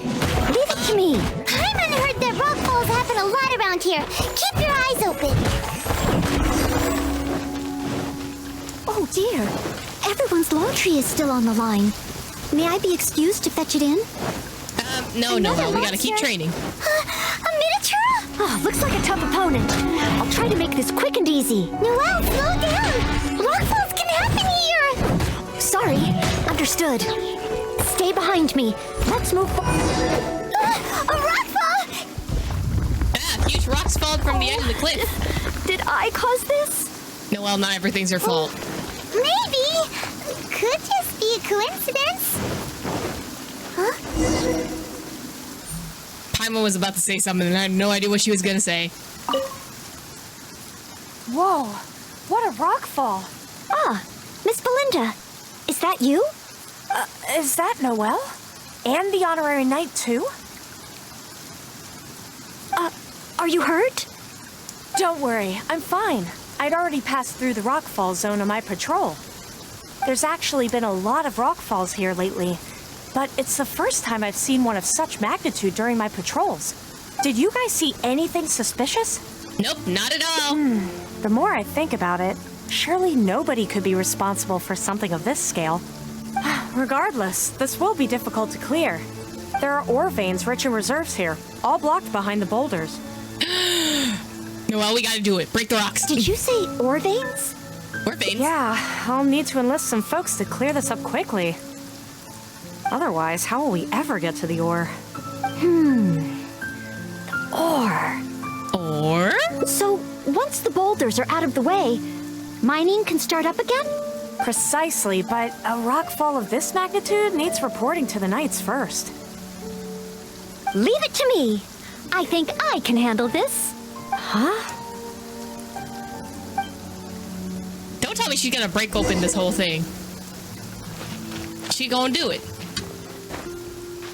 Speaker 2: Leave it to me.
Speaker 5: Paimon heard that rock falls happen a lot around here. Keep your eyes open.
Speaker 2: Oh dear. Everyone's laundry is still on the line. May I be excused to fetch it in?
Speaker 1: No, Noelle, we gotta keep training.
Speaker 5: A miniature?
Speaker 2: Oh, looks like a tough opponent. I'll try to make this quick and easy.
Speaker 5: Noelle, slow down. Rock falls can happen here.
Speaker 2: Sorry. Understood. Stay behind me. Let's move
Speaker 5: A rock fall!
Speaker 1: Huge rocks falling from the edge of the cliff.
Speaker 2: Did I cause this?
Speaker 1: Noelle, not everything's her fault.
Speaker 5: Maybe. Could just be a coincidence. Huh?
Speaker 1: Paimon was about to say something and I had no idea what she was gonna say.
Speaker 4: Whoa, what a rock fall.
Speaker 2: Ah, Miss Belinda. Is that you?
Speaker 4: Is that Noelle? And the honorary knight, too?
Speaker 2: Are you hurt?
Speaker 10: Don't worry, I'm fine. I'd already passed through the rockfall zone on my patrol. There's actually been a lot of rockfalls here lately, but it's the first time I've seen one of such magnitude during my patrols. Did you guys see anything suspicious?
Speaker 1: Nope, not at all.
Speaker 10: The more I think about it, surely nobody could be responsible for something of this scale. Regardless, this will be difficult to clear. There are ore veins rich in reserves here, all blocked behind the boulders.
Speaker 1: Noelle, we gotta do it. Break the rocks.
Speaker 2: Did you say ore veins?
Speaker 1: Ore veins?
Speaker 10: Yeah, I'll need to enlist some folks to clear this up quickly. Otherwise, how will we ever get to the ore?
Speaker 2: Ore.
Speaker 1: Or?
Speaker 2: So, once the boulders are out of the way, mining can start up again?
Speaker 10: Precisely, but a rockfall of this magnitude needs reporting to the Knights first.
Speaker 2: Leave it to me. I think I can handle this. Huh?
Speaker 1: Don't tell me she's gonna break open this whole thing. She gonna do it.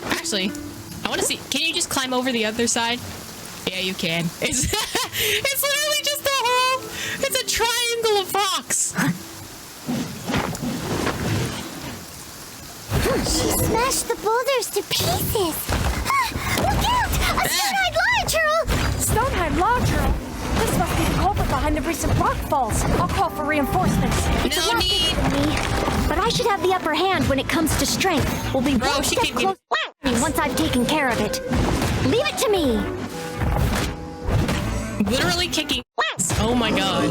Speaker 1: Actually, I wanna see. Can you just climb over the other side? Yeah, you can. It's literally just a hole. It's a triangle of rocks.
Speaker 5: She smashed the boulders to pieces. Look out! A stone-eyed large!
Speaker 10: Stonehide Lodger! This must be the culprit behind the recent rockfalls. I'll call for reinforcements.
Speaker 1: No need.
Speaker 2: But I should have the upper hand when it comes to strength. We'll be
Speaker 1: Bro,
Speaker 2: one
Speaker 1: she
Speaker 2: step
Speaker 1: can get-
Speaker 2: closer once I've taken care of it. Leave it to me.
Speaker 1: literally kicking ass. Oh my god.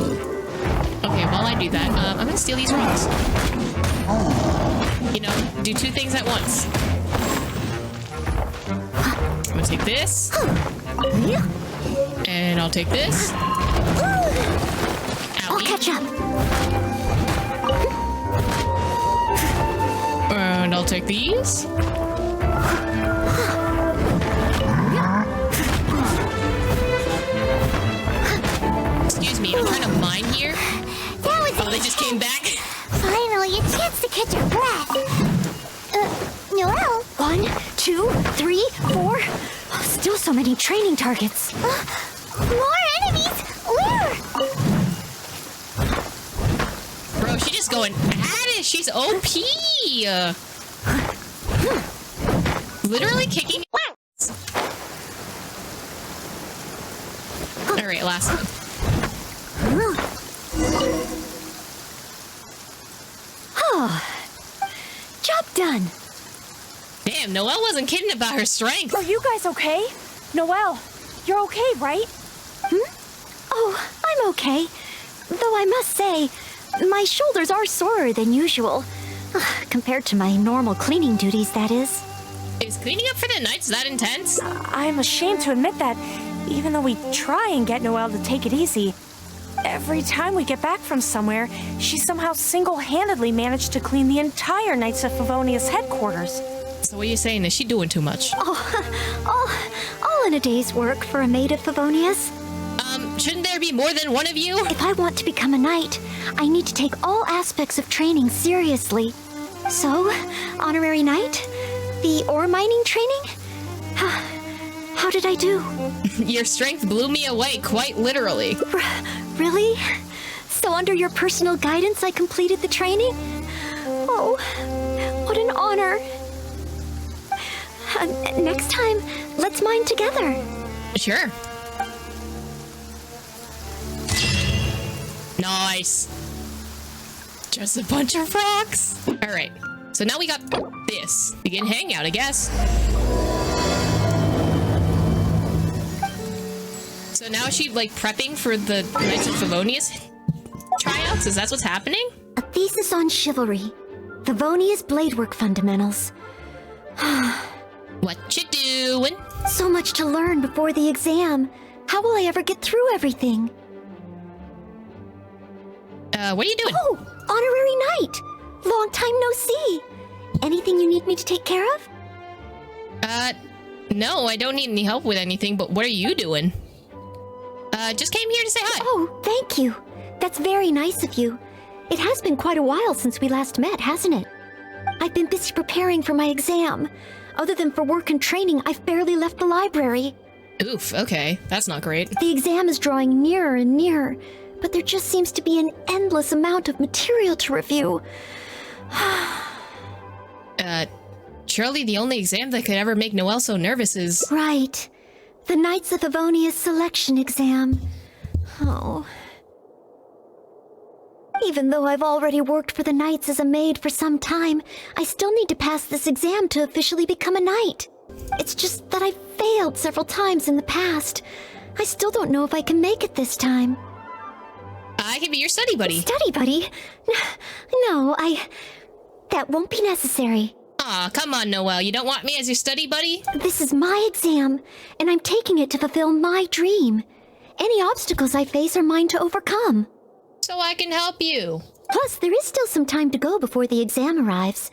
Speaker 1: Okay, while I do that, I'm gonna steal these rocks. You know, do two things at once. I'm gonna take this. And I'll take this.
Speaker 2: I'll catch up.
Speaker 1: And I'll take these. Excuse me, I'm trying to mine here. Oh, they just came back.
Speaker 5: Finally, a chance to catch our breath. Noelle?
Speaker 2: 1, 2, 3, 4. Still so many training targets.
Speaker 5: More enemies? Where?
Speaker 1: Bro, she's just going at it. She's OP. Literally kicking ass. All right, last one.
Speaker 2: Oh, job done.
Speaker 1: Damn, Noelle wasn't kidding about her strength.
Speaker 10: Are you guys okay? Noelle, you're okay, right?
Speaker 2: Oh, I'm okay. Though I must say, my shoulders are sorer than usual. Compared to my normal cleaning duties, that is.
Speaker 1: Is cleaning up for the nights that intense?
Speaker 10: I'm ashamed to admit that, even though we try and get Noelle to take it easy, every time we get back from somewhere, she somehow single-handedly managed to clean the entire Knights of Favonia's headquarters.
Speaker 1: So what are you saying? Is she doing too much?
Speaker 2: All in a day's work for a maid of Favonia's.
Speaker 1: Shouldn't there be more than one of you?
Speaker 2: If I want to become a knight, I need to take all aspects of training seriously. So, honorary knight? The ore mining training? How did I do?
Speaker 1: Your strength blew me away, quite literally.
Speaker 2: Really? So under your personal guidance I completed the training? Oh, what an honor. Next time, let's mine together.
Speaker 1: Sure. Nice. Just a bunch of rocks. All right. So now we got this. Begin hangout, I guess. So now is she like prepping for the Knights of Favonia's tryouts? Is that what's happening?
Speaker 2: A thesis on chivalry. Favonia's bladework fundamentals.
Speaker 1: What you doing?
Speaker 2: So much to learn before the exam. How will I ever get through everything?
Speaker 1: What are you doing?
Speaker 2: Oh, honorary knight. Long time no see. Anything you need me to take care of?
Speaker 1: No, I don't need any help with anything, but what are you doing? Just came here to say hi.
Speaker 2: Oh, thank you. That's very nice of you. It has been quite a while since we last met, hasn't it? I've been busy preparing for my exam. Other than for work and training, I've barely left the library.
Speaker 1: Oof, okay. That's not great.
Speaker 2: The exam is drawing nearer and nearer, but there just seems to be an endless amount of material to review.
Speaker 1: Surely the only exam that could ever make Noelle so nervous is...
Speaker 2: Right. The Knights of Favonia's selection exam. Oh. Even though I've already worked for the Knights as a maid for some time, I still need to pass this exam to officially become a knight. It's just that I've failed several times in the past. I still don't know if I can make it this time.
Speaker 1: I can be your study buddy.
Speaker 2: Study buddy? No, that won't be necessary.
Speaker 1: Aw, come on, Noelle. You don't want me as your study buddy?
Speaker 2: This is my exam, and I'm taking it to fulfill my dream. Any obstacles I face are mine to overcome.
Speaker 1: So I can help you.
Speaker 2: Plus, there is still some time to go before the exam arrives.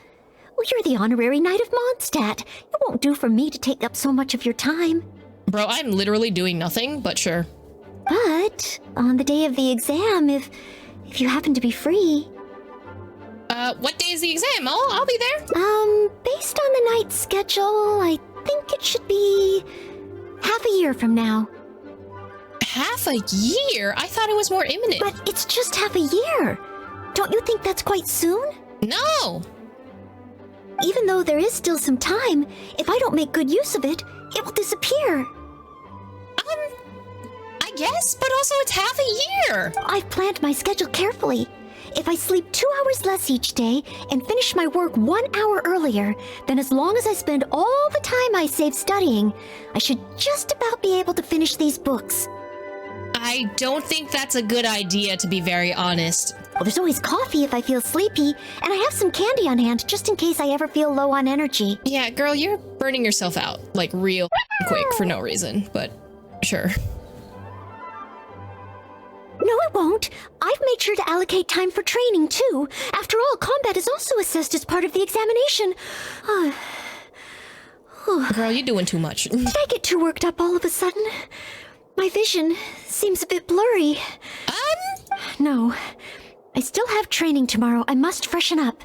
Speaker 2: Well, you're the honorary knight of Mondstadt. It won't do for me to take up so much of your time.
Speaker 1: Bro, I'm literally doing nothing, but sure.
Speaker 2: But, on the day of the exam, if you happen to be free...
Speaker 1: What day is the exam? I'll be there.
Speaker 2: Based on the night's schedule, I think it should be half a year from now.
Speaker 1: Half a year? I thought it was more imminent.
Speaker 2: But it's just half a year. Don't you think that's quite soon?
Speaker 1: No.
Speaker 2: Even though there is still some time, if I don't make good use of it, it will disappear.
Speaker 1: I guess, but also it's half a year.
Speaker 2: I've planned my schedule carefully. If I sleep 2 hours less each day and finish my work 1 hour earlier, then as long as I spend all the time I save studying, I should just about be able to finish these books.
Speaker 1: I don't think that's a good idea, to be very honest.
Speaker 2: Well, there's always coffee if I feel sleepy, and I have some candy on hand just in case I ever feel low on energy.
Speaker 1: Yeah, girl, you're burning yourself out, like, real quick for no reason, but sure.
Speaker 2: No, it won't. I've made sure to allocate time for training, too. After all, combat is also assessed as part of the examination.
Speaker 1: Girl, you're doing too much.
Speaker 2: Did I get too worked up all of a sudden? My vision seems a bit blurry. No. I still have training tomorrow. I must freshen up.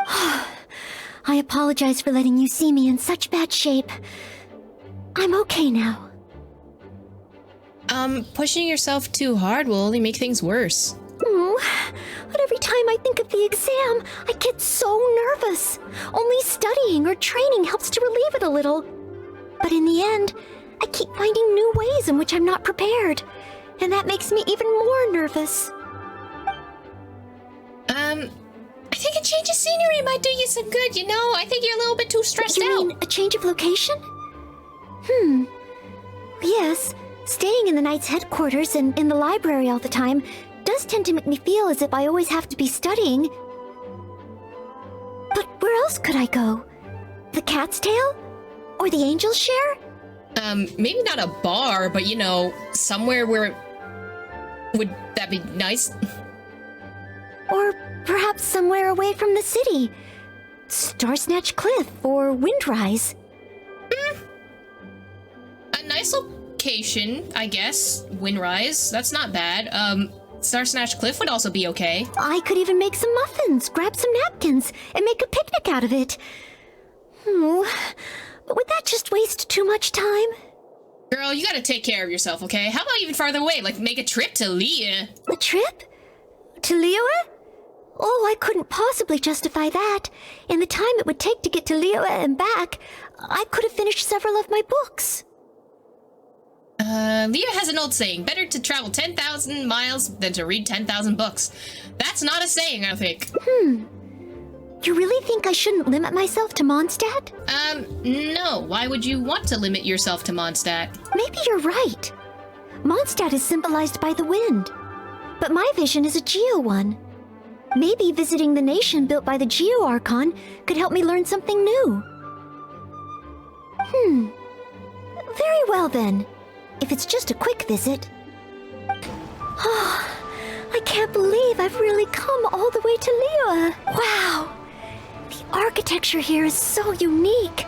Speaker 2: I apologize for letting you see me in such bad shape. I'm okay now.
Speaker 1: Pushing yourself too hard will only make things worse.
Speaker 2: But every time I think of the exam, I get so nervous. Only studying or training helps to relieve it a little. But in the end, I keep finding new ways in which I'm not prepared. And that makes me even more nervous.
Speaker 1: I think a change of scenery might do you some good, you know? I think you're a little bit too stressed out.
Speaker 2: You mean a change of location? Yes. Staying in the Knight's headquarters and in the library all the time does tend to make me feel as if I always have to be studying. But where else could I go? The Cat's Tail? Or the Angel's Share?
Speaker 1: Maybe not a bar, but you know, somewhere where... Would that be nice?
Speaker 2: Or perhaps somewhere away from the city. Starsnatch Cliff or Windrise.
Speaker 1: A nice location, I guess. Windrise, that's not bad. Starsnatch Cliff would also be okay.
Speaker 2: I could even make some muffins, grab some napkins, and make a picnic out of it. But would that just waste too much time?
Speaker 1: Girl, you gotta take care of yourself, okay? How about even farther away? Like, make a trip to Liyue.
Speaker 2: A trip? To Liyue? Oh, I couldn't possibly justify that. In the time it would take to get to Liyue and back, I could have finished several of my books.
Speaker 1: Liyue has an old saying, better to travel 10,000 miles than to read 10,000 books. That's not a saying, I think.
Speaker 2: You really think I shouldn't limit myself to Mondstadt?
Speaker 1: No. Why would you want to limit yourself to Mondstadt?
Speaker 2: Maybe you're right. Mondstadt is symbolized by the wind. But my vision is a Geo one. Maybe visiting the nation built by the Geo Archon could help me learn something new. Very well then. If it's just a quick visit. I can't believe I've really come all the way to Liyue. Wow. The architecture here is so unique.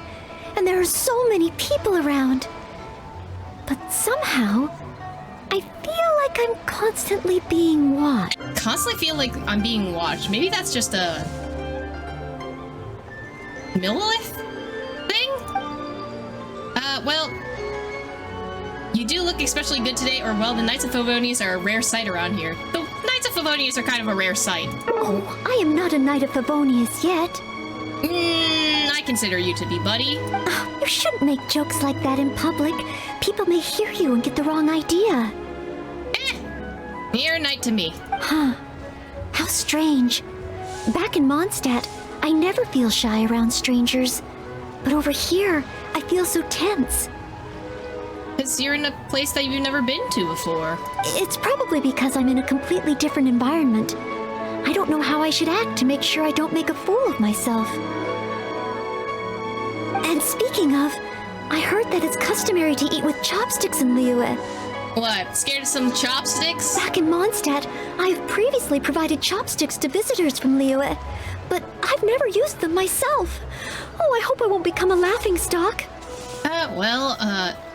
Speaker 2: And there are so many people around. But somehow, I feel like I'm constantly being watched.
Speaker 1: Constantly feel like I'm being watched. Maybe that's just a... Millilith thing? Well... You do look especially good today, or well, the Knights of Favonius are a rare sight around here. The Knights of Favonius are kind of a rare sight.
Speaker 2: Oh, I am not a Knight of Favonius yet.
Speaker 1: I consider you to be, buddy.
Speaker 2: You shouldn't make jokes like that in public. People may hear you and get the wrong idea.
Speaker 1: You're a knight to me.
Speaker 2: How strange. Back in Mondstadt, I never feel shy around strangers. But over here, I feel so tense.
Speaker 1: Because you're in a place that you've never been to before.
Speaker 2: It's probably because I'm in a completely different environment. I don't know how I should act to make sure I don't make a fool of myself. And speaking of, I heard that it's customary to eat with chopsticks in Liyue.
Speaker 1: What, scared of some chopsticks?
Speaker 2: Back in Mondstadt, I have previously provided chopsticks to visitors from Liyue, but I've never used them myself. Oh, I hope I won't become a laughingstock.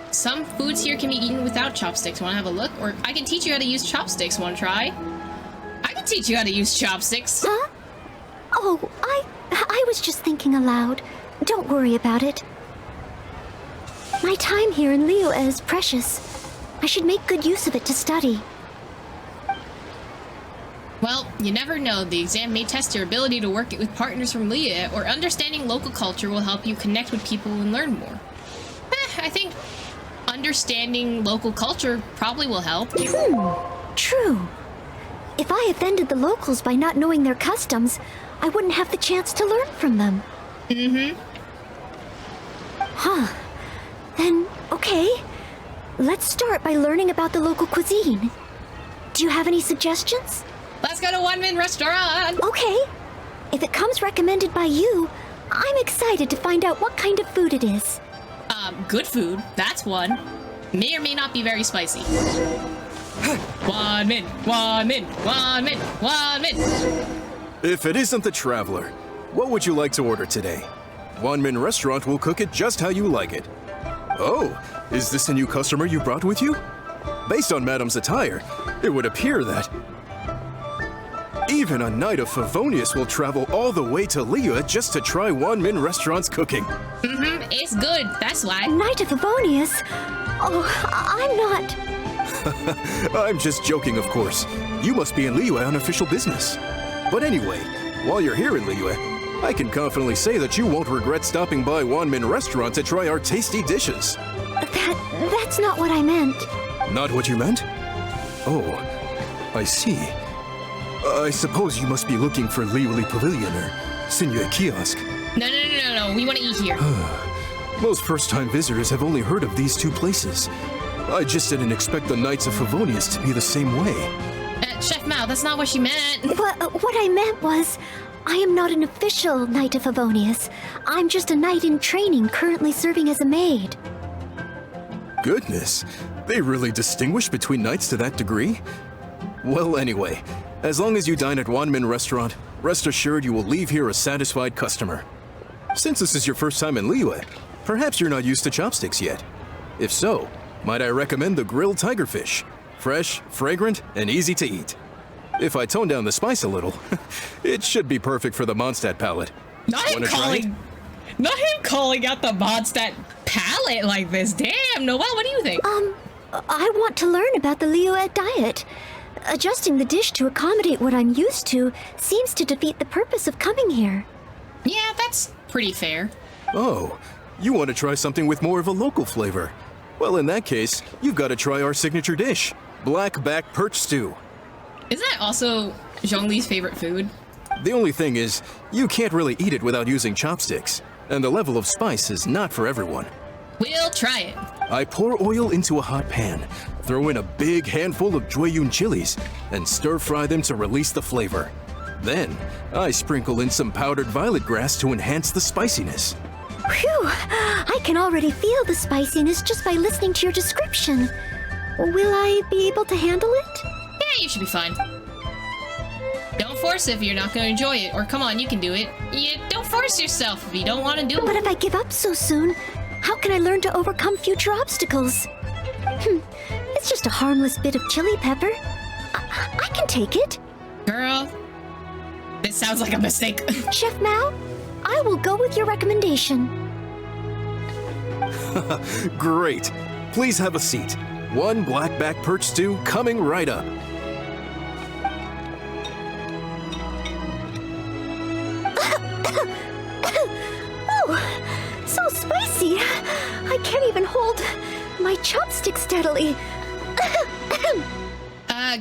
Speaker 1: Some foods here can be eaten without chopsticks. Want to have a look? Or I can teach you how to use chopsticks. Want to try? I can teach you how to use chopsticks.
Speaker 2: Huh? Oh, I was just thinking aloud. Don't worry about it. My time here in Liyue is precious. I should make good use of it to study.
Speaker 1: Well, you never know. The exam may test your ability to work with partners from Liyue, or understanding local culture will help you connect with people and learn more. I think understanding local culture probably will help.
Speaker 2: True. If I offended the locals by not knowing their customs, I wouldn't have the chance to learn from them. Then, okay. let's start by learning about the local cuisine. Do you have any suggestions?
Speaker 1: Let's go to One Man Restaurant!
Speaker 2: Okay. If it comes recommended by you, I'm excited to find out what kind of food it is.
Speaker 1: Good food. That's one. May or may not be very spicy. One Min, One Min, One Min, One Min.
Speaker 11: If it isn't the Traveler, what would you like to order today? One Man Restaurant will cook it just how you like it. Oh, is this a new customer you brought with you? Based on Madam's attire, it would appear that even a Knight of Favonius will travel all the way to Liyue just to try One Man Restaurant's cooking.
Speaker 1: It's good, that's why.
Speaker 2: Knight of Favonius? Oh, I'm not...
Speaker 11: I'm just joking, of course. You must be in Liyue on official business. But anyway, while you're here in Liyue, I can confidently say that you won't regret stopping by One Man Restaurant to try our tasty dishes.
Speaker 2: That's not what I meant.
Speaker 11: Not what you meant? Oh, I see. I suppose you must be looking for Liyue Pavilion or Sinye Kiosk.
Speaker 1: No, we want to eat here.
Speaker 11: Most first-time visitors have only heard of these two places. I just didn't expect the Knights of Favonius to be the same way.
Speaker 1: Chef Mao, that's not what she meant.
Speaker 2: What I meant was, I am not an official Knight of Favonius. I'm just a knight in training currently serving as a maid.
Speaker 11: Goodness, they really distinguish between knights to that degree? Well, anyway, as long as you dine at One Man Restaurant, rest assured you will leave here a satisfied customer. Since this is your first time in Liyue, perhaps you're not used to chopsticks yet. If so, might I recommend the grilled tigerfish? Fresh, fragrant, and easy to eat. If I tone down the spice a little, it should be perfect for the Mondstadt palate.
Speaker 1: Not him calling out the Mondstadt palate like this. Damn, Noelle, what do you think?
Speaker 2: I want to learn about the Liyue diet. Adjusting the dish to accommodate what I'm used to seems to defeat the purpose of coming here.
Speaker 1: Yeah, that's pretty fair.
Speaker 11: Oh, you want to try something with more of a local flavor? Well, in that case, you've got to try our signature dish, black back perch stew.
Speaker 1: Isn't that also Zhongli's favorite food?
Speaker 11: The only thing is, you can't really eat it without using chopsticks, and the level of spice is not for everyone.
Speaker 1: We'll try it.
Speaker 11: I pour oil into a hot pan, throw in a big handful of Jueyun chilies, and stir-fry them to release the flavor. Then, I sprinkle in some powdered violet grass to enhance the spiciness.
Speaker 2: Phew! I can already feel the spiciness just by listening to your description. Will I be able to handle it?
Speaker 1: Yeah, you should be fine. Don't force it if you're not going to enjoy it, or come on, you can do it. Don't force yourself if you don't want to do it.
Speaker 2: But if I give up so soon, how can I learn to overcome future obstacles? It's just a harmless bit of chili pepper. I can take it.
Speaker 1: Girl, this sounds like a mistake.
Speaker 2: Chef Mao, I will go with your recommendation.
Speaker 11: Great. Please have a seat. One black back perch stew coming right up.
Speaker 2: Oh, so spicy. I can't even hold my chopstick steadily.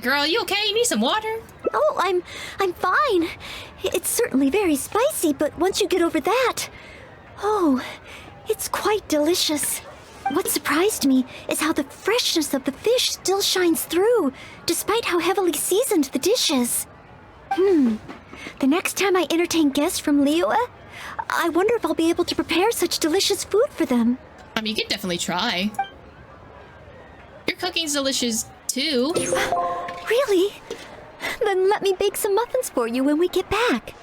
Speaker 1: Girl, you okay? You need some water?
Speaker 2: Oh, I'm fine. It's certainly very spicy, but once you get over that, oh, it's quite delicious. What surprised me is how the freshness of the fish still shines through, despite how heavily seasoned the dish is. The next time I entertain guests from Liyue, I wonder if I'll be able to prepare such delicious food for them.
Speaker 1: I mean, you could definitely try. Your cooking's delicious, too.
Speaker 2: Really? Then let me bake some muffins for you when we get back.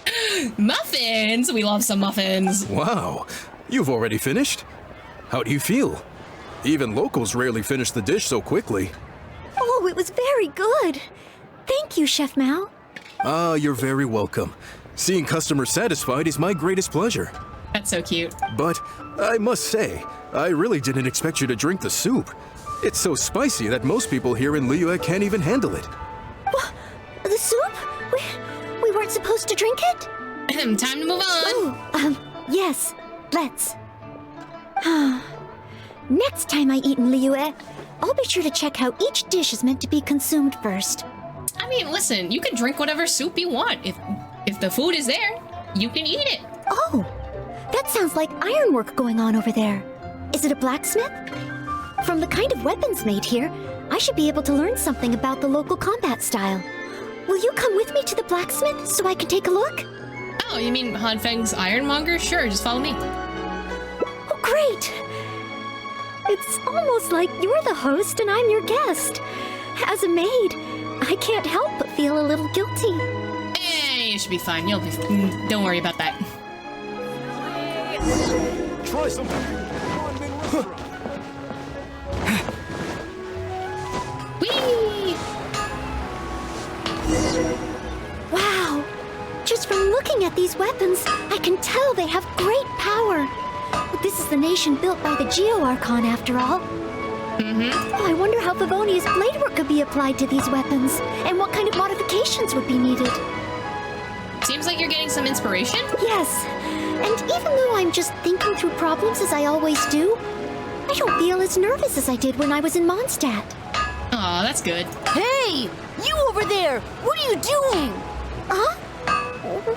Speaker 1: Muffins! We love some muffins.
Speaker 11: Wow, you've already finished? How do you feel? Even locals rarely finish the dish so quickly.
Speaker 2: Oh, it was very good. Thank you, Chef Mao.
Speaker 11: Ah, you're very welcome. Seeing customers satisfied is my greatest pleasure.
Speaker 1: That's so cute.
Speaker 11: But I must say, I really didn't expect you to drink the soup. It's so spicy that most people here in Liyue can't even handle it.
Speaker 2: What? The soup? We weren't supposed to drink it?
Speaker 1: Time to move on.
Speaker 2: Oh, yes. Let's. Next time I eat in Liyue, I'll be sure to check how each dish is meant to be consumed first.
Speaker 1: I mean, listen, you can drink whatever soup you want. If the food is there, you can eat it.
Speaker 2: Oh, that sounds like ironwork going on over there. Is it a blacksmith? From the kind of weapons made here, I should be able to learn something about the local combat style. Will you come with me to the blacksmith so I can take a look?
Speaker 1: Oh, you mean Hanfeng's ironmonger? Sure, just follow me.
Speaker 2: Oh, great! It's almost like you're the host and I'm your guest. As a maid, I can't help but feel a little guilty.
Speaker 1: You should be fine. You'll be. Don't worry about that.
Speaker 11: Try something.
Speaker 1: Whee!
Speaker 2: Wow! Just from looking at these weapons, I can tell they have great power. But this is the nation built by the Geo-Archon, after all. Oh, I wonder how Favonia's blade work could be applied to these weapons, and what kind of modifications would be needed.
Speaker 1: Seems like you're getting some inspiration?
Speaker 2: Yes, and even though I'm just thinking through problems as I always do, I don't feel as nervous as I did when I was in Mondstadt.
Speaker 1: Aw, that's good.
Speaker 5: Hey! You over there! What are you doing?
Speaker 2: Huh?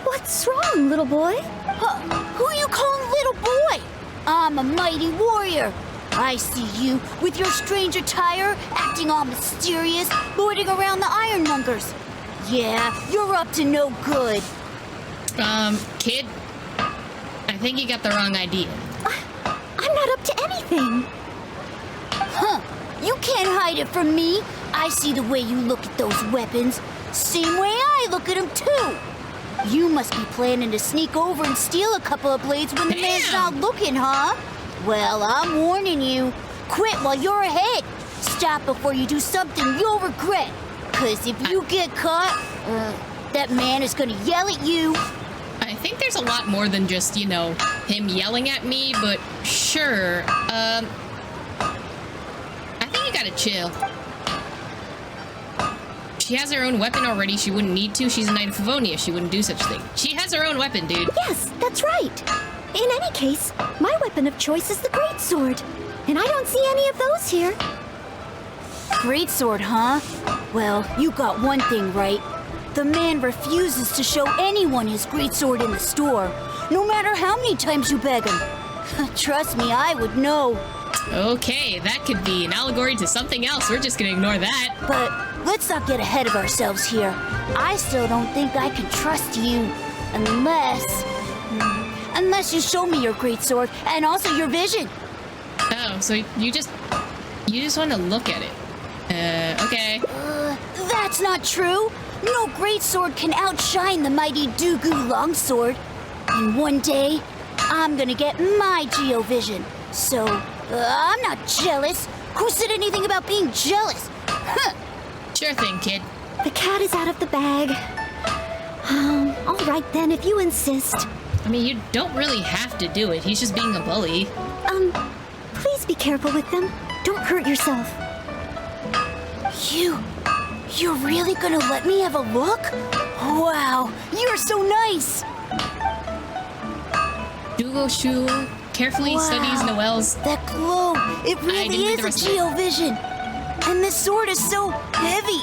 Speaker 2: What's wrong, little boy?
Speaker 5: Who you calling little boy? I'm a mighty warrior. I see you with your strange attire, acting all mysterious, lording around the ironmongers. Yeah, you're up to no good.
Speaker 1: Kid, I think you got the wrong idea.
Speaker 2: I'm not up to anything.
Speaker 5: Huh, you can't hide it from me. I see the way you look at those weapons. Same way I look at them too. You must be planning to sneak over and steal a couple of blades when the man's not looking, huh? Well, I'm warning you. Quit while you're ahead. Stop before you do something you'll regret. 'Cause if you get caught, that man is gonna yell at you.
Speaker 1: I think there's a lot more than just, you know, him yelling at me, but sure. I think you gotta chill. She has her own weapon already. She wouldn't need to. She's a Knight of Favonia. She wouldn't do such a thing. She has her own weapon, dude.
Speaker 2: Yes, that's right. In any case, my weapon of choice is the greatsword, and I don't see any of those here.
Speaker 5: Greatsword, huh? Well, you got one thing right. The man refuses to show anyone his greatsword in the store, no matter how many times you beg him. Trust me, I would know.
Speaker 1: Okay, that could be an allegory to something else. We're just gonna ignore that.
Speaker 5: But let's not get ahead of ourselves here. I still don't think I can trust you unless you show me your greatsword and also your vision.
Speaker 1: Oh, so you just want to look at it. Okay.
Speaker 5: That's not true. No greatsword can outshine the mighty Dugu longsword. And one day, I'm gonna get my Geo-vision. So, I'm not jealous. Who said anything about being jealous? Huh.
Speaker 1: Sure thing, kid.
Speaker 2: The cat is out of the bag. All right then, if you insist.
Speaker 1: I mean, you don't really have to do it. He's just being a bully.
Speaker 2: Please be careful with them. Don't hurt yourself.
Speaker 5: You're really gonna let me have a look? Wow, you're so nice.
Speaker 1: Dugoshu carefully studies Noelle's.
Speaker 5: That glow, it really is a Geo-vision. And this sword is so heavy.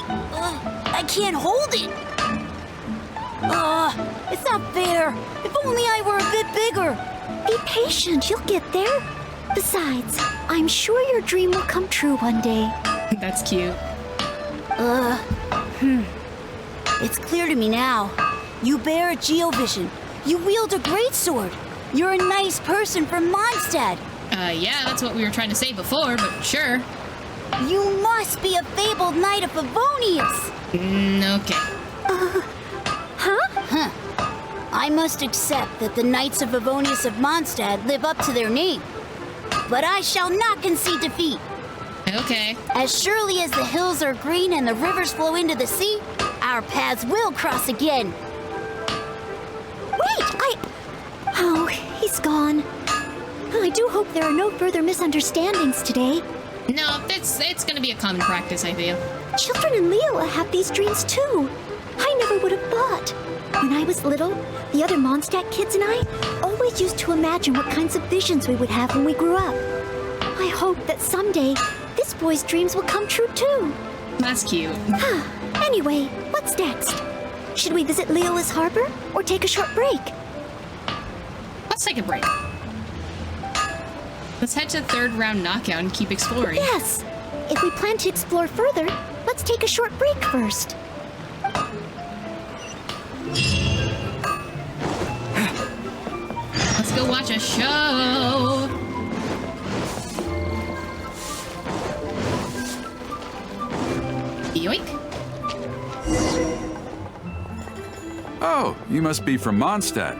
Speaker 5: I can't hold it. It's not fair. If only I were a bit bigger.
Speaker 2: Be patient, you'll get there. Besides, I'm sure your dream will come true one day.
Speaker 1: That's cute.
Speaker 5: It's clear to me now. You bear a Geo-vision. You wield a greatsword. You're a nice person from Mondstadt.
Speaker 1: Yeah, that's what we were trying to say before, but sure.
Speaker 5: You must be a fabled Knight of Favonius.
Speaker 1: Okay.
Speaker 5: Huh? I must accept that the Knights of Favonius of Mondstadt live up to their name. But I shall not concede defeat.
Speaker 1: Okay.
Speaker 5: As surely as the hills are green and the rivers flow into the sea, our paths will cross again.
Speaker 2: Wait, Oh, he's gone. I do hope there are no further misunderstandings today.
Speaker 1: No, it's gonna be a common practice, I feel.
Speaker 2: Children in Leola have these dreams too. I never would have thought. When I was little, the other Mondstadt kids and I always used to imagine what kinds of visions we would have when we grew up. I hope that someday this boy's dreams will come true too.
Speaker 1: That's cute.
Speaker 2: Anyway, what's next? Should we visit Leola's harbor or take a short break?
Speaker 1: Let's take a break. Let's head to third round knockout and keep exploring.
Speaker 2: Yes! If we plan to explore further, let's take a short break first.
Speaker 1: Let's go watch a show. Yoink.
Speaker 12: Oh, you must be from Mondstadt.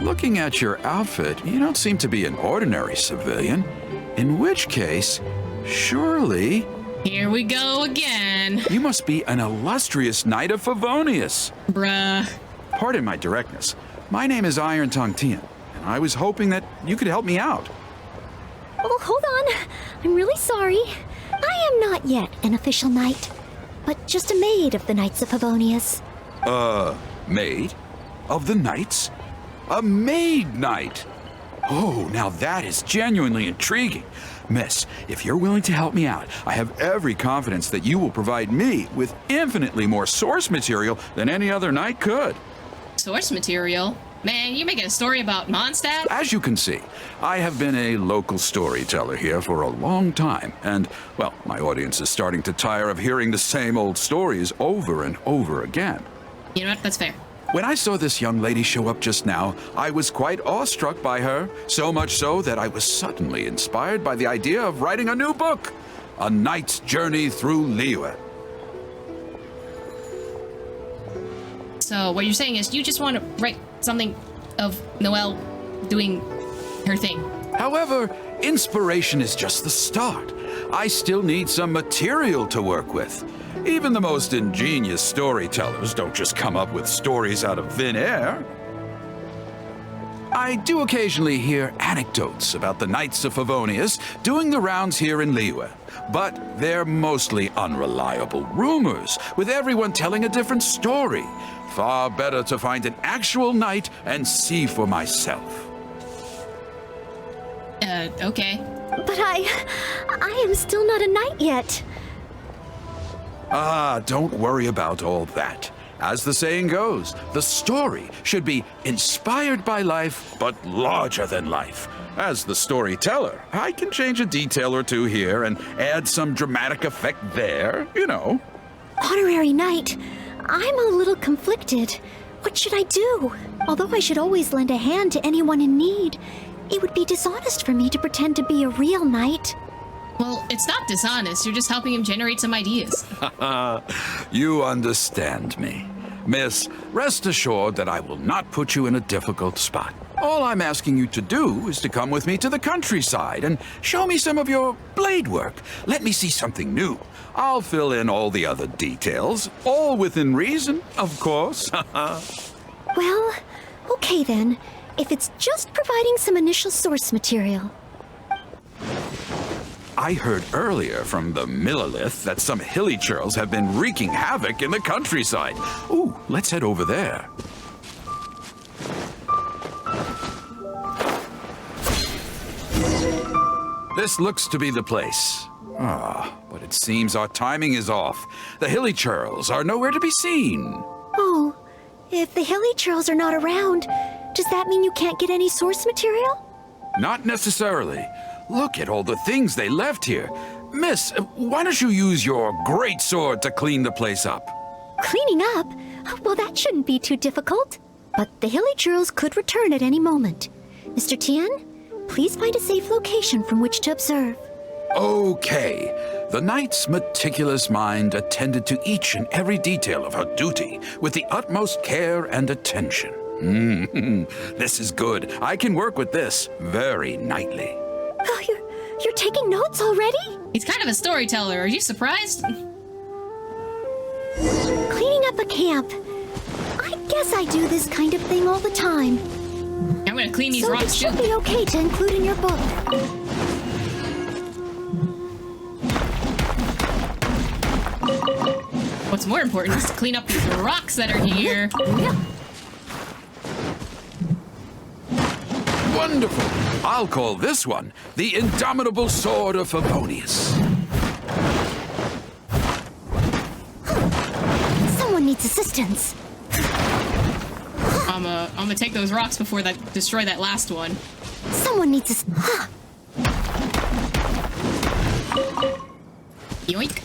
Speaker 12: Looking at your outfit, you don't seem to be an ordinary civilian. In which case, surely...
Speaker 1: Here we go again.
Speaker 12: You must be an illustrious knight of Favonius.
Speaker 1: Bruh.
Speaker 12: Pardon my directness. My name is Iron Tongue Tian, and I was hoping that you could help me out.
Speaker 2: Oh, hold on. I'm really sorry. I am not yet an official knight, but just a maid of the Knights of Favonius.
Speaker 12: Maid? Of the Knights? A Maid-Knight! Oh, now that is genuinely intriguing. Miss, if you're willing to help me out, I have every confidence that you will provide me with infinitely more source material than any other knight could.
Speaker 1: Source material? Man, you making a story about Mondstadt?
Speaker 12: As you can see, I have been a local storyteller here for a long time, and, well, my audience is starting to tire of hearing the same old stories over and over again.
Speaker 1: You know what? That's fair.
Speaker 12: When I saw this young lady show up just now, I was quite awestruck by her, so much so that I was suddenly inspired by the idea of writing a new book, A Knight's Journey Through Liyue.
Speaker 1: So what you're saying is you just want to write something of Noelle doing her thing.
Speaker 12: However, inspiration is just the start. I still need some material to work with. Even the most ingenious storytellers don't just come up with stories out of thin air. I do occasionally hear anecdotes about the Knights of Favonius doing the rounds here in Liyue, but they're mostly unreliable rumors, with everyone telling a different story. Far better to find an actual knight and see for myself.
Speaker 1: Okay.
Speaker 2: But I am still not a knight yet.
Speaker 12: Ah, don't worry about all that. As the saying goes, the story should be inspired by life, but larger than life. As the storyteller, I can change a detail or two here and add some dramatic effect there, you know.
Speaker 2: Honorary knight, I'm a little conflicted. What should I do? Although I should always lend a hand to anyone in need, it would be dishonest for me to pretend to be a real knight.
Speaker 1: Well, it's not dishonest. You're just helping him generate some ideas.
Speaker 12: You understand me. Miss, rest assured that I will not put you in a difficult spot. All I'm asking you to do is to come with me to the countryside and show me some of your blade work. Let me see something new. I'll fill in all the other details, all within reason, of course.
Speaker 2: Well, okay then. If it's just providing some initial source material.
Speaker 12: I heard earlier from the Millilith that some hilly churls have been wreaking havoc in the countryside. Ooh, let's head over there. This looks to be the place. Ah, but it seems our timing is off. The hilly churls are nowhere to be seen.
Speaker 2: Oh, if the hilly churls are not around, does that mean you can't get any source material?
Speaker 12: Not necessarily. Look at all the things they left here. Miss, why don't you use your great sword to clean the place up?
Speaker 2: Cleaning up? Well, that shouldn't be too difficult. But the hilly churls could return at any moment. Mr. Tian, please find a safe location from which to observe.
Speaker 12: Okay. The knight's meticulous mind attended to each and every detail of her duty with the utmost care and attention. This is good. I can work with this very knightly.
Speaker 2: Oh, you're taking notes already?
Speaker 1: He's kind of a storyteller. Are you surprised?
Speaker 2: Cleaning up a camp. I guess I do this kind of thing all the time.
Speaker 1: I'm gonna clean these
Speaker 2: so
Speaker 1: rocks
Speaker 2: it should
Speaker 1: too.
Speaker 2: be okay to include in your book.
Speaker 1: What's more important is to clean up these rocks that are here.
Speaker 12: Wonderful. I'll call this one the Indomitable Sword of Favonius.
Speaker 2: Someone needs assistance.
Speaker 1: I'm gonna take those rocks before that destroy that last one.
Speaker 2: Someone needs
Speaker 1: Yoink.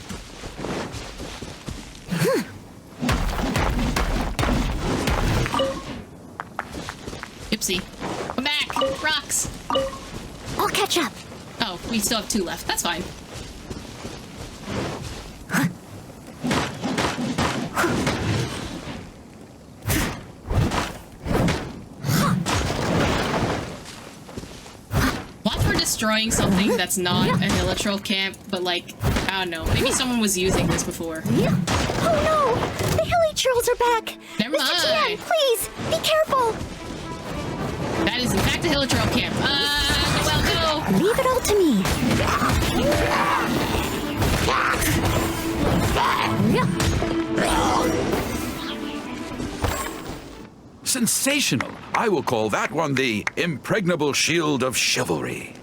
Speaker 1: Oopsie. Come back! Rocks!
Speaker 2: I'll catch up.
Speaker 1: Oh, we still have 2 left. That's fine. Destroying something that's not a Hilichurl camp, but like, I don't know, maybe someone was using this before.
Speaker 2: Oh no! The Hilichurls are back!
Speaker 1: Never
Speaker 2: Mr.
Speaker 1: mind.
Speaker 2: Tian, please, be careful!
Speaker 1: That is in fact a Hilichurl camp. Well, go!
Speaker 2: Leave it all to me.
Speaker 12: Sensational. I will call that one the impregnable shield of chivalry.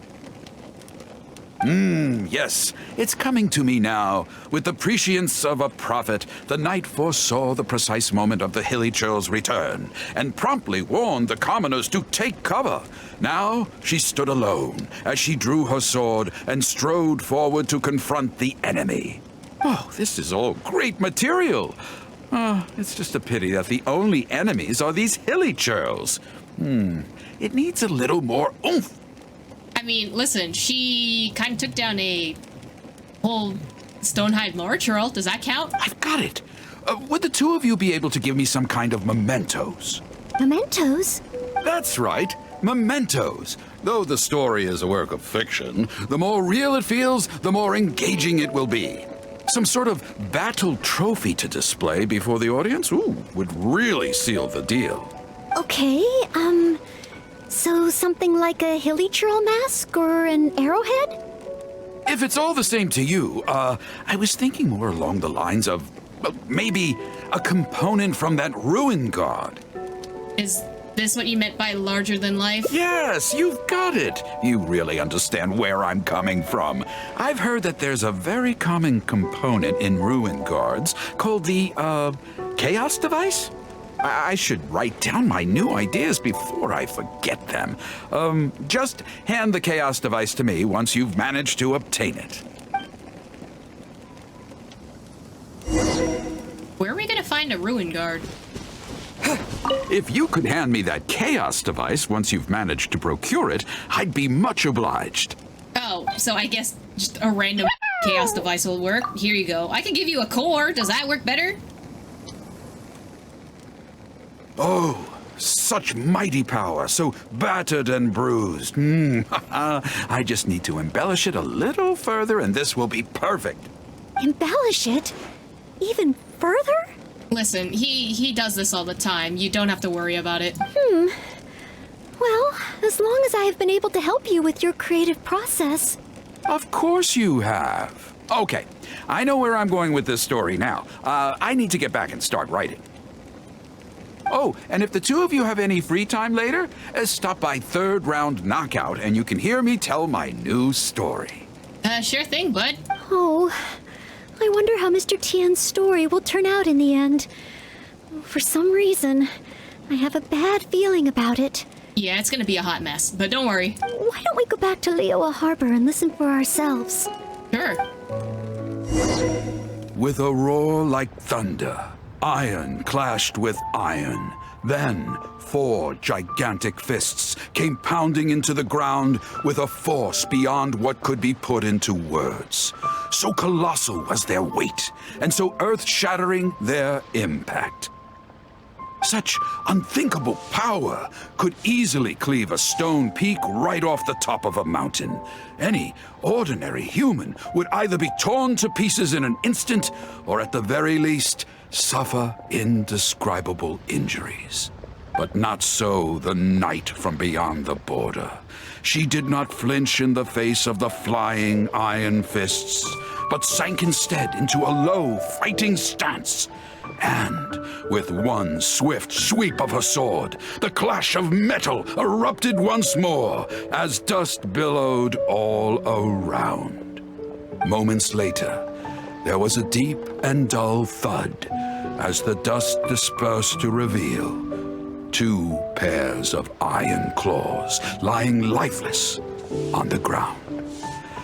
Speaker 12: Yes, it's coming to me now. With the prescience of a prophet, the knight foresaw the precise moment of the Hilichurl's return, and promptly warned the commoners to take cover. Now she stood alone, as she drew her sword and strode forward to confront the enemy. Oh, this is all great material. It's just a pity that the only enemies are these Hilichurls. It needs a little more oomph.
Speaker 1: I mean, listen, she kind of took down a whole Stonehide Lorchurl. Does that count?
Speaker 12: I've got it. Would the 2 of you be able to give me some kind of mementos?
Speaker 2: Mementos?
Speaker 12: That's right, mementos. Though the story is a work of fiction, the more real it feels, the more engaging it will be. Some sort of battle trophy to display before the audience? Would really seal the deal.
Speaker 2: Okay, so something like a Hilichurl mask or an arrowhead?
Speaker 12: If it's all the same to you, I was thinking more along the lines of maybe a component from that ruin god.
Speaker 1: Is this what you meant by larger than life?
Speaker 12: Yes, you've got it. You really understand where I'm coming from. I've heard that there's a very common component in ruin guards called the, chaos device? I should write down my new ideas before I forget them. Just hand the chaos device to me once you've managed to obtain it.
Speaker 1: Where are we gonna find a ruin guard?
Speaker 12: If you could hand me that chaos device once you've managed to procure it, I'd be much obliged.
Speaker 1: Oh, so I guess just a random chaos device will work. Here you go. I can give you a core. Does that work better?
Speaker 12: Oh, such mighty power, so battered and bruised. I just need to embellish it a little further and this will be perfect.
Speaker 2: Embellish it? Even further?
Speaker 1: Listen, he does this all the time. You don't have to worry about it.
Speaker 2: Well, as long as I have been able to help you with your creative process.
Speaker 12: Of course you have. Okay, I know where I'm going with this story now. I need to get back and start writing. Oh, and if the 2 of you have any free time later, stop by Third Round Knockout and you can hear me tell my new story.
Speaker 1: Sure thing, bud.
Speaker 2: Oh, I wonder how Mr. Tian's story will turn out in the end. For some reason, I have a bad feeling about it.
Speaker 1: Yeah, it's gonna be a hot mess, but don't worry.
Speaker 2: Why don't we go back to Liyue Harbor and listen for ourselves?
Speaker 1: Sure.
Speaker 12: With a roar like thunder, iron clashed with iron. Then 4 gigantic fists came pounding into the ground with a force beyond what could be put into words. So colossal was their weight, and so earth-shattering their impact. Such unthinkable power could easily cleave a stone peak right off the top of a mountain. Any ordinary human would either be torn to pieces in an instant, or at the very least, suffer indescribable injuries. But not so the knight from beyond the border. She did not flinch in the face of the flying iron fists, but sank instead into a low, fighting stance. And with one swift sweep of her sword, the clash of metal erupted once more as dust billowed all around. Moments later, there was a deep and dull thud as the dust dispersed to reveal 2 pairs of iron claws lying lifeless on the ground.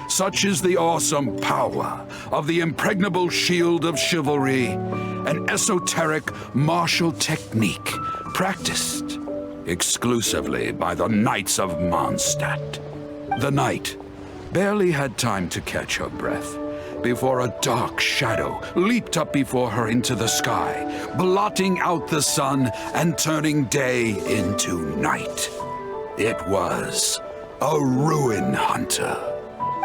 Speaker 12: Such is the awesome power of the impregnable shield of chivalry, an esoteric martial technique practiced exclusively by the Knights of Mondstadt. The knight barely had time to catch her breath before a dark shadow leaped up before her into the sky, blotting out the sun and turning day into night. It was a ruin hunter.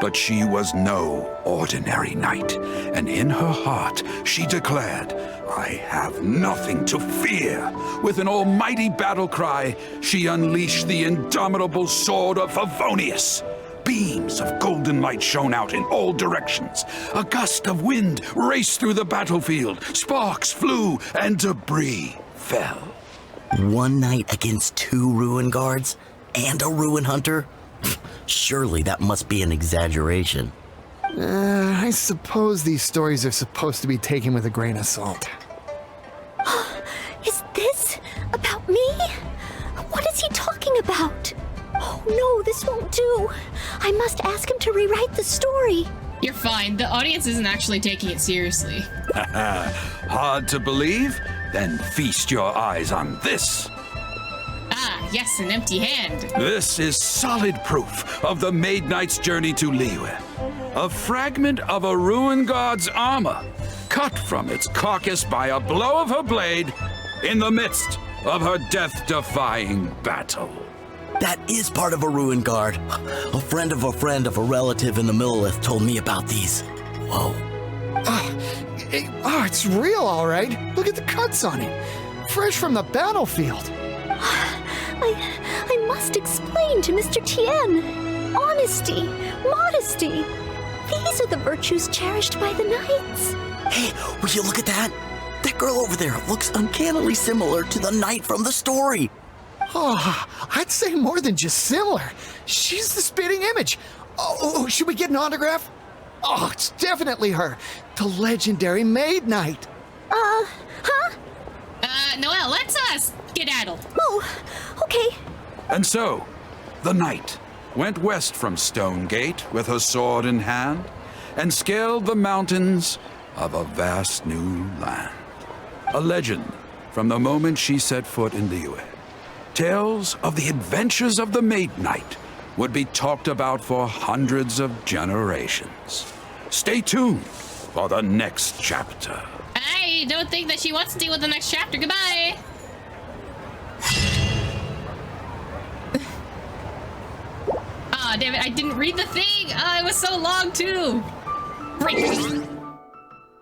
Speaker 12: But she was no ordinary knight, and in her heart she declared, "I have nothing to fear." With an almighty battle cry, she unleashed the indomitable sword of Favonius. Beams of golden light shone out in all directions. A gust of wind raced through the battlefield. Sparks flew and debris fell.
Speaker 13: One knight against 2 ruin guards and a ruin hunter? Surely that must be an exaggeration.
Speaker 14: I suppose these stories are supposed to be taken with a grain of salt.
Speaker 2: Is this about me? What is he talking about? Oh no, this won't do. I must ask him to rewrite the story.
Speaker 1: You're fine. The audience isn't actually taking it seriously.
Speaker 12: Hard to believe? Then feast your eyes on this.
Speaker 1: Ah, yes, an empty hand.
Speaker 12: This is solid proof of the Maid-Knight's journey to Liyue. A fragment of a ruin god's armor, cut from its carcass by a blow of her blade in the midst of her death-defying battle.
Speaker 13: That is part of a ruin guard. A friend of a relative in the Millelith told me about these. Whoa.
Speaker 14: It's real, all right. Look at the cuts on it. Fresh from the battlefield.
Speaker 2: I must explain to Mr. Tien. Honesty, modesty. These are the virtues cherished by the knights.
Speaker 13: Hey, will you look at that? That girl over there looks uncannily similar to the knight from the story.
Speaker 14: Oh, I'd say more than just similar. She's the spitting image. Oh, should we get an autograph? Oh, it's definitely her. The legendary Maid-Knight.
Speaker 2: Huh?
Speaker 1: Noelle, let's skedaddle.
Speaker 2: Oh, okay.
Speaker 12: And so, the knight went west from Stonegate with her sword in hand and scaled the mountains of a vast new land. A legend from the moment she set foot in Liyue. Tales of the adventures of the Maid-Knight would be talked about for hundreds of generations. Stay tuned for the next chapter.
Speaker 1: I don't think that she wants to deal with the next chapter. Goodbye. Ah, damn it, I didn't read the thing. It was so long too. Great.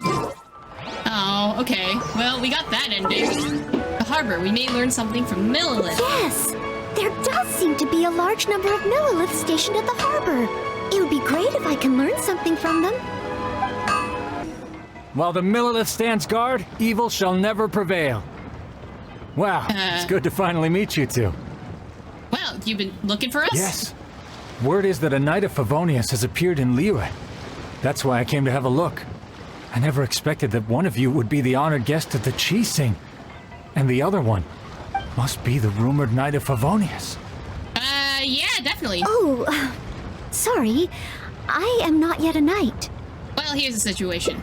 Speaker 1: Oh, okay. Well, we got that ending. The harbor, we may learn something from Millelith.
Speaker 2: Yes, there does seem to be a large number of Milleliths stationed at the harbor. It would be great if I can learn something from them.
Speaker 15: While the Millelith stands guard, evil shall never prevail. Wow, it's good to finally meet you two.
Speaker 1: Well, you've been looking for us?
Speaker 15: Yes. Word is that a knight of Favonius has appeared in Liyue. That's why I came to have a look. I never expected that one of you would be the honored guest at the Chi Sing. And the other one must be the rumored knight of Favonius.
Speaker 1: Yeah, definitely.
Speaker 2: Oh, sorry. I am not yet a knight.
Speaker 1: Well, here's the situation.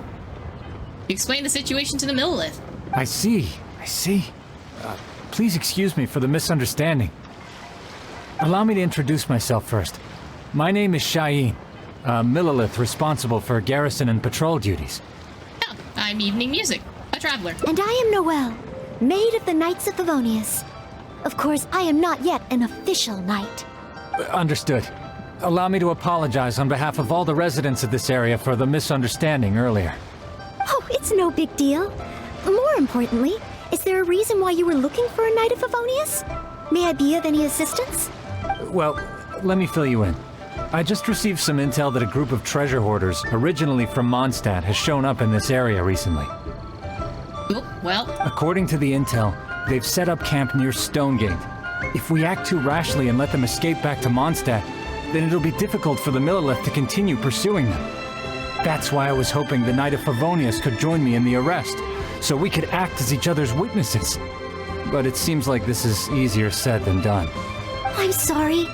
Speaker 1: You explain the situation to the Millelith.
Speaker 15: I see. Please excuse me for the misunderstanding. Allow me to introduce myself first. My name is Shayin, a Millelith responsible for garrison and patrol duties.
Speaker 1: Oh, I'm Evening Music, a traveler.
Speaker 2: And I am Noelle, Maid of the Knights of Favonius. Of course, I am not yet an official knight.
Speaker 15: Understood. Allow me to apologize on behalf of all the residents of this area for the misunderstanding earlier.
Speaker 2: Oh, it's no big deal. More importantly, is there a reason why you were looking for a knight of Favonius? May I be of any assistance?
Speaker 15: Well, let me fill you in. I just received some intel that a group of treasure hoarders, originally from Mondstadt, has shown up in this area recently.
Speaker 1: Oh, well.
Speaker 15: According to the intel, they've set up camp near Stonegate. If we act too rashly and let them escape back to Mondstadt, then it'll be difficult for the Millelith to continue pursuing them. That's why I was hoping the Knight of Favonius could join me in the arrest, so we could act as each other's witnesses. But it seems like this is easier said than done.
Speaker 2: I'm sorry.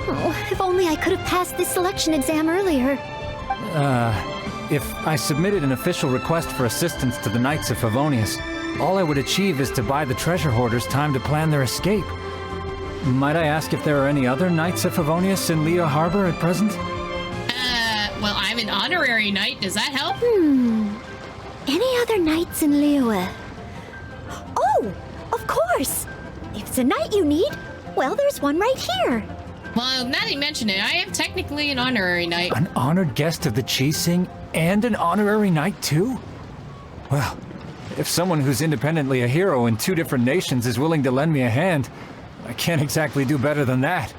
Speaker 2: Oh, if only I could have passed this selection exam earlier.
Speaker 15: If I submitted an official request for assistance to the Knights of Favonius, all I would achieve is to buy the treasure hoarders time to plan their escape. Might I ask if there are any other Knights of Favonius in Leo Harbor at present?
Speaker 1: Well, I'm an honorary knight. Does that help?
Speaker 2: Any other knights in Liyue? Oh, of course! If it's a knight you need, well, there's one right here.
Speaker 1: Well, now that you mention it, I am technically an honorary knight.
Speaker 15: An honored guest of the Qixing and an honorary knight too? Well, if someone who's independently a hero in two different nations is willing to lend me a hand, I can't exactly do better than that.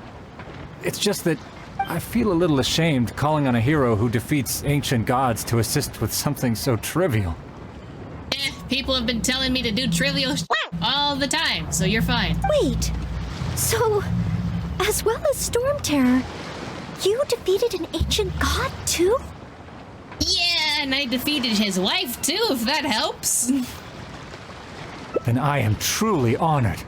Speaker 15: It's just that I feel a little ashamed calling on a hero who defeats ancient gods to assist with something so trivial.
Speaker 1: People have been telling me to do trivial all the time, so you're fine.
Speaker 2: Wait, so, as well as Storm Terror, you defeated an ancient god too?
Speaker 1: Yeah, and I defeated his wife too, if that helps.
Speaker 15: Then I am truly honored.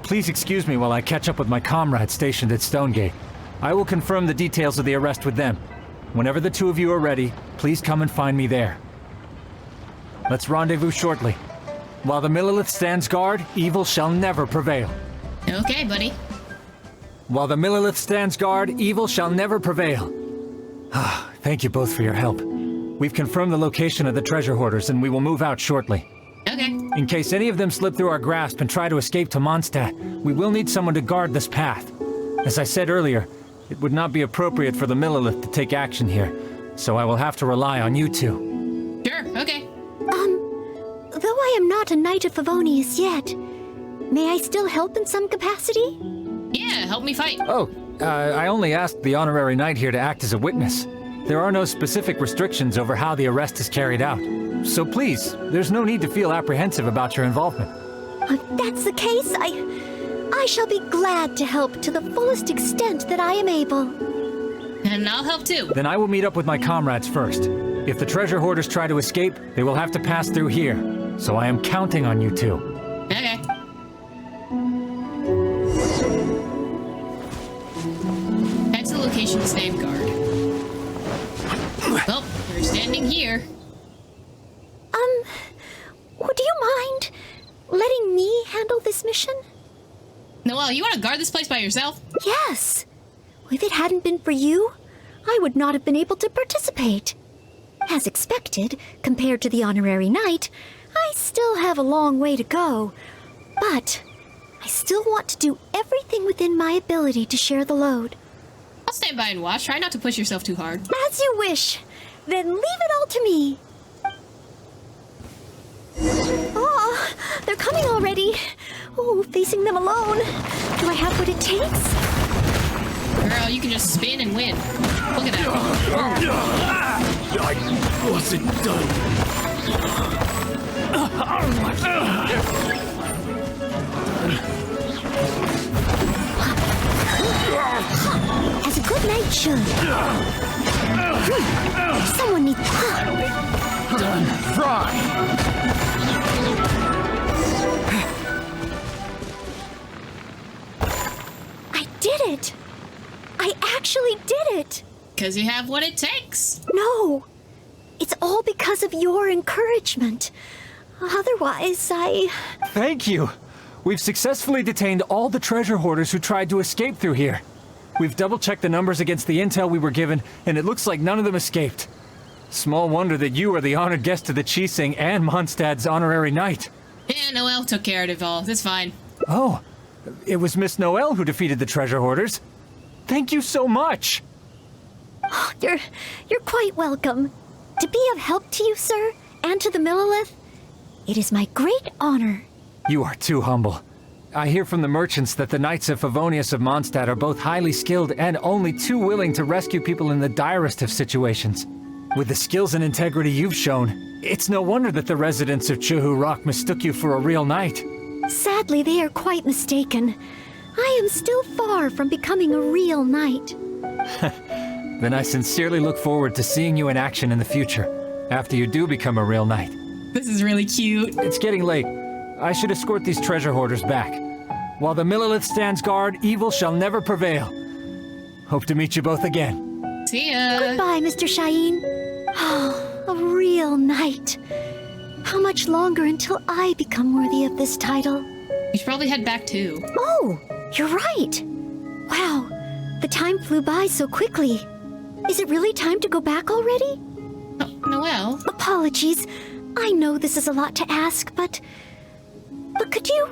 Speaker 15: Please excuse me while I catch up with my comrades stationed at Stonegate. I will confirm the details of the arrest with them. Whenever the two of you are ready, please come and find me there. Let's rendezvous shortly. While the Millilith stands guard, evil shall never prevail.
Speaker 1: Okay, buddy.
Speaker 15: While the Millilith stands guard, evil shall never prevail. Thank you both for your help. We've confirmed the location of the treasure hoarders and we will move out shortly.
Speaker 1: Okay.
Speaker 15: In case any of them slip through our grasp and try to escape to Mondstadt, we will need someone to guard this path. As I said earlier, it would not be appropriate for the Millilith to take action here, so I will have to rely on you two.
Speaker 1: Sure, okay.
Speaker 2: Though I am not a Knight of Favonius yet, may I still help in some capacity?
Speaker 1: Yeah, help me fight.
Speaker 15: Oh, I only asked the honorary knight here to act as a witness. There are no specific restrictions over how the arrest is carried out. So please, there's no need to feel apprehensive about your involvement.
Speaker 2: If that's the case, I shall be glad to help to the fullest extent that I am able.
Speaker 1: And I'll help too.
Speaker 15: Then I will meet up with my comrades first. If the treasure hoarders try to escape, they will have to pass through here. So I am counting on you two.
Speaker 1: Okay. Head to the location stand guard. Well, you're standing here.
Speaker 2: Would you mind letting me handle this mission?
Speaker 1: Noelle, you want to guard this place by yourself?
Speaker 2: Yes. If it hadn't been for you, I would not have been able to participate. As expected, compared to the honorary knight, I still have a long way to go. But I still want to do everything within my ability to share the load.
Speaker 1: I'll stand by and watch. Try not to push yourself too hard.
Speaker 2: As you wish. Then leave it all to me. Oh, they're coming already. Oh, facing them alone. Do I have what it takes?
Speaker 1: Girl, you can just spin and win. Look at that.
Speaker 16: I wasn't done.
Speaker 2: As a good knight should. Someone needs...
Speaker 16: Done. Fry!
Speaker 2: I did it! I actually did it!
Speaker 1: Because you have what it takes.
Speaker 2: No! It's all because of your encouragement. Otherwise,
Speaker 15: Thank you! We've successfully detained all the treasure hoarders who tried to escape through here. We've double-checked the numbers against the intel we were given, and it looks like none of them escaped. Small wonder that you are the honored guest of the Qixing and Mondstadt's honorary knight.
Speaker 1: Yeah, Noelle took care of it all. It's fine.
Speaker 15: Oh, it was Miss Noelle who defeated the treasure hoarders. Thank you so much!
Speaker 2: You're quite welcome. To be of help to you, sir, and to the Millilith, it is my great honor.
Speaker 15: You are too humble. I hear from the merchants that the Knights of Favonius of Mondstadt are both highly skilled and only too willing to rescue people in the direst of situations. With the skills and integrity you've shown, it's no wonder that the residents of Chuhu Rock mistook you for a real knight.
Speaker 2: Sadly, they are quite mistaken. I am still far from becoming a real knight.
Speaker 15: Then I sincerely look forward to seeing you in action in the future, after you do become a real knight.
Speaker 1: This is really cute.
Speaker 15: It's getting late. I should escort these treasure hoarders back. While the Millilith stands guard, evil shall never prevail. Hope to meet you both again.
Speaker 1: See ya.
Speaker 2: Goodbye, Mr. Shaheen. Oh, a real knight. How much longer until I become worthy of this title?
Speaker 1: You should probably head back too.
Speaker 2: Oh, you're right. Wow, the time flew by so quickly. Is it really time to go back already?
Speaker 1: Noelle?
Speaker 2: Apologies. I know this is a lot to ask, but could you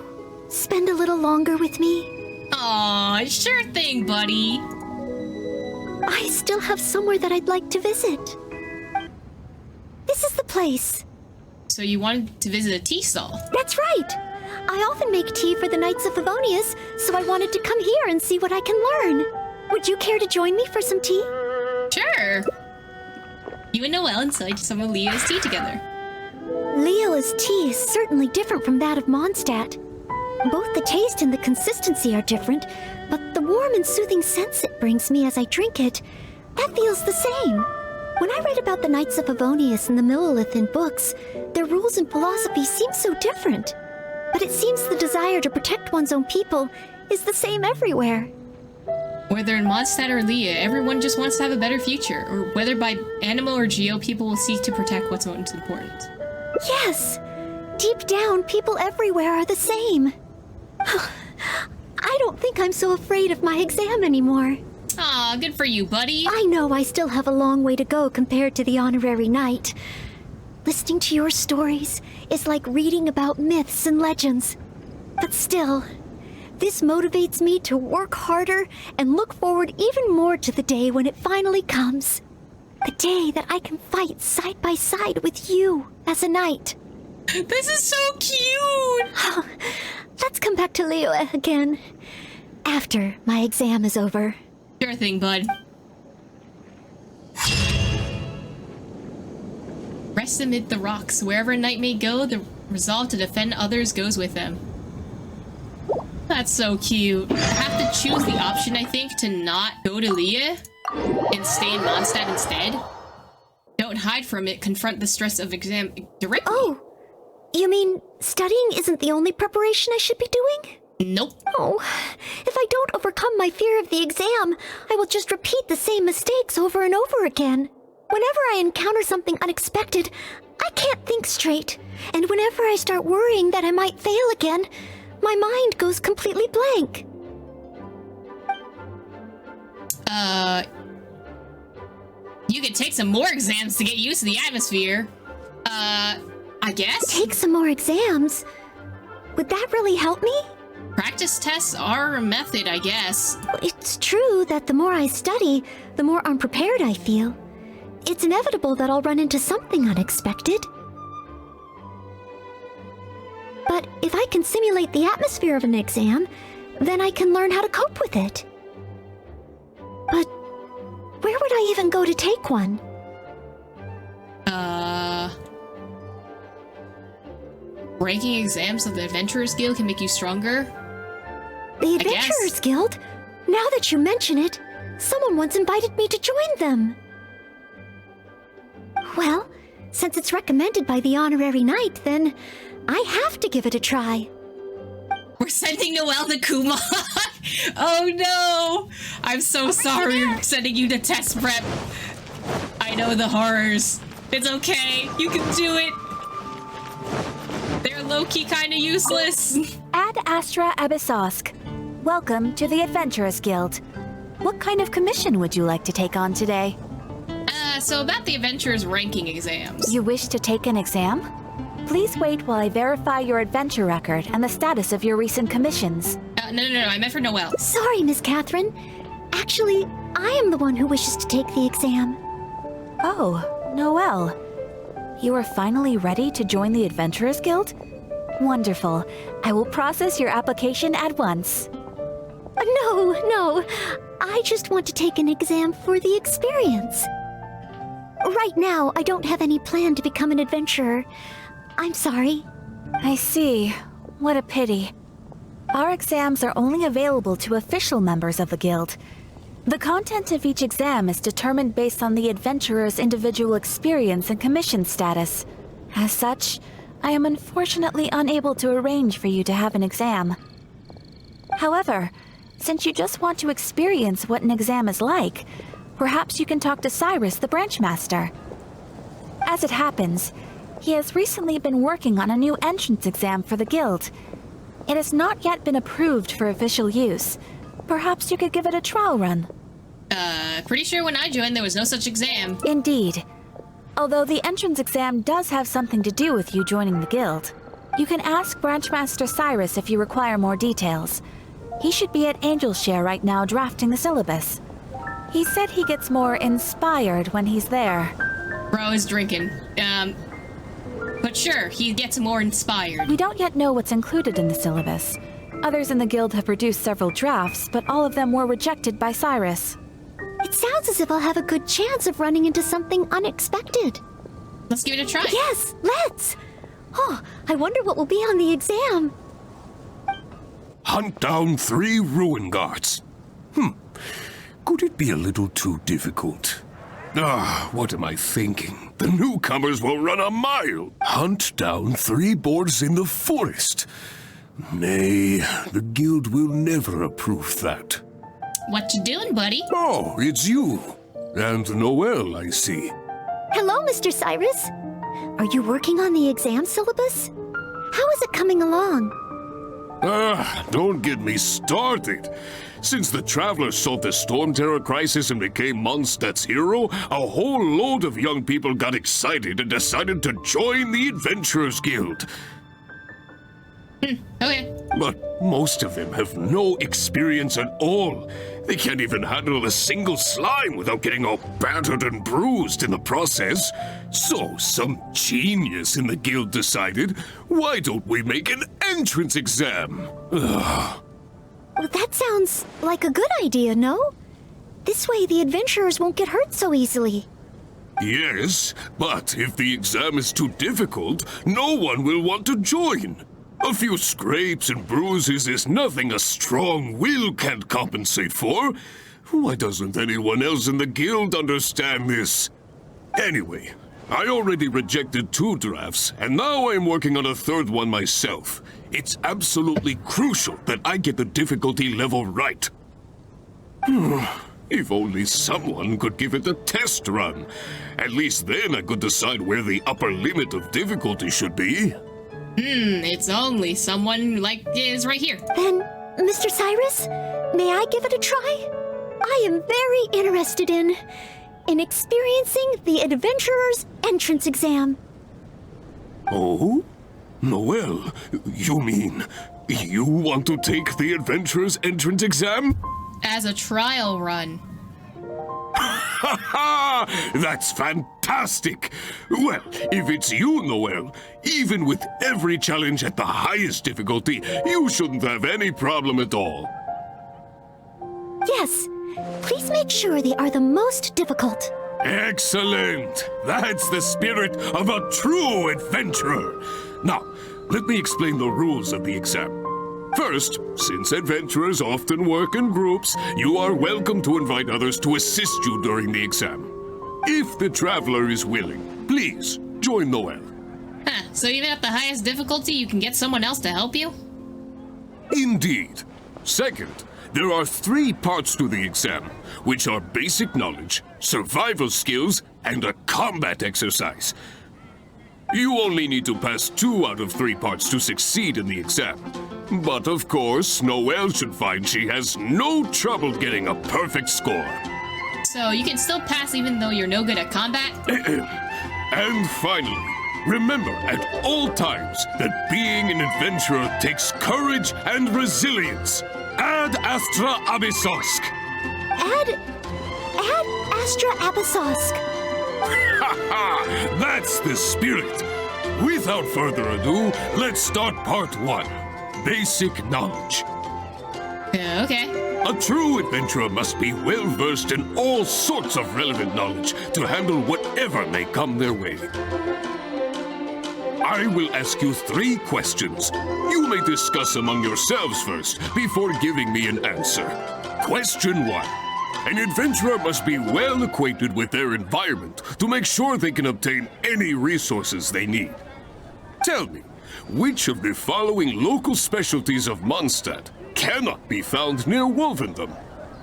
Speaker 2: spend a little longer with me?
Speaker 1: Aw, sure thing, buddy.
Speaker 2: I still have somewhere that I'd like to visit. This is the place.
Speaker 1: So you wanted to visit a tea stall?
Speaker 2: That's right. I often make tea for the Knights of Favonius, so I wanted to come here and see what I can learn. Would you care to join me for some tea?
Speaker 1: Sure. You and Noelle inside some of Leah's tea together.
Speaker 2: Leola's tea is certainly different from that of Mondstadt. Both the taste and the consistency are different, but the warm and soothing sense it brings me as I drink it, that feels the same. When I read about the Knights of Favonius and the Millelith in books, their rules and philosophy seem so different. But it seems the desire to protect one's own people is the same everywhere.
Speaker 1: Whether in Mondstadt or Leah, everyone just wants to have a better future, or whether by Animo or Geo, people will seek to protect what's most important.
Speaker 2: Yes! Deep down, people everywhere are the same. I don't think I'm so afraid of my exam anymore.
Speaker 1: Aw, good for you, buddy.
Speaker 2: I know I still have a long way to go compared to the honorary knight. Listening to your stories is like reading about myths and legends. But still, this motivates me to work harder and look forward even more to the day when it finally comes. The day that I can fight side by side with you as a knight.
Speaker 1: This is so cute!
Speaker 2: Let's come back to Leo again after my exam is over.
Speaker 1: Sure thing, bud. Rest amid the rocks. Wherever a knight may go, the resolve to defend others goes with them. That's so cute. I have to choose the option, I think, to not go to Leah and stay in Mondstadt instead. Don't hide from it. Confront the stress of exam directly.
Speaker 2: Oh, you mean studying isn't the only preparation I should be doing?
Speaker 1: Nope.
Speaker 2: Oh, if I don't overcome my fear of the exam, I will just repeat the same mistakes over and over again. Whenever I encounter something unexpected, I can't think straight. And whenever I start worrying that I might fail again, my mind goes completely blank.
Speaker 1: You could take some more exams to get used to the atmosphere. I guess?
Speaker 2: Take some more exams? Would that really help me?
Speaker 1: Practice tests are a method, I guess.
Speaker 2: It's true that the more I study, the more unprepared I feel. It's inevitable that I'll run into something unexpected. But if I can simulate the atmosphere of an exam, then I can learn how to cope with it. But where would I even go to take one?
Speaker 1: Ranking exams of the Adventurers Guild can make you stronger?
Speaker 2: The Adventurers Guild? Now that you mention it, someone once invited me to join them. Well, since it's recommended by the honorary knight, then I have to give it a try.
Speaker 1: We're sending Noelle to Kuma. Oh no! I'm so sorry we're sending you to test prep. I know the horrors. It's okay. You can do it. They're low-key kind of useless.
Speaker 3: Ad Astra Abyssosk. Welcome to the Adventurers Guild. What kind of commission would you like to take on today?
Speaker 1: So about the Adventurers ranking exams.
Speaker 3: You wish to take an exam? Please wait while I verify your adventure record and the status of your recent commissions.
Speaker 1: No, I meant for Noelle.
Speaker 2: Sorry, Miss Catherine. Actually, I am the one who wishes to take the exam.
Speaker 3: Oh, Noelle. You are finally ready to join the Adventurers Guild? Wonderful. I will process your application at once.
Speaker 2: No. I just want to take an exam for the experience. Right now, I don't have any plan to become an adventurer. I'm sorry.
Speaker 3: I see. What a pity. Our exams are only available to official members of the guild. The content of each exam is determined based on the adventurer's individual experience and commission status. As such, I am unfortunately unable to arrange for you to have an exam. However, Since you just want to experience what an exam is like, perhaps you can talk to Cyrus, the branch master. As it happens, he has recently been working on a new entrance exam for the guild. It has not yet been approved for official use. Perhaps you could give it a trial run.
Speaker 1: Pretty sure when I joined there was no such exam.
Speaker 3: Indeed. Although the entrance exam does have something to do with you joining the guild. You can ask Branchmaster Cyrus if you require more details. He should be at Angelshare right now drafting the syllabus. He said he gets more inspired when he's there.
Speaker 1: Bro is drinking. But sure, he gets more inspired.
Speaker 3: We don't yet know what's included in the syllabus. Others in the guild have produced several drafts, but all of them were rejected by Cyrus.
Speaker 2: It sounds as if I'll have a good chance of running into something unexpected.
Speaker 1: Let's give it a try.
Speaker 2: Yes, let's! Oh, I wonder what will be on the exam.
Speaker 17: Hunt down 3 ruin guards. Could it be a little too difficult? What am I thinking? The newcomers will run a mile. Hunt down 3 boars in the forest. Nay, the guild will never approve that.
Speaker 1: What you doing, buddy?
Speaker 17: Oh, it's you. And Noelle, I see.
Speaker 2: Hello, Mr. Cyrus. Are you working on the exam syllabus? How is it coming along?
Speaker 17: Don't get me started. Since the Travelers solved the Storm Terror crisis and became Mondstadt's hero, a whole load of young people got excited and decided to join the Adventurers Guild.
Speaker 1: Okay.
Speaker 17: But most of them have no experience at all. They can't even handle a single slime without getting all battered and bruised in the process. So some genius in the guild decided, why don't we make an entrance exam?
Speaker 2: Well, that sounds like a good idea, no? This way the adventurers won't get hurt so easily.
Speaker 17: Yes, but if the exam is too difficult, no one will want to join. A few scrapes and bruises is nothing a strong will can't compensate for. Why doesn't anyone else in the guild understand this? Anyway, I already rejected 2 drafts, and now I'm working on a 3rd one myself. It's absolutely crucial that I get the difficulty level right. If only someone could give it a test run. At least then I could decide where the upper limit of difficulty should be.
Speaker 1: It's only someone like is right here.
Speaker 2: Then, Mr. Cyrus, may I give it a try? I am very interested in experiencing the Adventurer's entrance exam.
Speaker 17: Oh? Noelle, you mean you want to take the Adventurer's entrance exam?
Speaker 1: As a trial run.
Speaker 17: Ha ha! That's fantastic! Well, if it's you, Noelle, even with every challenge at the highest difficulty, you shouldn't have any problem at all.
Speaker 2: Yes, please make sure they are the most difficult.
Speaker 17: Excellent! That's the spirit of a true adventurer. Now, let me explain the rules of the exam. First, since adventurers often work in groups, you are welcome to invite others to assist you during the exam. If the traveler is willing, please join Noelle.
Speaker 1: So even at the highest difficulty, you can get someone else to help you?
Speaker 17: Indeed. Second, there are 3 parts to the exam, which are basic knowledge, survival skills, and a combat exercise. You only need to pass 2 out of 3 parts to succeed in the exam. But of course, Noelle should find she has no trouble getting a perfect score.
Speaker 1: So you can still pass even though you're no good at combat?
Speaker 17: And finally, remember at all times that being an adventurer takes courage and resilience. Ad Astra Abyssosque.
Speaker 2: Ad Astra Abyssosque.
Speaker 17: Ha ha! That's the spirit. Without further ado, let's start part 1. Basic knowledge.
Speaker 1: Okay.
Speaker 17: A true adventurer must be well-versed in all sorts of relevant knowledge to handle whatever may come their way. I will ask you 3 questions. You may discuss among yourselves first before giving me an answer. Question 1. An adventurer must be well acquainted with their environment to make sure they can obtain any resources they need. Tell me, which of the following local specialties of Mondstadt cannot be found near Wolvendom.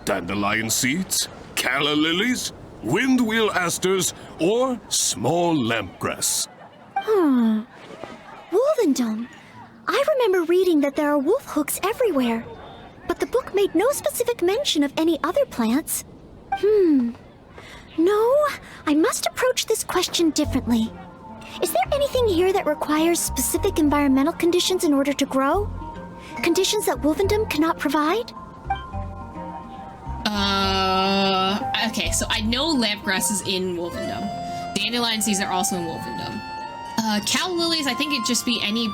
Speaker 17: Dandelion seeds, calla lilies, windwheel asters, or small lampgrass.
Speaker 2: Wolvendom. I remember reading that there are wolf hooks everywhere, but the book made no specific mention of any other plants. No, I must approach this question differently. Is there anything here that requires specific environmental conditions in order to grow? Conditions that Wolvendom cannot provide?
Speaker 1: Okay, so I know lampgrass is in Wolvendom. Dandelion seeds are also in Wolvendom. Calla lilies, I think it'd just be any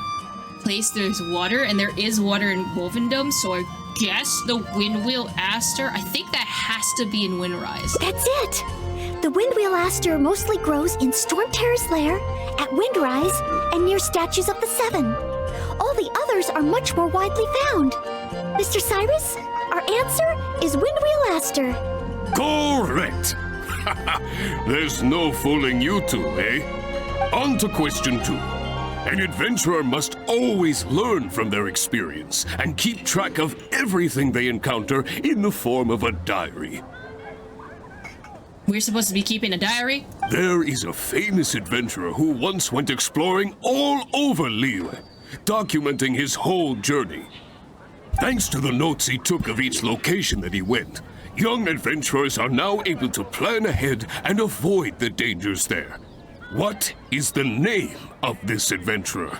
Speaker 1: place there's water, and there is water in Wolvendom, so I guess the windwheel aster, I think that has to be in Windrise.
Speaker 2: That's it! The windwheel aster mostly grows in Stormterror's lair, at Windrise, and near statues of the Seven. All the others are much more widely found. Mr. Cyrus, our answer is windwheel aster.
Speaker 17: Correct! There's no fooling you two, eh? On to question 2. An adventurer must always learn from their experience and keep track of everything they encounter in the form of a diary.
Speaker 1: We're supposed to be keeping a diary?
Speaker 17: There is a famous adventurer who once went exploring all over Lille, documenting his whole journey. Thanks to the notes he took of each location that he went, young adventurers are now able to plan ahead and avoid the dangers there. What is the name of this adventurer?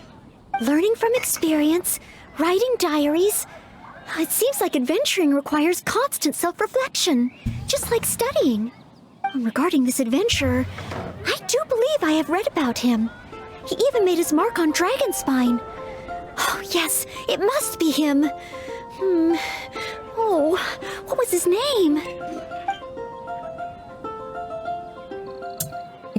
Speaker 2: Learning from experience, writing diaries. It seems like adventuring requires constant self-reflection, just like studying. Regarding this adventurer, I do believe I have read about him. He even made his mark on Dragonspine. Oh, yes, it must be him. Oh, what was his name?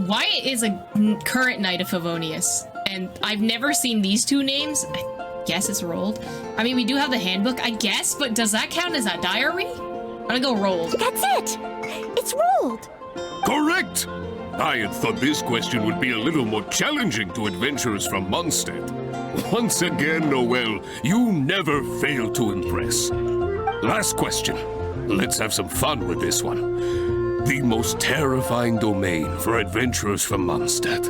Speaker 1: Wyatt is a current knight of Favonius, and I've never seen these two names. I guess it's rolled. I mean, we do have the handbook, I guess, but does that count as a diary? I'm gonna go rolled.
Speaker 2: That's it! It's rolled!
Speaker 17: Correct! I had thought this question would be a little more challenging to adventurers from Mondstadt. Once again, Noelle, you never fail to impress. Last question. Let's have some fun with this one. The most terrifying domain for adventurers from Mondstadt.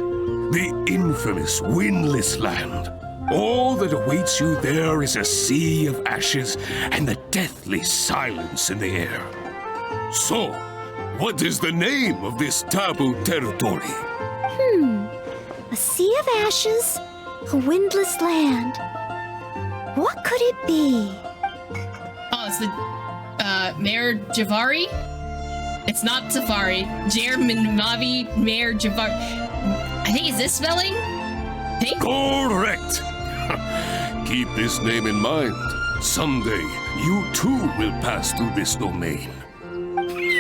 Speaker 17: The infamous Windless Land. All that awaits you there is a sea of ashes and the deathly silence in the air. So, what is the name of this taboo territory?
Speaker 2: A sea of ashes, a windless land. What could it be?
Speaker 1: Oh, it's the, Mayor Javari? It's not Safari. Mavi Mayor Javari. I think, is this spelling?
Speaker 17: Correct! Keep this name in mind. Someday, you too will pass through this domain.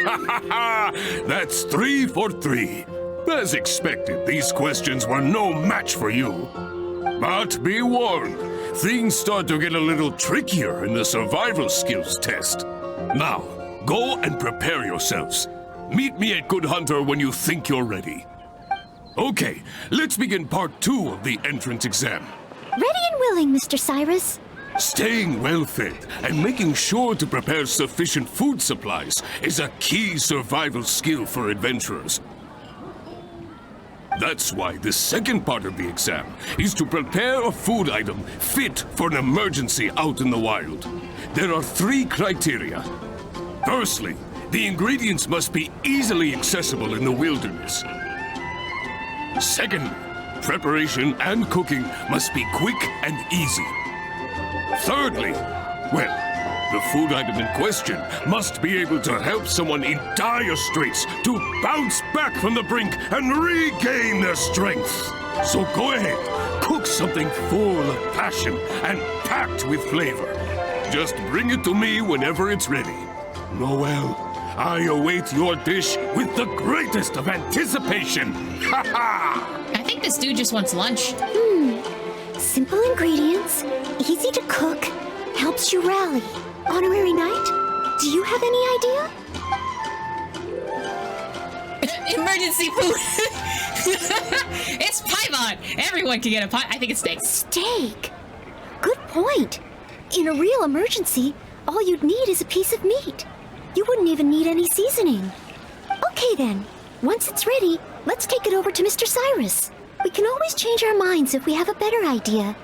Speaker 17: Ha ha ha! That's 3 for 3. As expected, these questions were no match for you. But be warned, things start to get a little trickier in the survival skills test. Now, go and prepare yourselves. Meet me at Good Hunter when you think you're ready. Okay, let's begin part 2 of the entrance exam.
Speaker 2: Ready and willing, Mr. Cyrus.
Speaker 17: Staying well-fed and making sure to prepare sufficient food supplies is a key survival skill for adventurers. That's why the second part of the exam is to prepare a food item fit for an emergency out in the wild. There are 3 criteria. Firstly, the ingredients must be easily accessible in the wilderness. Secondly, preparation and cooking must be quick and easy. Thirdly, well, the food item in question must be able to help someone in dire straits to bounce back from the brink and regain their strength. So go ahead, cook something full of passion and packed with flavor. Just bring it to me whenever it's ready. Noelle, I await your dish with the greatest of anticipation. Ha ha!
Speaker 1: I think this dude just wants lunch.
Speaker 2: Simple ingredients, easy to cook, helps you rally. Honorary Knight, do you have any idea?
Speaker 1: Emergency food! It's Paimon! Everyone can get a pie. I think it's steak.
Speaker 2: Steak? Good point. In a real emergency, all you'd need is a piece of meat. You wouldn't even need any seasoning. Okay then, once it's ready, let's take it over to Mr. Cyrus. We can always change our minds if we have a better idea.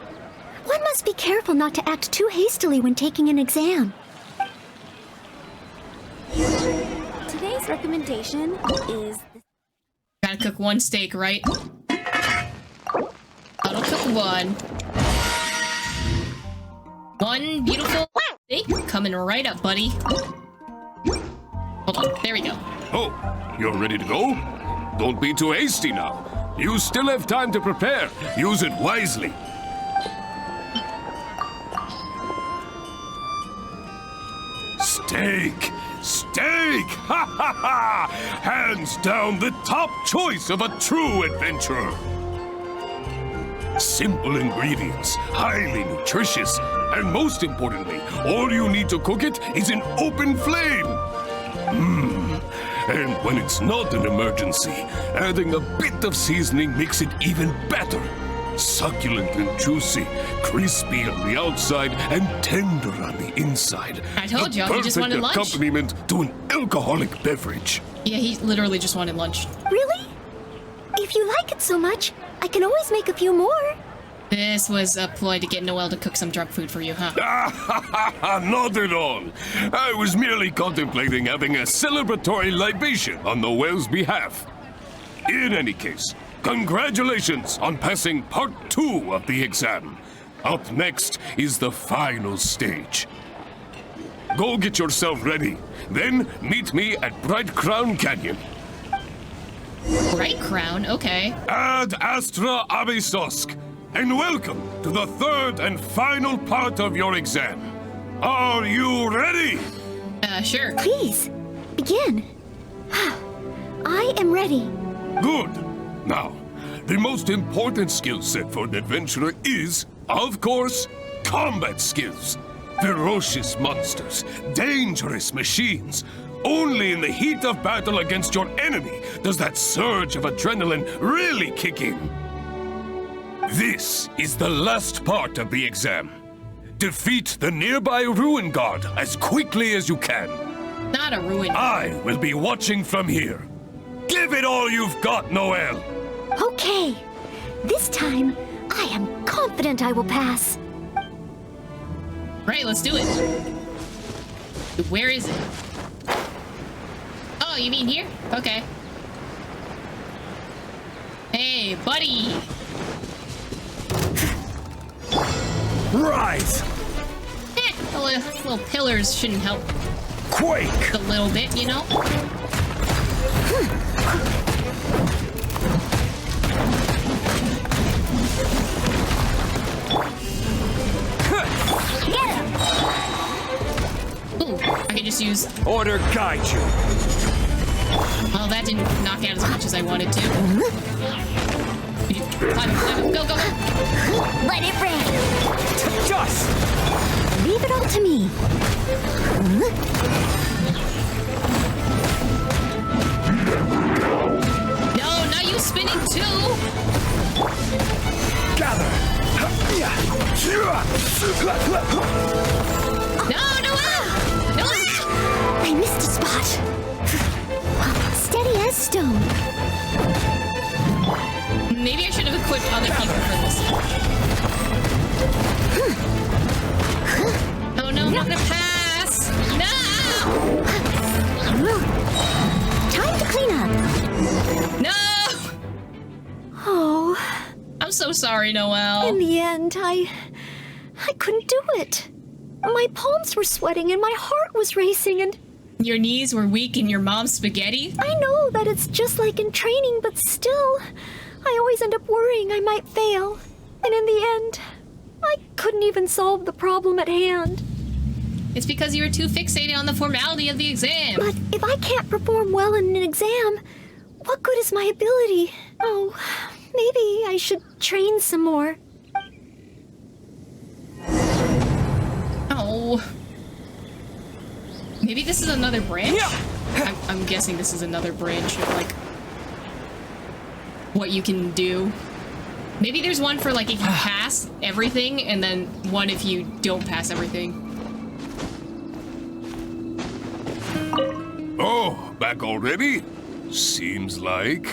Speaker 2: One must be careful not to act too hastily when taking an exam.
Speaker 18: Today's recommendation is...
Speaker 1: Gotta cook one steak, right? I'll cook one. One beautiful steak coming right up, buddy. Hold on, there we go.
Speaker 17: Oh, you're ready to go? Don't be too hasty now. You still have time to prepare. Use it wisely. Steak! Steak! Ha ha ha! Hands down the top choice of a true adventurer. Simple ingredients, highly nutritious, and most importantly, all you need to cook it is an open flame. And when it's not an emergency, adding a bit of seasoning makes it even better. Succulent and juicy, crispy on the outside and tender on the inside.
Speaker 1: I told you, he just wanted lunch.
Speaker 17: Perfect accompaniment to an alcoholic beverage.
Speaker 1: Yeah, he literally just wanted lunch.
Speaker 2: Really? If you like it so much, I can always make a few more.
Speaker 1: This was a ploy to get Noelle to cook some drunk food for you, huh?
Speaker 17: Not at all. I was merely contemplating having a celebratory libation on Noelle's behalf. In any case, congratulations on passing part 2 of the exam. Up next is the final stage. Go get yourself ready. Then meet me at Bright Crown Canyon.
Speaker 1: Bright Crown? Okay.
Speaker 17: Ad Astra Abysosk, and welcome to the 3rd and final part of your exam. Are you ready?
Speaker 1: Sure.
Speaker 2: Please, begin. I am ready.
Speaker 17: Good. Now, the most important skill set for an adventurer is, of course, combat skills. Ferocious monsters, dangerous machines. Only in the heat of battle against your enemy does that surge of adrenaline really kick in. This is the last part of the exam. Defeat the nearby ruin guard as quickly as you can.
Speaker 1: Not a ruin.
Speaker 17: I will be watching from here. Give it all you've got, Noelle.
Speaker 2: Okay. This time, I am confident I will pass.
Speaker 1: Right, let's do it. Where is it? Oh, you mean here? Okay. Hey, buddy.
Speaker 7: Rise!
Speaker 1: The little pillars shouldn't help.
Speaker 7: Quake!
Speaker 1: A little bit, you know?
Speaker 5: Get him!
Speaker 1: Ooh, I can just use...
Speaker 7: Order guide you.
Speaker 1: Well, that didn't knock out as much as I wanted to. Climb, go, go, go!
Speaker 5: Let it rain!
Speaker 7: Just!
Speaker 2: Leave it all to me.
Speaker 1: No, not you spinning too!
Speaker 7: Gather!
Speaker 1: No, Noelle! Noelle!
Speaker 2: I missed a spot. Steady as stone.
Speaker 1: Maybe I should have equipped other people for this. Oh no, I'm not gonna pass! No!
Speaker 2: Time to clean up.
Speaker 1: No!
Speaker 2: Oh.
Speaker 1: I'm so sorry, Noelle.
Speaker 2: In the end, I couldn't do it. My palms were sweating and my heart was racing and...
Speaker 1: Your knees were weak in your mom's spaghetti?
Speaker 2: I know that it's just like in training, but still, I always end up worrying I might fail. And in the end, I couldn't even solve the problem at hand.
Speaker 1: It's because you were too fixated on the formality of the exam.
Speaker 2: But if I can't perform well in an exam, what good is my ability? Oh, maybe I should train some more.
Speaker 1: Oh. Maybe this is another branch? I'm guessing this is another branch of, like, what you can do. Maybe there's one for like if you pass everything, and then one if you don't pass everything.
Speaker 17: Oh, back already? Seems like...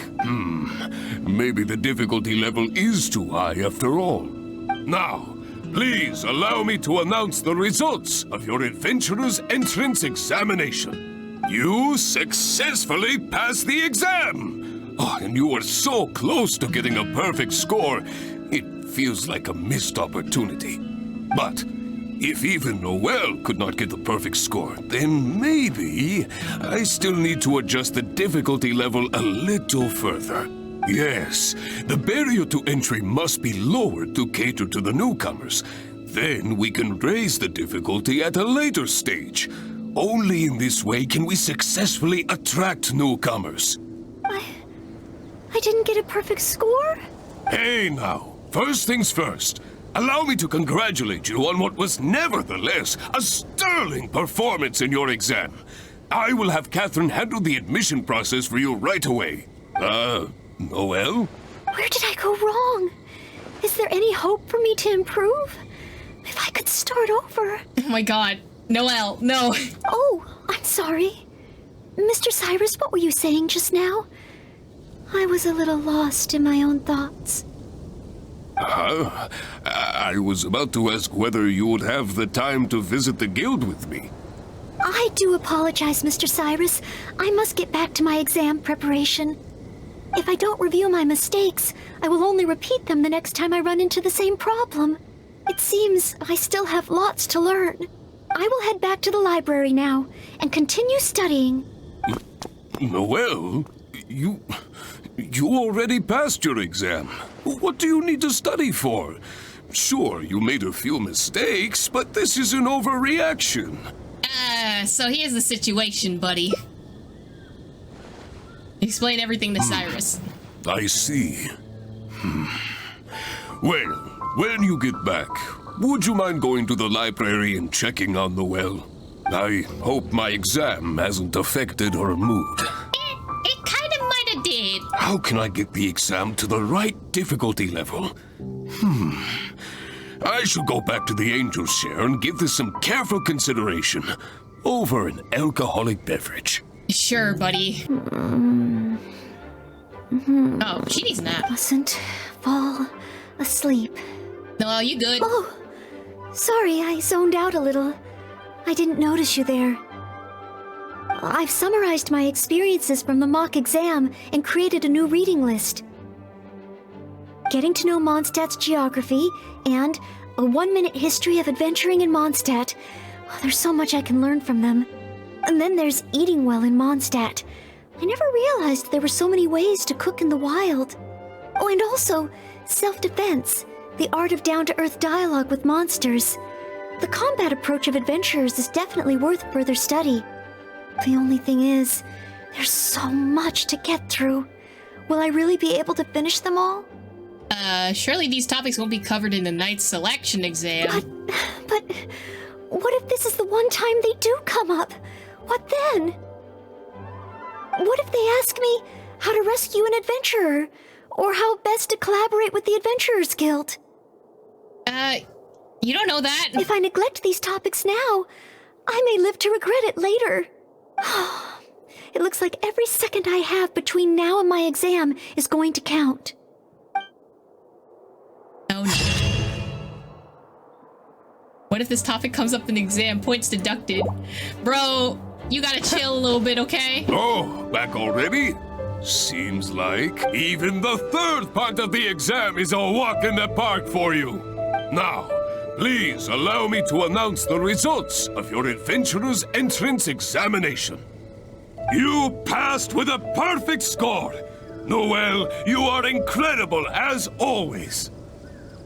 Speaker 17: maybe the difficulty level is too high after all. Now, please allow me to announce the results of your adventurer's entrance examination. You successfully passed the exam! Oh, and you were so close to getting a perfect score, it feels like a missed opportunity. But if even Noelle could not get the perfect score, then maybe I still need to adjust the difficulty level a little further. Yes, the barrier to entry must be lowered to cater to the newcomers. Then we can raise the difficulty at a later stage. Only in this way can we successfully attract newcomers.
Speaker 2: I didn't get a perfect score?
Speaker 17: Hey now, first things first. Allow me to congratulate you on what was nevertheless a sterling performance in your exam. I will have Catherine handle the admission process for you right away. Noelle?
Speaker 2: Where did I go wrong? Is there any hope for me to improve? If I could start over.
Speaker 1: Oh my god. Noelle, no.
Speaker 2: Oh, I'm sorry. Mr. Cyrus, what were you saying just now? I was a little lost in my own thoughts.
Speaker 17: I was about to ask whether you would have the time to visit the guild with me.
Speaker 2: I do apologize, Mr. Cyrus. I must get back to my exam preparation. If I don't review my mistakes, I will only repeat them the next time I run into the same problem. It seems I still have lots to learn. I will head back to the library now and continue studying.
Speaker 17: Noelle, you already passed your exam. What do you need to study for? Sure, you made a few mistakes, but this is an overreaction.
Speaker 1: So here's the situation, buddy. Explain everything to Cyrus.
Speaker 17: I see. Well, when you get back, would you mind going to the library and checking on Noelle? I hope my exam hasn't affected her mood.
Speaker 1: It kind of might have did.
Speaker 17: How can I get the exam to the right difficulty level? I should go back to the Angel's Share and give this some careful consideration over an alcoholic beverage.
Speaker 1: Sure, buddy. Oh, she needs a nap.
Speaker 2: Mustn't fall asleep.
Speaker 1: Noelle, you good?
Speaker 2: Oh, sorry, I zoned out a little. I didn't notice you there. I've summarized my experiences from the mock exam and created a new reading list. Getting to know Mondstadt's geography and a 1-minute history of adventuring in Mondstadt. Oh, there's so much I can learn from them. And then there's eating well in Mondstadt. I never realized there were so many ways to cook in the wild. Oh, and also self-defense, the art of down-to-earth dialogue with monsters. The combat approach of adventurers is definitely worth further study. The only thing is, there's so much to get through. Will I really be able to finish them all?
Speaker 1: Surely these topics won't be covered in the Knight's selection exam.
Speaker 2: But what if this is the one time they do come up? What then? What if they ask me how to rescue an adventurer? Or how best to collaborate with the Adventurers Guild?
Speaker 1: You don't know that.
Speaker 2: If I neglect these topics now, I may live to regret it later. It looks like every second I have between now and my exam is going to count.
Speaker 1: Oh no. What if this topic comes up in the exam? Points deducted. Bro, you gotta chill a little bit, okay?
Speaker 17: Oh, back already? Seems like even the third part of the exam is a walk in the park for you. Now, please allow me to announce the results of your adventurer's entrance examination. You passed with a perfect score. Noelle, you are incredible as always.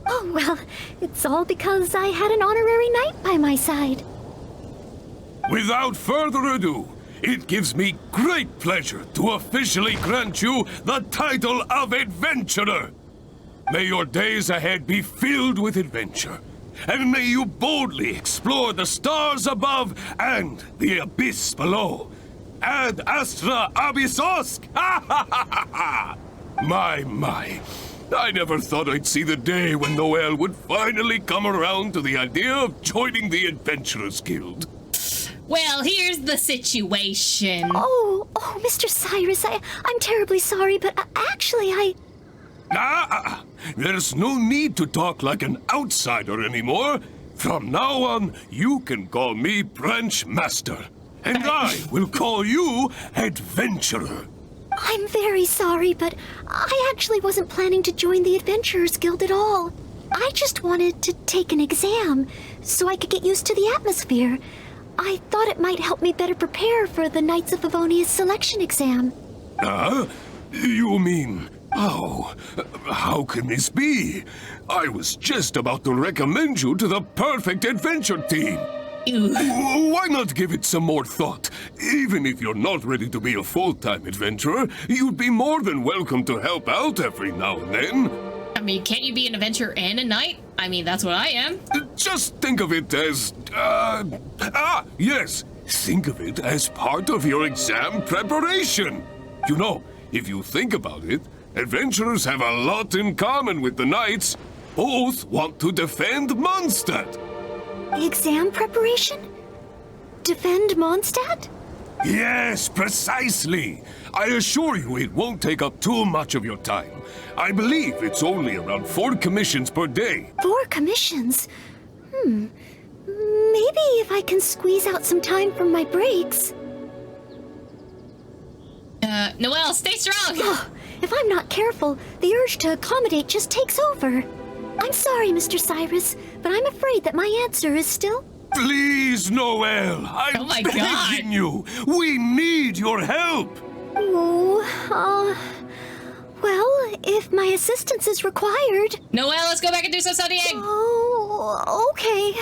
Speaker 2: Oh, well, it's all because I had an honorary knight by my side.
Speaker 17: Without further ado, it gives me great pleasure to officially grant you the title of Adventurer. May your days ahead be filled with adventure, and may you boldly explore the stars above and the abyss below. Ad astra abyssosk! My. I never thought I'd see the day when Noelle would finally come around to the idea of joining the Adventurers Guild.
Speaker 1: Well, here's the situation.
Speaker 2: Oh, Mr. Cyrus, I'm terribly sorry, but actually
Speaker 17: There's no need to talk like an outsider anymore. From now on, you can call me Branch Master, and I will call you Adventurer.
Speaker 2: I'm very sorry, but I actually wasn't planning to join the Adventurers Guild at all. I just wanted to take an exam so I could get used to the atmosphere. I thought it might help me better prepare for the Knights of Favonia's selection exam.
Speaker 17: You mean... Oh, how can this be? I was just about to recommend you to the perfect adventure team. Why not give it some more thought? Even if you're not ready to be a full-time adventurer, you'd be more than welcome to help out every now and then.
Speaker 1: I mean, can't you be an adventurer and a knight? I mean, that's what I am.
Speaker 17: Just think of it as... yes. Think of it as part of your exam preparation. You know, if you think about it, adventurers have a lot in common with the knights. Both want to defend Mondstadt.
Speaker 2: Exam preparation? Defend Mondstadt?
Speaker 17: Yes, precisely. I assure you it won't take up too much of your time. I believe it's only around 4 commissions per day.
Speaker 2: 4 commissions? Maybe if I can squeeze out some time from my breaks.
Speaker 1: Noelle, stay strong!
Speaker 2: If I'm not careful, the urge to accommodate just takes over. I'm sorry, Mr. Cyrus, but I'm afraid that my answer is still...
Speaker 17: Please, Noelle, I'm begging you. We need your help.
Speaker 2: Well, if my assistance is required...
Speaker 1: Noelle, let's go back and do some studying!
Speaker 2: Oh, okay.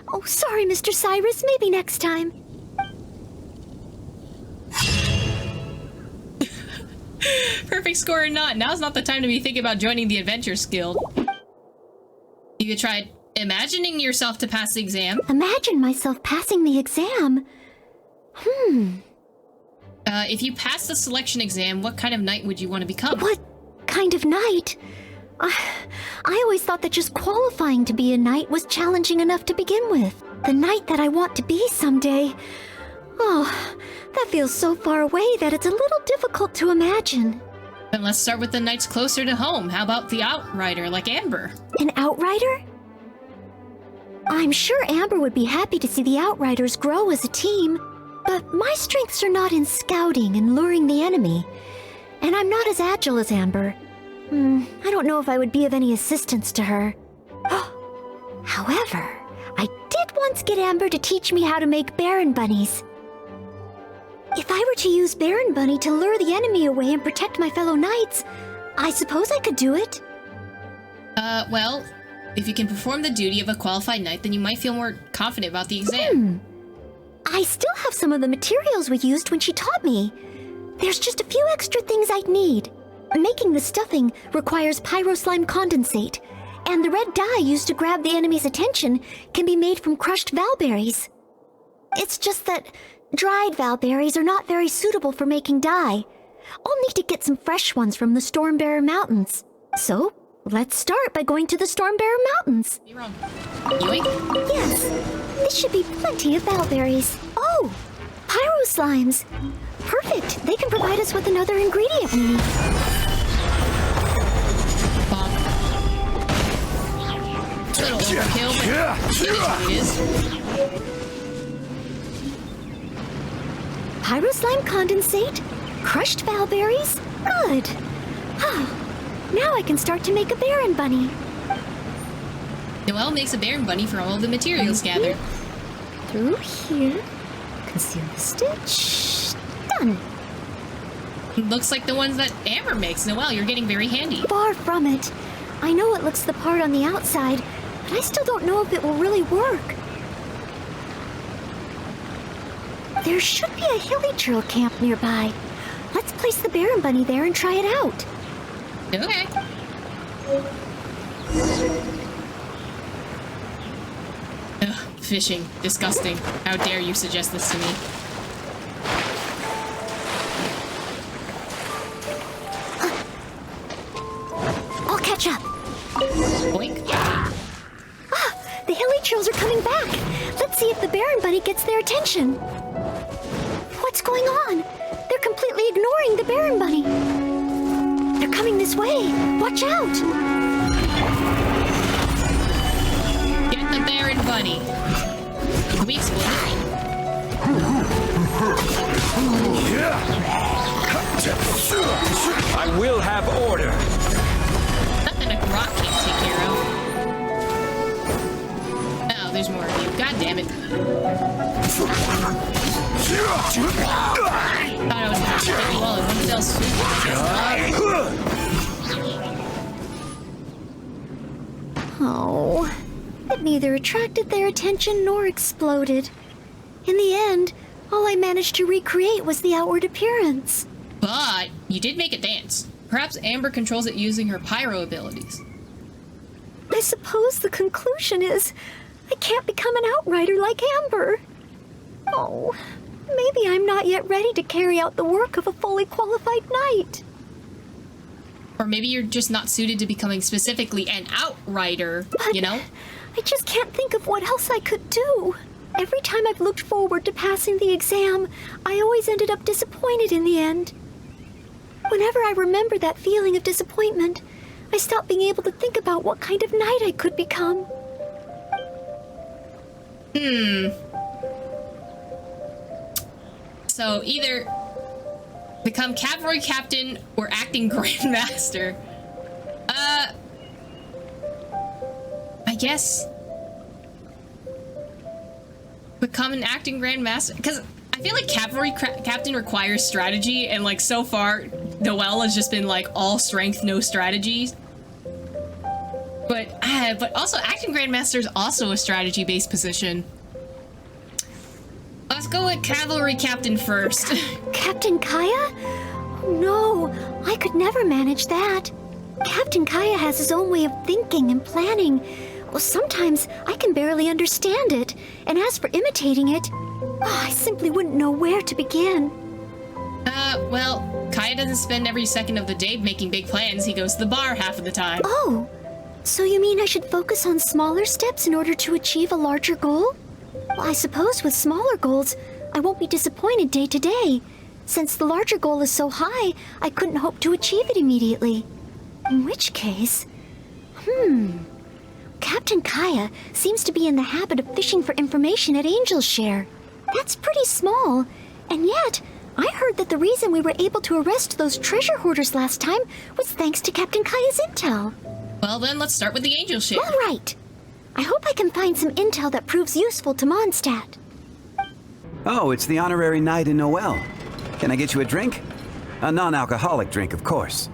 Speaker 2: Oh, sorry, Mr. Cyrus. Maybe next time.
Speaker 1: Perfect score or not, now's not the time to be thinking about joining the Adventurers Guild. You tried imagining yourself to pass the exam?
Speaker 2: Imagine myself passing the exam?
Speaker 1: If you pass the selection exam, what kind of knight would you want to become?
Speaker 2: What kind of knight? I always thought that just qualifying to be a knight was challenging enough to begin with. The knight that I want to be someday. Oh, that feels so far away that it's a little difficult to imagine.
Speaker 1: Then let's start with the knights closer to home. How about the Outrider, like Amber?
Speaker 2: An Outrider? I'm sure Amber would be happy to see the Outriders grow as a team, but my strengths are not in scouting and luring the enemy, and I'm not as agile as Amber. I don't know if I would be of any assistance to her. However, I did once get Amber to teach me how to make Baron Bunnies. If I were to use Baron Bunny to lure the enemy away and protect my fellow knights, I suppose I could do it.
Speaker 1: Well, if you can perform the duty of a qualified knight, then you might feel more confident about the exam.
Speaker 2: I still have some of the materials we used when she taught me. There's just a few extra things I'd need. Making the stuffing requires pyro slime condensate, and the red dye used to grab the enemy's attention can be made from crushed valberries. It's just that dried valberries are not very suitable for making dye. I'll need to get some fresh ones from the Stormbearer Mountains. So, let's start by going to the Stormbearer Mountains.
Speaker 1: You're wrong. Yoink?
Speaker 2: Yes, this should be plenty of valberries. Oh, pyro slimes. Perfect, they can provide us with another ingredient we need.
Speaker 1: Little overkill, but it is what it is.
Speaker 2: Pyro slime condensate, crushed valberries, good. Now I can start to make a Baron Bunny.
Speaker 1: Noelle makes a Baron Bunny for all of the materials gathered.
Speaker 2: Through here, conceal the stitch, done.
Speaker 1: Looks like the ones that Amber makes. Noelle, you're getting very handy.
Speaker 2: Far from it. I know it looks the part on the outside, but I still don't know if it will really work. There should be a hilly trail camp nearby. Let's place the Baron Bunny there and try it out.
Speaker 1: Okay. Ugh, fishing. Disgusting. How dare you suggest this to me?
Speaker 2: I'll catch hilly trolls are coming back. Let's see if the Baron Bunny gets their attention. What's going on? They're completely ignoring the Baron Bunny. They're coming this way. Watch out!
Speaker 1: Get the Baron Bunny. Can we explode it?
Speaker 19: I will have order.
Speaker 1: Nothing a rock can't take care of. Oh, there's more of you. God damn it. Thought I was gonna hit you all in one fell swoop, I guess not.
Speaker 2: Oh, it neither attracted their attention nor exploded. In the end, all I managed to recreate was the outward appearance.
Speaker 1: But you did make it dance. Perhaps Amber controls it using her pyro abilities.
Speaker 2: I suppose the conclusion is I can't become an outrider like Amber. Oh, maybe I'm not yet ready to carry out the work of a fully qualified knight.
Speaker 1: Or maybe you're just not suited to becoming specifically an outrider, you know?
Speaker 2: I just can't think of what else I could do. Every time I've looked forward to passing the exam, I always ended up disappointed in the end. Whenever I remember that feeling of disappointment, I stop being able to think about what kind of knight I could become.
Speaker 1: So either become cavalry captain or acting grandmaster. I guess become an acting grandmaster, because I feel like cavalry captain requires strategy, and like so far Noelle has just been like all strength, no strategies. But also acting grandmaster is also a strategy based position. Let's go with cavalry captain first.
Speaker 2: Captain Kaya? Oh, no, I could never manage that. Captain Kaya has his own way of thinking and planning. Well, sometimes I can barely understand it, and as for imitating it, I simply wouldn't know where to begin.
Speaker 1: Well, Kaya doesn't spend every second of the day making big plans. He goes to the bar half of the time.
Speaker 2: Oh, so you mean I should focus on smaller steps in order to achieve a larger goal? Well, I suppose with smaller goals, I won't be disappointed day to day. Since the larger goal is so high, I couldn't hope to achieve it immediately. In which case, Captain Kaya seems to be in the habit of fishing for information at Angel's Share. That's pretty small, and yet I heard that the reason we were able to arrest those treasure hoarders last time was thanks to Captain Kaya's intel.
Speaker 1: Well then, let's start with the Angel Share.
Speaker 2: All right. I hope I can find some intel that proves useful to Mondstadt.
Speaker 20: Oh, it's the honorary knight in Noelle. Can I get you a drink? A non-alcoholic drink, of course.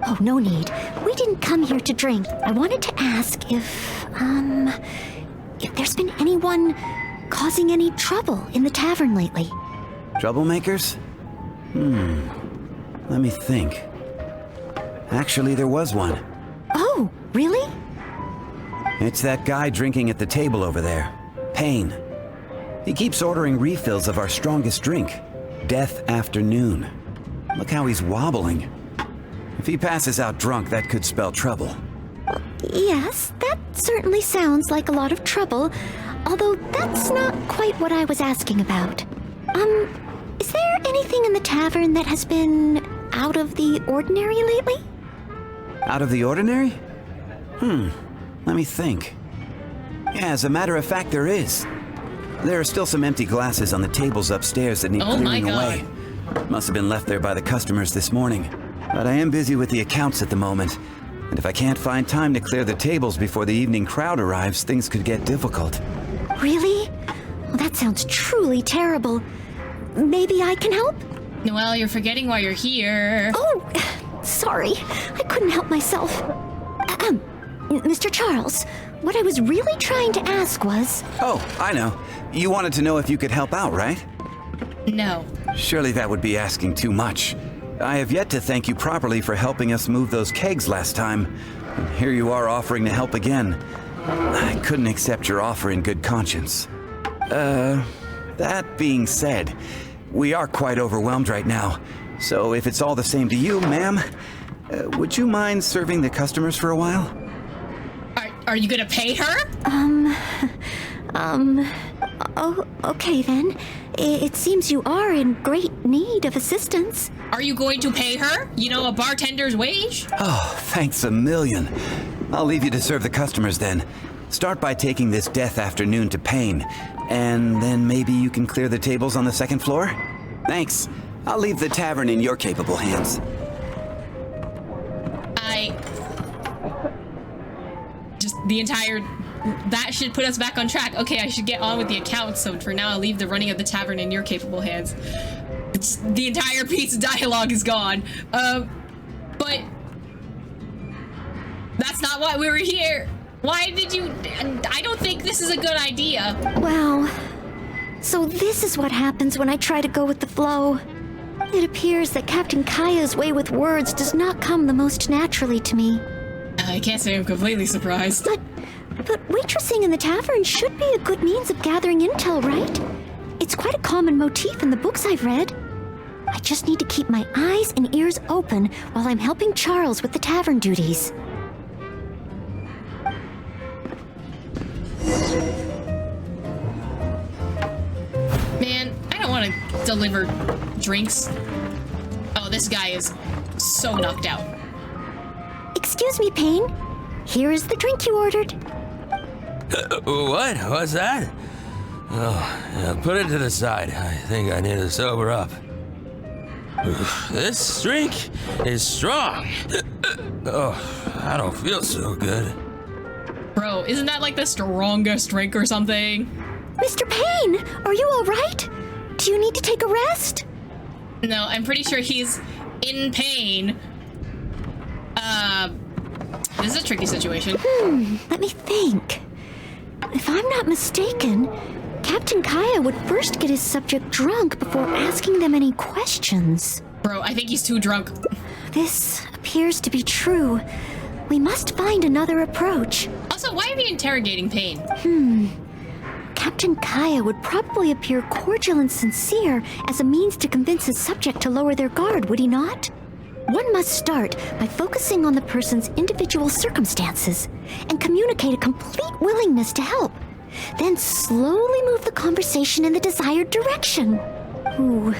Speaker 2: Oh, no need. We didn't come here to drink. I wanted to ask if there's been anyone causing any trouble in the tavern lately.
Speaker 20: Troublemakers? Let me think. Actually, there was one.
Speaker 2: Oh, really?
Speaker 20: It's that guy drinking at the table over there. Payne. He keeps ordering refills of our strongest drink, Death Afternoon. Look how he's wobbling. If he passes out drunk, that could spell trouble.
Speaker 2: Yes, that certainly sounds like a lot of trouble, although that's not quite what I was asking about. Is there anything in the tavern that has been out of the ordinary lately?
Speaker 20: Out of the ordinary? Let me think. Yeah, as a matter of fact, there is. There are still some empty glasses on the tables upstairs that need clearing away. Must have been left there by the customers this morning. But I am busy with the accounts at the moment, and if I can't find time to clear the tables before the evening crowd arrives, things could get difficult.
Speaker 2: Really? Well, that sounds truly terrible. Maybe I can help?
Speaker 1: Noelle, you're forgetting why you're here.
Speaker 2: Oh, sorry. I couldn't help myself. Mr. Charles, what I was really trying to ask was...
Speaker 20: Oh, I know. You wanted to know if you could help out, right?
Speaker 1: No.
Speaker 20: Surely that would be asking too much. I have yet to thank you properly for helping us move those kegs last time. And here you are offering to help again. I couldn't accept your offer in good conscience. That being said, we are quite overwhelmed right now. So if it's all the same to you, ma'am, would you mind serving the customers for a while?
Speaker 1: Are you gonna pay her?
Speaker 2: Oh, okay then. It seems you are in great need of assistance.
Speaker 1: Are you going to pay her? You know, a bartender's wage?
Speaker 20: Oh, thanks a million. I'll leave you to serve the customers then. Start by taking this death afternoon to Payne, and then maybe you can clear the tables on the second floor? Thanks. I'll leave the tavern in your capable hands.
Speaker 1: That should put us back on track. Okay, I should get on with the account, so for now I'll leave the running of the tavern in your capable hands. The entire piece of dialogue is gone. But that's not why we were here. Why did you... I don't think this is a good idea.
Speaker 2: Well, so this is what happens when I try to go with the flow. It appears that Captain Kaya's way with words does not come the most naturally to me.
Speaker 1: I can't say I'm completely surprised.
Speaker 2: But waitressing in the tavern should be a good means of gathering intel, right? It's quite a common motif in the books I've read. I just need to keep my eyes and ears open while I'm helping Charles with the tavern duties.
Speaker 1: Man, I don't want to deliver drinks. Oh, this guy is so knocked out.
Speaker 2: Excuse me, Payne. Here is the drink you ordered.
Speaker 19: What? What's that? Oh, yeah, put it to the side. I think I need to sober up. This drink is strong. Oh, I don't feel so good.
Speaker 1: Bro, isn't that like the strongest drink or something?
Speaker 2: Mr. Payne, are you all right? Do you need to take a rest?
Speaker 1: No, I'm pretty sure he's in pain. This is a tricky situation.
Speaker 2: Let me think. If I'm not mistaken, Captain Kaya would first get his subject drunk before asking them any questions.
Speaker 1: Bro, I think he's too drunk.
Speaker 2: This appears to be true. We must find another approach.
Speaker 1: Also, why are we interrogating Payne?
Speaker 2: Captain Kaya would probably appear cordial and sincere as a means to convince his subject to lower their guard, would he not? One must start by focusing on the person's individual circumstances and communicate a complete willingness to help. Then slowly move the conversation in the desired direction. Ooh,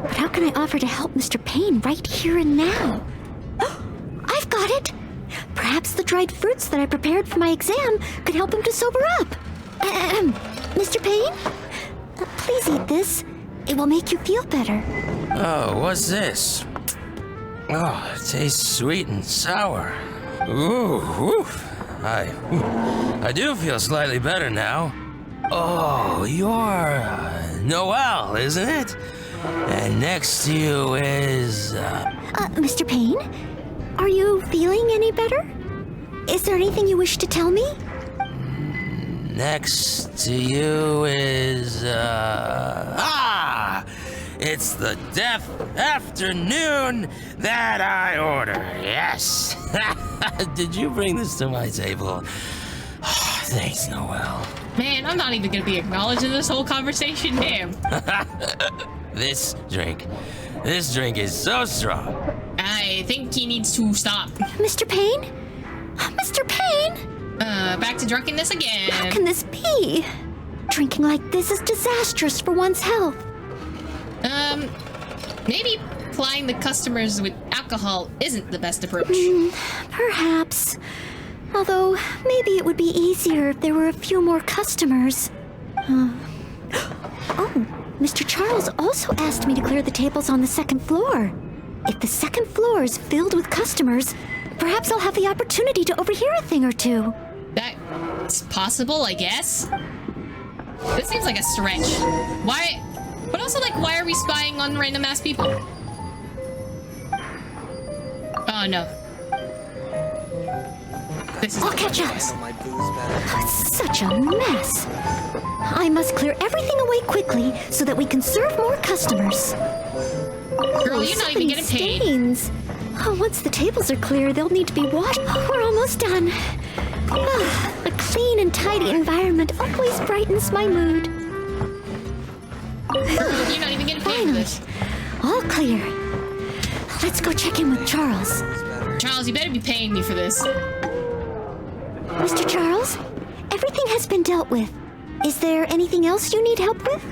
Speaker 2: but how can I offer to help Mr. Payne right here and now? I've got it! Perhaps the dried fruits that I prepared for my exam could help him to sober up. Mr. Payne? Please eat this. It will make you feel better.
Speaker 19: Oh, what's this? Oh, it tastes sweet and sour. Ooh, I do feel slightly better now. Oh, you're Noelle, isn't it? And next to you is...
Speaker 2: Mr. Payne? Are you feeling any better? Is there anything you wish to tell me?
Speaker 19: Next to you is... It's the death afternoon that I order, yes! Did you bring this to my table? Oh, thanks, Noelle.
Speaker 1: Man, I'm not even gonna be acknowledged in this whole conversation, damn.
Speaker 19: This drink is so strong.
Speaker 1: I think he needs to stop.
Speaker 2: Mr. Payne? Mr. Payne?
Speaker 1: Back to drunkenness again.
Speaker 2: How can this be? Drinking like this is disastrous for one's health.
Speaker 1: Maybe plying the customers with alcohol isn't the best approach.
Speaker 2: Perhaps. Although, maybe it would be easier if there were a few more customers. Oh, Mr. Charles also asked me to clear the tables on the second floor. If the second floor is filled with customers, perhaps I'll have the opportunity to overhear a thing or two.
Speaker 1: That's possible, I guess. This seems like a stretch. Why? But also, like, why are we spying on random ass people? Oh, no.
Speaker 2: I'll catch up. It's such a mess. I must clear everything away quickly so that we can serve more customers.
Speaker 1: Girl, you're not even getting paid.
Speaker 2: Stains. Oh, once the tables are clear, they'll need to be washed. We're almost done. A clean and tidy environment always brightens my mood.
Speaker 1: Girl, you're not even getting paid for this.
Speaker 2: All clear. Let's go check in with Charles.
Speaker 1: Charles, you better be paying me for this.
Speaker 2: Mr. Charles, everything has been dealt with. Is there anything else you need help with?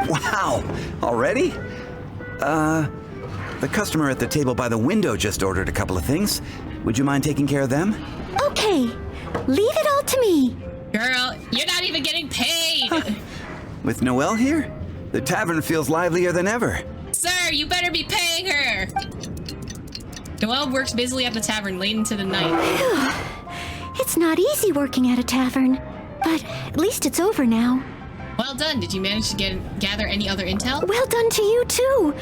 Speaker 20: Wow, already? The customer at the table by the window just ordered a couple of things. Would you mind taking care of them?
Speaker 2: Okay, leave it all to me.
Speaker 1: Girl, you're not even getting paid!
Speaker 20: With Noelle here, the tavern feels livelier than ever.
Speaker 1: Sir, you better be paying her! Noelle works busily at the tavern late into the night.
Speaker 2: It's not easy working at a tavern, but at least it's over now.
Speaker 1: Well done. Did you manage to gather any other intel?
Speaker 2: Well done to you, too.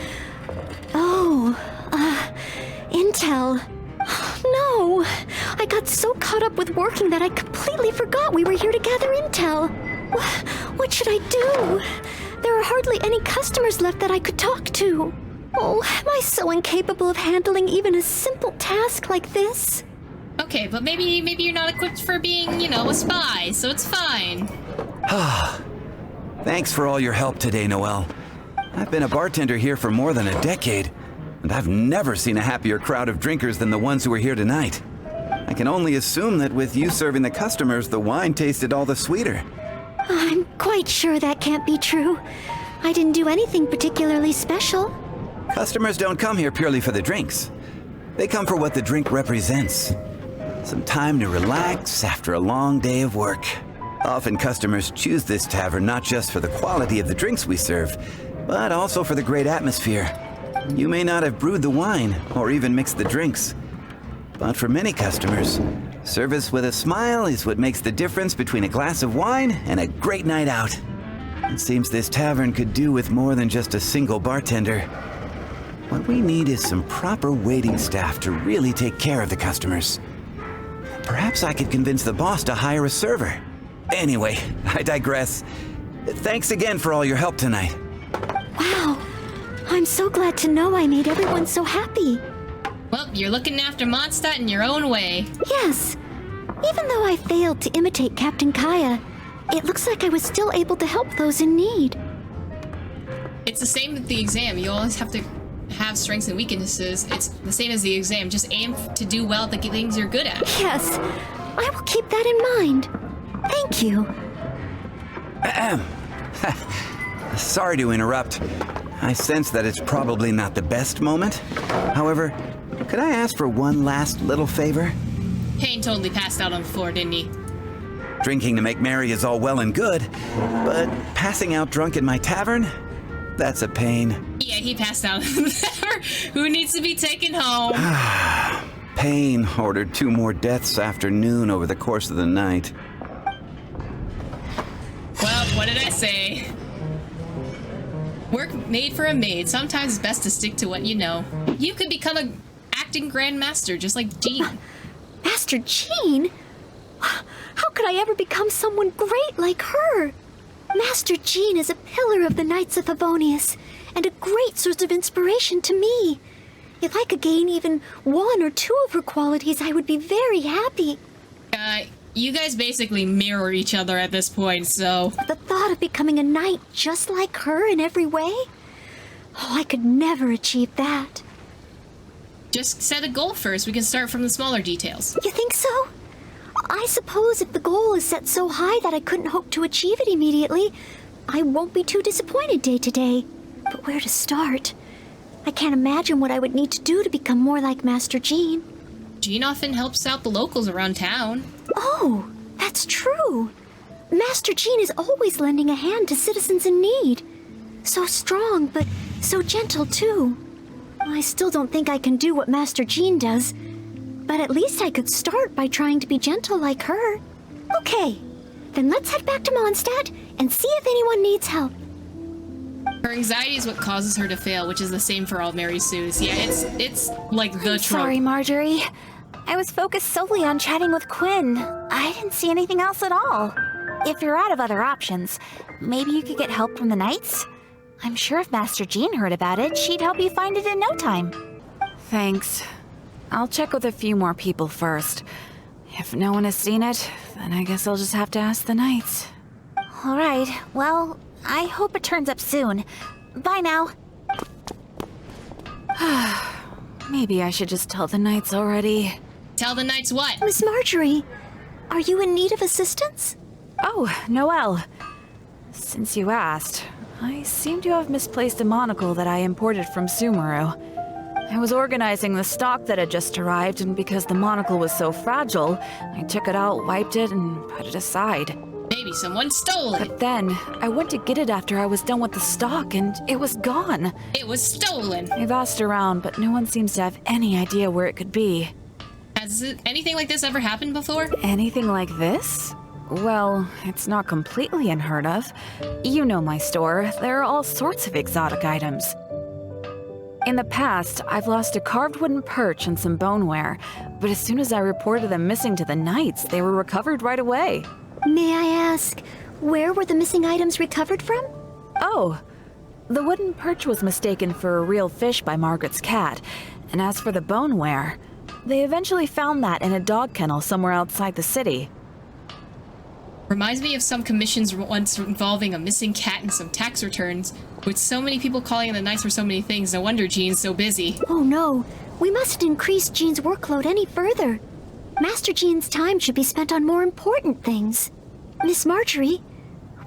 Speaker 2: Oh, intel. No, I got so caught up with working that I completely forgot we were here to gather intel. What should I do? There are hardly any customers left that I could talk to. Oh, am I so incapable of handling even a simple task like this?
Speaker 1: Okay, but maybe you're not equipped for being, you know, a spy, so it's fine.
Speaker 20: Thanks for all your help today, Noelle. I've been a bartender here for more than a decade, and I've never seen a happier crowd of drinkers than the ones who are here tonight. I can only assume that with you serving the customers, the wine tasted all the sweeter.
Speaker 2: I'm quite sure that can't be true. I didn't do anything particularly special.
Speaker 20: Customers don't come here purely for the drinks. They come for what the drink represents. Some time to relax after a long day of work. Often customers choose this tavern not just for the quality of the drinks we serve, but also for the great atmosphere. You may not have brewed the wine or even mixed the drinks, but for many customers, service with a smile is what makes the difference between a glass of wine and a great night out. It seems this tavern could do with more than just a single bartender. What we need is some proper waiting staff to really take care of the customers. Perhaps I could convince the boss to hire a server. Anyway, I digress. Thanks again for all your help tonight.
Speaker 2: Wow, I'm so glad to know I made everyone so happy.
Speaker 1: Well, you're looking after Mondstadt in your own way.
Speaker 2: Yes, even though I failed to imitate Captain Kaya, it looks like I was still able to help those in need.
Speaker 1: It's the same with the exam. You always have to have strengths and weaknesses. It's the same as the exam. Just aim to do well at the things you're good at.
Speaker 2: Yes, I will keep that in mind. Thank you.
Speaker 20: Sorry to interrupt. I sense that it's probably not the best moment. However, could I ask for one last little favor?
Speaker 1: Payne totally passed out on the floor, didn't he?
Speaker 20: Drinking to make merry is all well and good, but passing out drunk in my tavern? That's a pain.
Speaker 1: Yeah, he passed out. Who needs to be taken home?
Speaker 20: Payne ordered 2 more deaths after noon over the course of the night.
Speaker 1: Well, what did I say? Work made for a maid. Sometimes it's best to stick to what you know. You could become an acting grandmaster just like Jean.
Speaker 2: Master Jean? How could I ever become someone great like her? Master Jean is a pillar of the Knights of Favonius, and a great source of inspiration to me. If I could gain even 1 or 2 of her qualities, I would be very happy.
Speaker 1: You guys basically mirror each other at this point, so...
Speaker 2: The thought of becoming a knight just like her in every way? Oh, I could never achieve that.
Speaker 1: Just set a goal first. We can start from the smaller details.
Speaker 2: You think so? I suppose if the goal is set so high that I couldn't hope to achieve it immediately, I won't be too disappointed day to day. But where to start? I can't imagine what I would need to do to become more like Master Jean.
Speaker 1: Jean often helps out the locals around town.
Speaker 2: Oh, that's true. Master Jean is always lending a hand to citizens in need. So strong, but so gentle too. I still don't think I can do what Master Jean does, but at least I could start by trying to be gentle like her. Okay, then let's head back to Mondstadt and see if anyone needs help.
Speaker 1: Her anxiety is what causes her to fail, which is the same for all Mary Sues. Yeah, it's like the trope.
Speaker 3: Sorry, Marjorie. I was focused solely on chatting with Quinn. I didn't see anything else at all. If you're out of other options, maybe you could get help from the Knights? I'm sure if Master Jean heard about it, she'd help you find it in no time.
Speaker 4: Thanks. I'll check with a few more people first. If no one has seen it, then I guess I'll just have to ask the Knights.
Speaker 3: All right, well, I hope it turns up soon. Bye now.
Speaker 4: Maybe I should just tell the Knights already.
Speaker 1: Tell the Knights what?
Speaker 2: Miss Marjorie, are you in need of assistance?
Speaker 4: Oh, Noelle. Since you asked, I seem to have misplaced a monocle that I imported from Sumeru. I was organizing the stock that had just arrived, and because the monocle was so fragile, I took it out, wiped it, and put it aside.
Speaker 1: Maybe someone stole it.
Speaker 4: But then, I went to get it after I was done with the stock, and it was gone.
Speaker 1: It was stolen.
Speaker 4: I've asked around, but no one seems to have any idea where it could be.
Speaker 1: Has anything like this ever happened before?
Speaker 4: Anything like this? Well, it's not completely unheard of. You know my store. There are all sorts of exotic items. In the past, I've lost a carved wooden perch and some boneware, but as soon as I reported them missing to the Knights, they were recovered right away.
Speaker 2: May I ask, where were the missing items recovered from?
Speaker 4: Oh, the wooden perch was mistaken for a real fish by Margaret's cat, and as for the boneware, they eventually found that in a dog kennel somewhere outside the city.
Speaker 1: Reminds me of some commissions once involving a missing cat and some tax returns. With so many people calling in the Knights for so many things, no wonder Jean's so busy.
Speaker 2: Oh no, we mustn't increase Jean's workload any further. Master Jean's time should be spent on more important things. Miss Marjorie,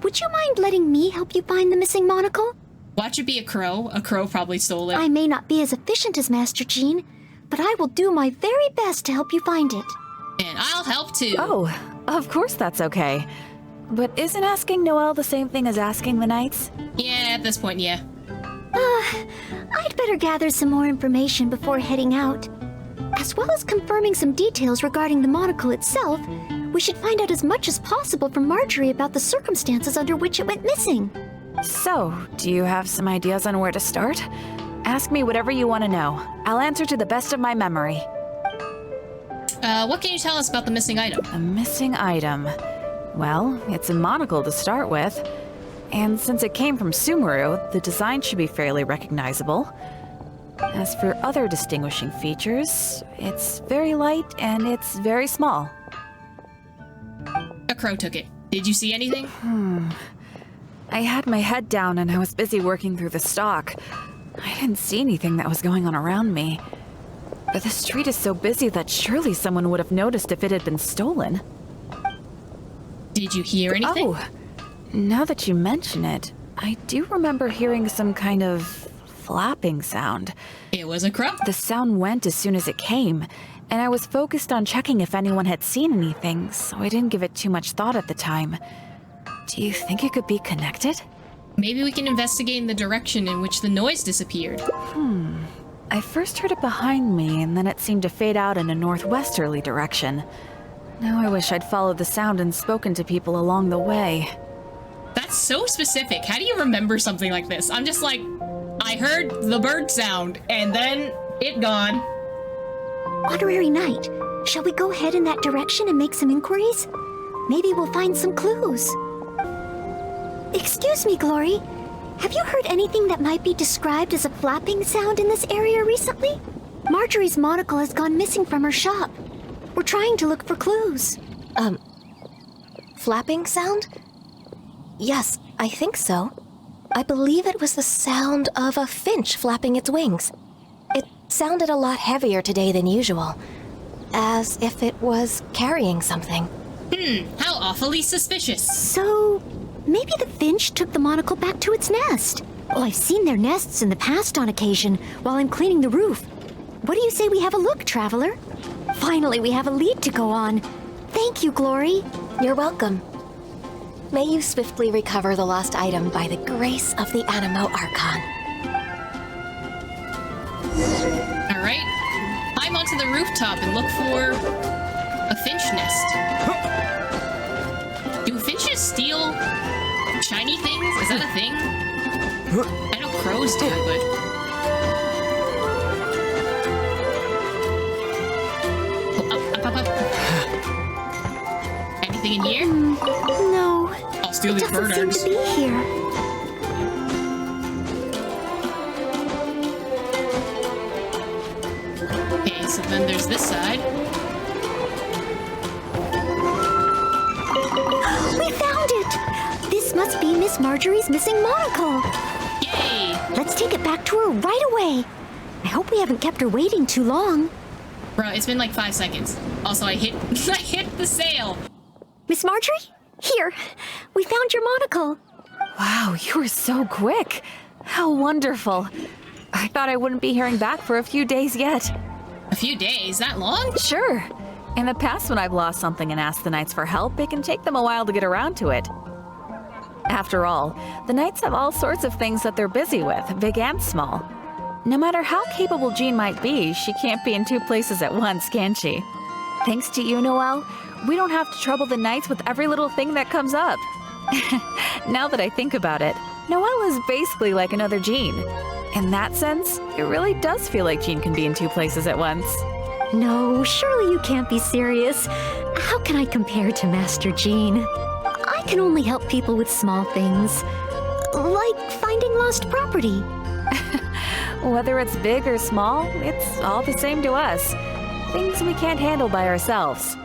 Speaker 2: would you mind letting me help you find the missing monocle?
Speaker 1: Watch it be a crow. A crow probably stole it.
Speaker 2: I may not be as efficient as Master Jean, but I will do my very best to help you find it.
Speaker 1: And I'll help too.
Speaker 4: Oh, of course that's okay. But isn't asking Noelle the same thing as asking the Knights?
Speaker 1: Yeah, at this point, yeah.
Speaker 2: I'd better gather some more information before heading out. As well as confirming some details regarding the monocle itself, we should find out as much as possible from Marjorie about the circumstances under which it went missing.
Speaker 4: So, do you have some ideas on where to start? Ask me whatever you want to know. I'll answer to the best of my memory.
Speaker 1: What can you tell us about the missing item?
Speaker 4: A missing item? Well, it's a monocle to start with. And since it came from Sumeru, the design should be fairly recognizable. As for other distinguishing features, it's very light and it's very small.
Speaker 1: A crow took it. Did you see anything?
Speaker 4: I had my head down and I was busy working through the stock. I didn't see anything that was going on around me. But the street is so busy that surely someone would have noticed if it had been stolen.
Speaker 1: Did you hear anything?
Speaker 4: Oh, now that you mention it, I do remember hearing some kind of flapping sound.
Speaker 1: It was a crow.
Speaker 4: The sound went as soon as it came, and I was focused on checking if anyone had seen anything, so I didn't give it too much thought at the time. Do you think it could be connected?
Speaker 1: Maybe we can investigate in the direction in which the noise disappeared.
Speaker 4: I first heard it behind me, and then it seemed to fade out in a northwesterly direction. Now I wish I'd followed the sound and spoken to people along the way.
Speaker 1: That's so specific. How do you remember something like this? I'm just like, I heard the bird sound, and then it gone.
Speaker 2: Honorary Knight, shall we go ahead in that direction and make some inquiries? Maybe we'll find some clues. Excuse me, Glory. Have you heard anything that might be described as a flapping sound in this area recently? Marjorie's monocle has gone missing from her shop. We're trying to look for clues.
Speaker 21: Flapping sound? Yes, I think so. I believe it was the sound of a finch flapping its wings. It sounded a lot heavier today than usual, as if it was carrying something.
Speaker 1: How awfully suspicious.
Speaker 2: So, maybe the finch took the monocle back to its nest. Well, I've seen their nests in the past on occasion while I'm cleaning the roof. What do you say we have a look, Traveler? Finally, we have a lead to go on. Thank you, Glory.
Speaker 21: You're welcome. May you swiftly recover the lost item by the grace of the Animo Archon.
Speaker 1: Alright. Climb onto the rooftop and look for a finch nest. Do finches steal shiny things? Is that a thing? I know crows do, but... Up. Anything in here?
Speaker 2: No.
Speaker 1: I'll steal these bird
Speaker 2: It doesn't
Speaker 1: eggs.
Speaker 2: seem to be here.
Speaker 1: Okay, so then there's this side.
Speaker 2: We found it! This must be Miss Marjorie's missing monocle.
Speaker 1: Yay!
Speaker 2: Let's take it back to her right away. I hope we haven't kept her waiting too long.
Speaker 1: Bro, it's been like 5 seconds. Also, I hit the sail.
Speaker 2: Miss Marjorie? Here. We found your monocle.
Speaker 4: Wow, you were so quick. How wonderful. I thought I wouldn't be hearing back for a few days yet.
Speaker 1: A few days? That long?
Speaker 4: Sure. In the past, when I've lost something and asked the Knights for help, it can take them a while to get around to it. After all, the Knights have all sorts of things that they're busy with, big and small. No matter how capable Jean might be, she can't be in two places at once, can she? Thanks to you, Noelle, we don't have to trouble the Knights with every little thing that comes up. Now that I think about it, Noelle is basically like another Jean. In that sense, it really does feel like Jean can be in two places at once.
Speaker 2: No, surely you can't be serious. How can I compare to Master Jean? I can only help people with small things, like finding lost property.
Speaker 4: Whether it's big or small, it's all the same to us. Things we can't handle by ourselves.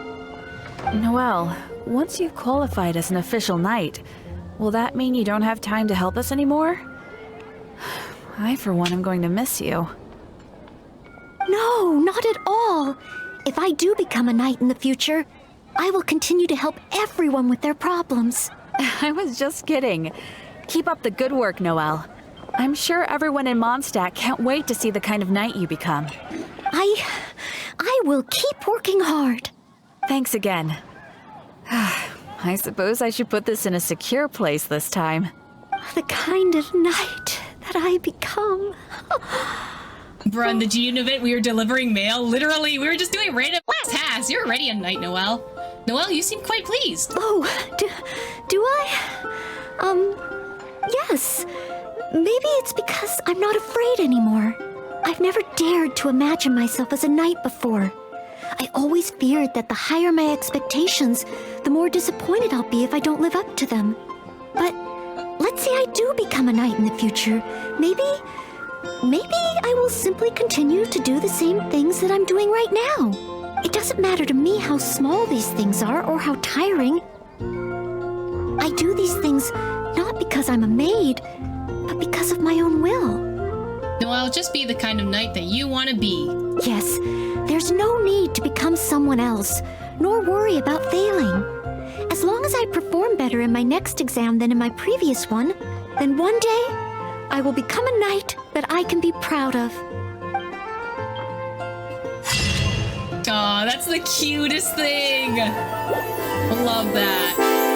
Speaker 4: Noelle, once you've qualified as an official knight, will that mean you don't have time to help us anymore? I, for one, am going to miss you.
Speaker 2: No, not at all. If I do become a knight in the future, I will continue to help everyone with their problems.
Speaker 4: I was just kidding. Keep up the good work, Noelle. I'm sure everyone in Mondstadt can't wait to see the kind of knight you become.
Speaker 2: I will keep working hard.
Speaker 4: Thanks again. I suppose I should put this in a secure place this time.
Speaker 2: The kind of knight that I become.
Speaker 1: Bruh, in the unit, we were delivering mail. Literally, we were just doing random tasks. You're already a knight, Noelle. Noelle, you seem quite pleased.
Speaker 2: Oh, do I? Yes. Maybe it's because I'm not afraid anymore. I've never dared to imagine myself as a knight before. I always feared that the higher my expectations, the more disappointed I'll be if I don't live up to them. But let's say I do become a knight in the future. Maybe I will simply continue to do the same things that I'm doing right now. It doesn't matter to me how small these things are or how tiring. I do these things not because I'm a maid, but because of my own will.
Speaker 1: Noelle, just be the kind of knight that you want to be.
Speaker 2: Yes, there's no need to become someone else, nor worry about failing. As long as I perform better in my next exam than in my previous one, then one day, I will become a knight that I can be proud of.
Speaker 1: Aw, that's the cutest thing. Love that.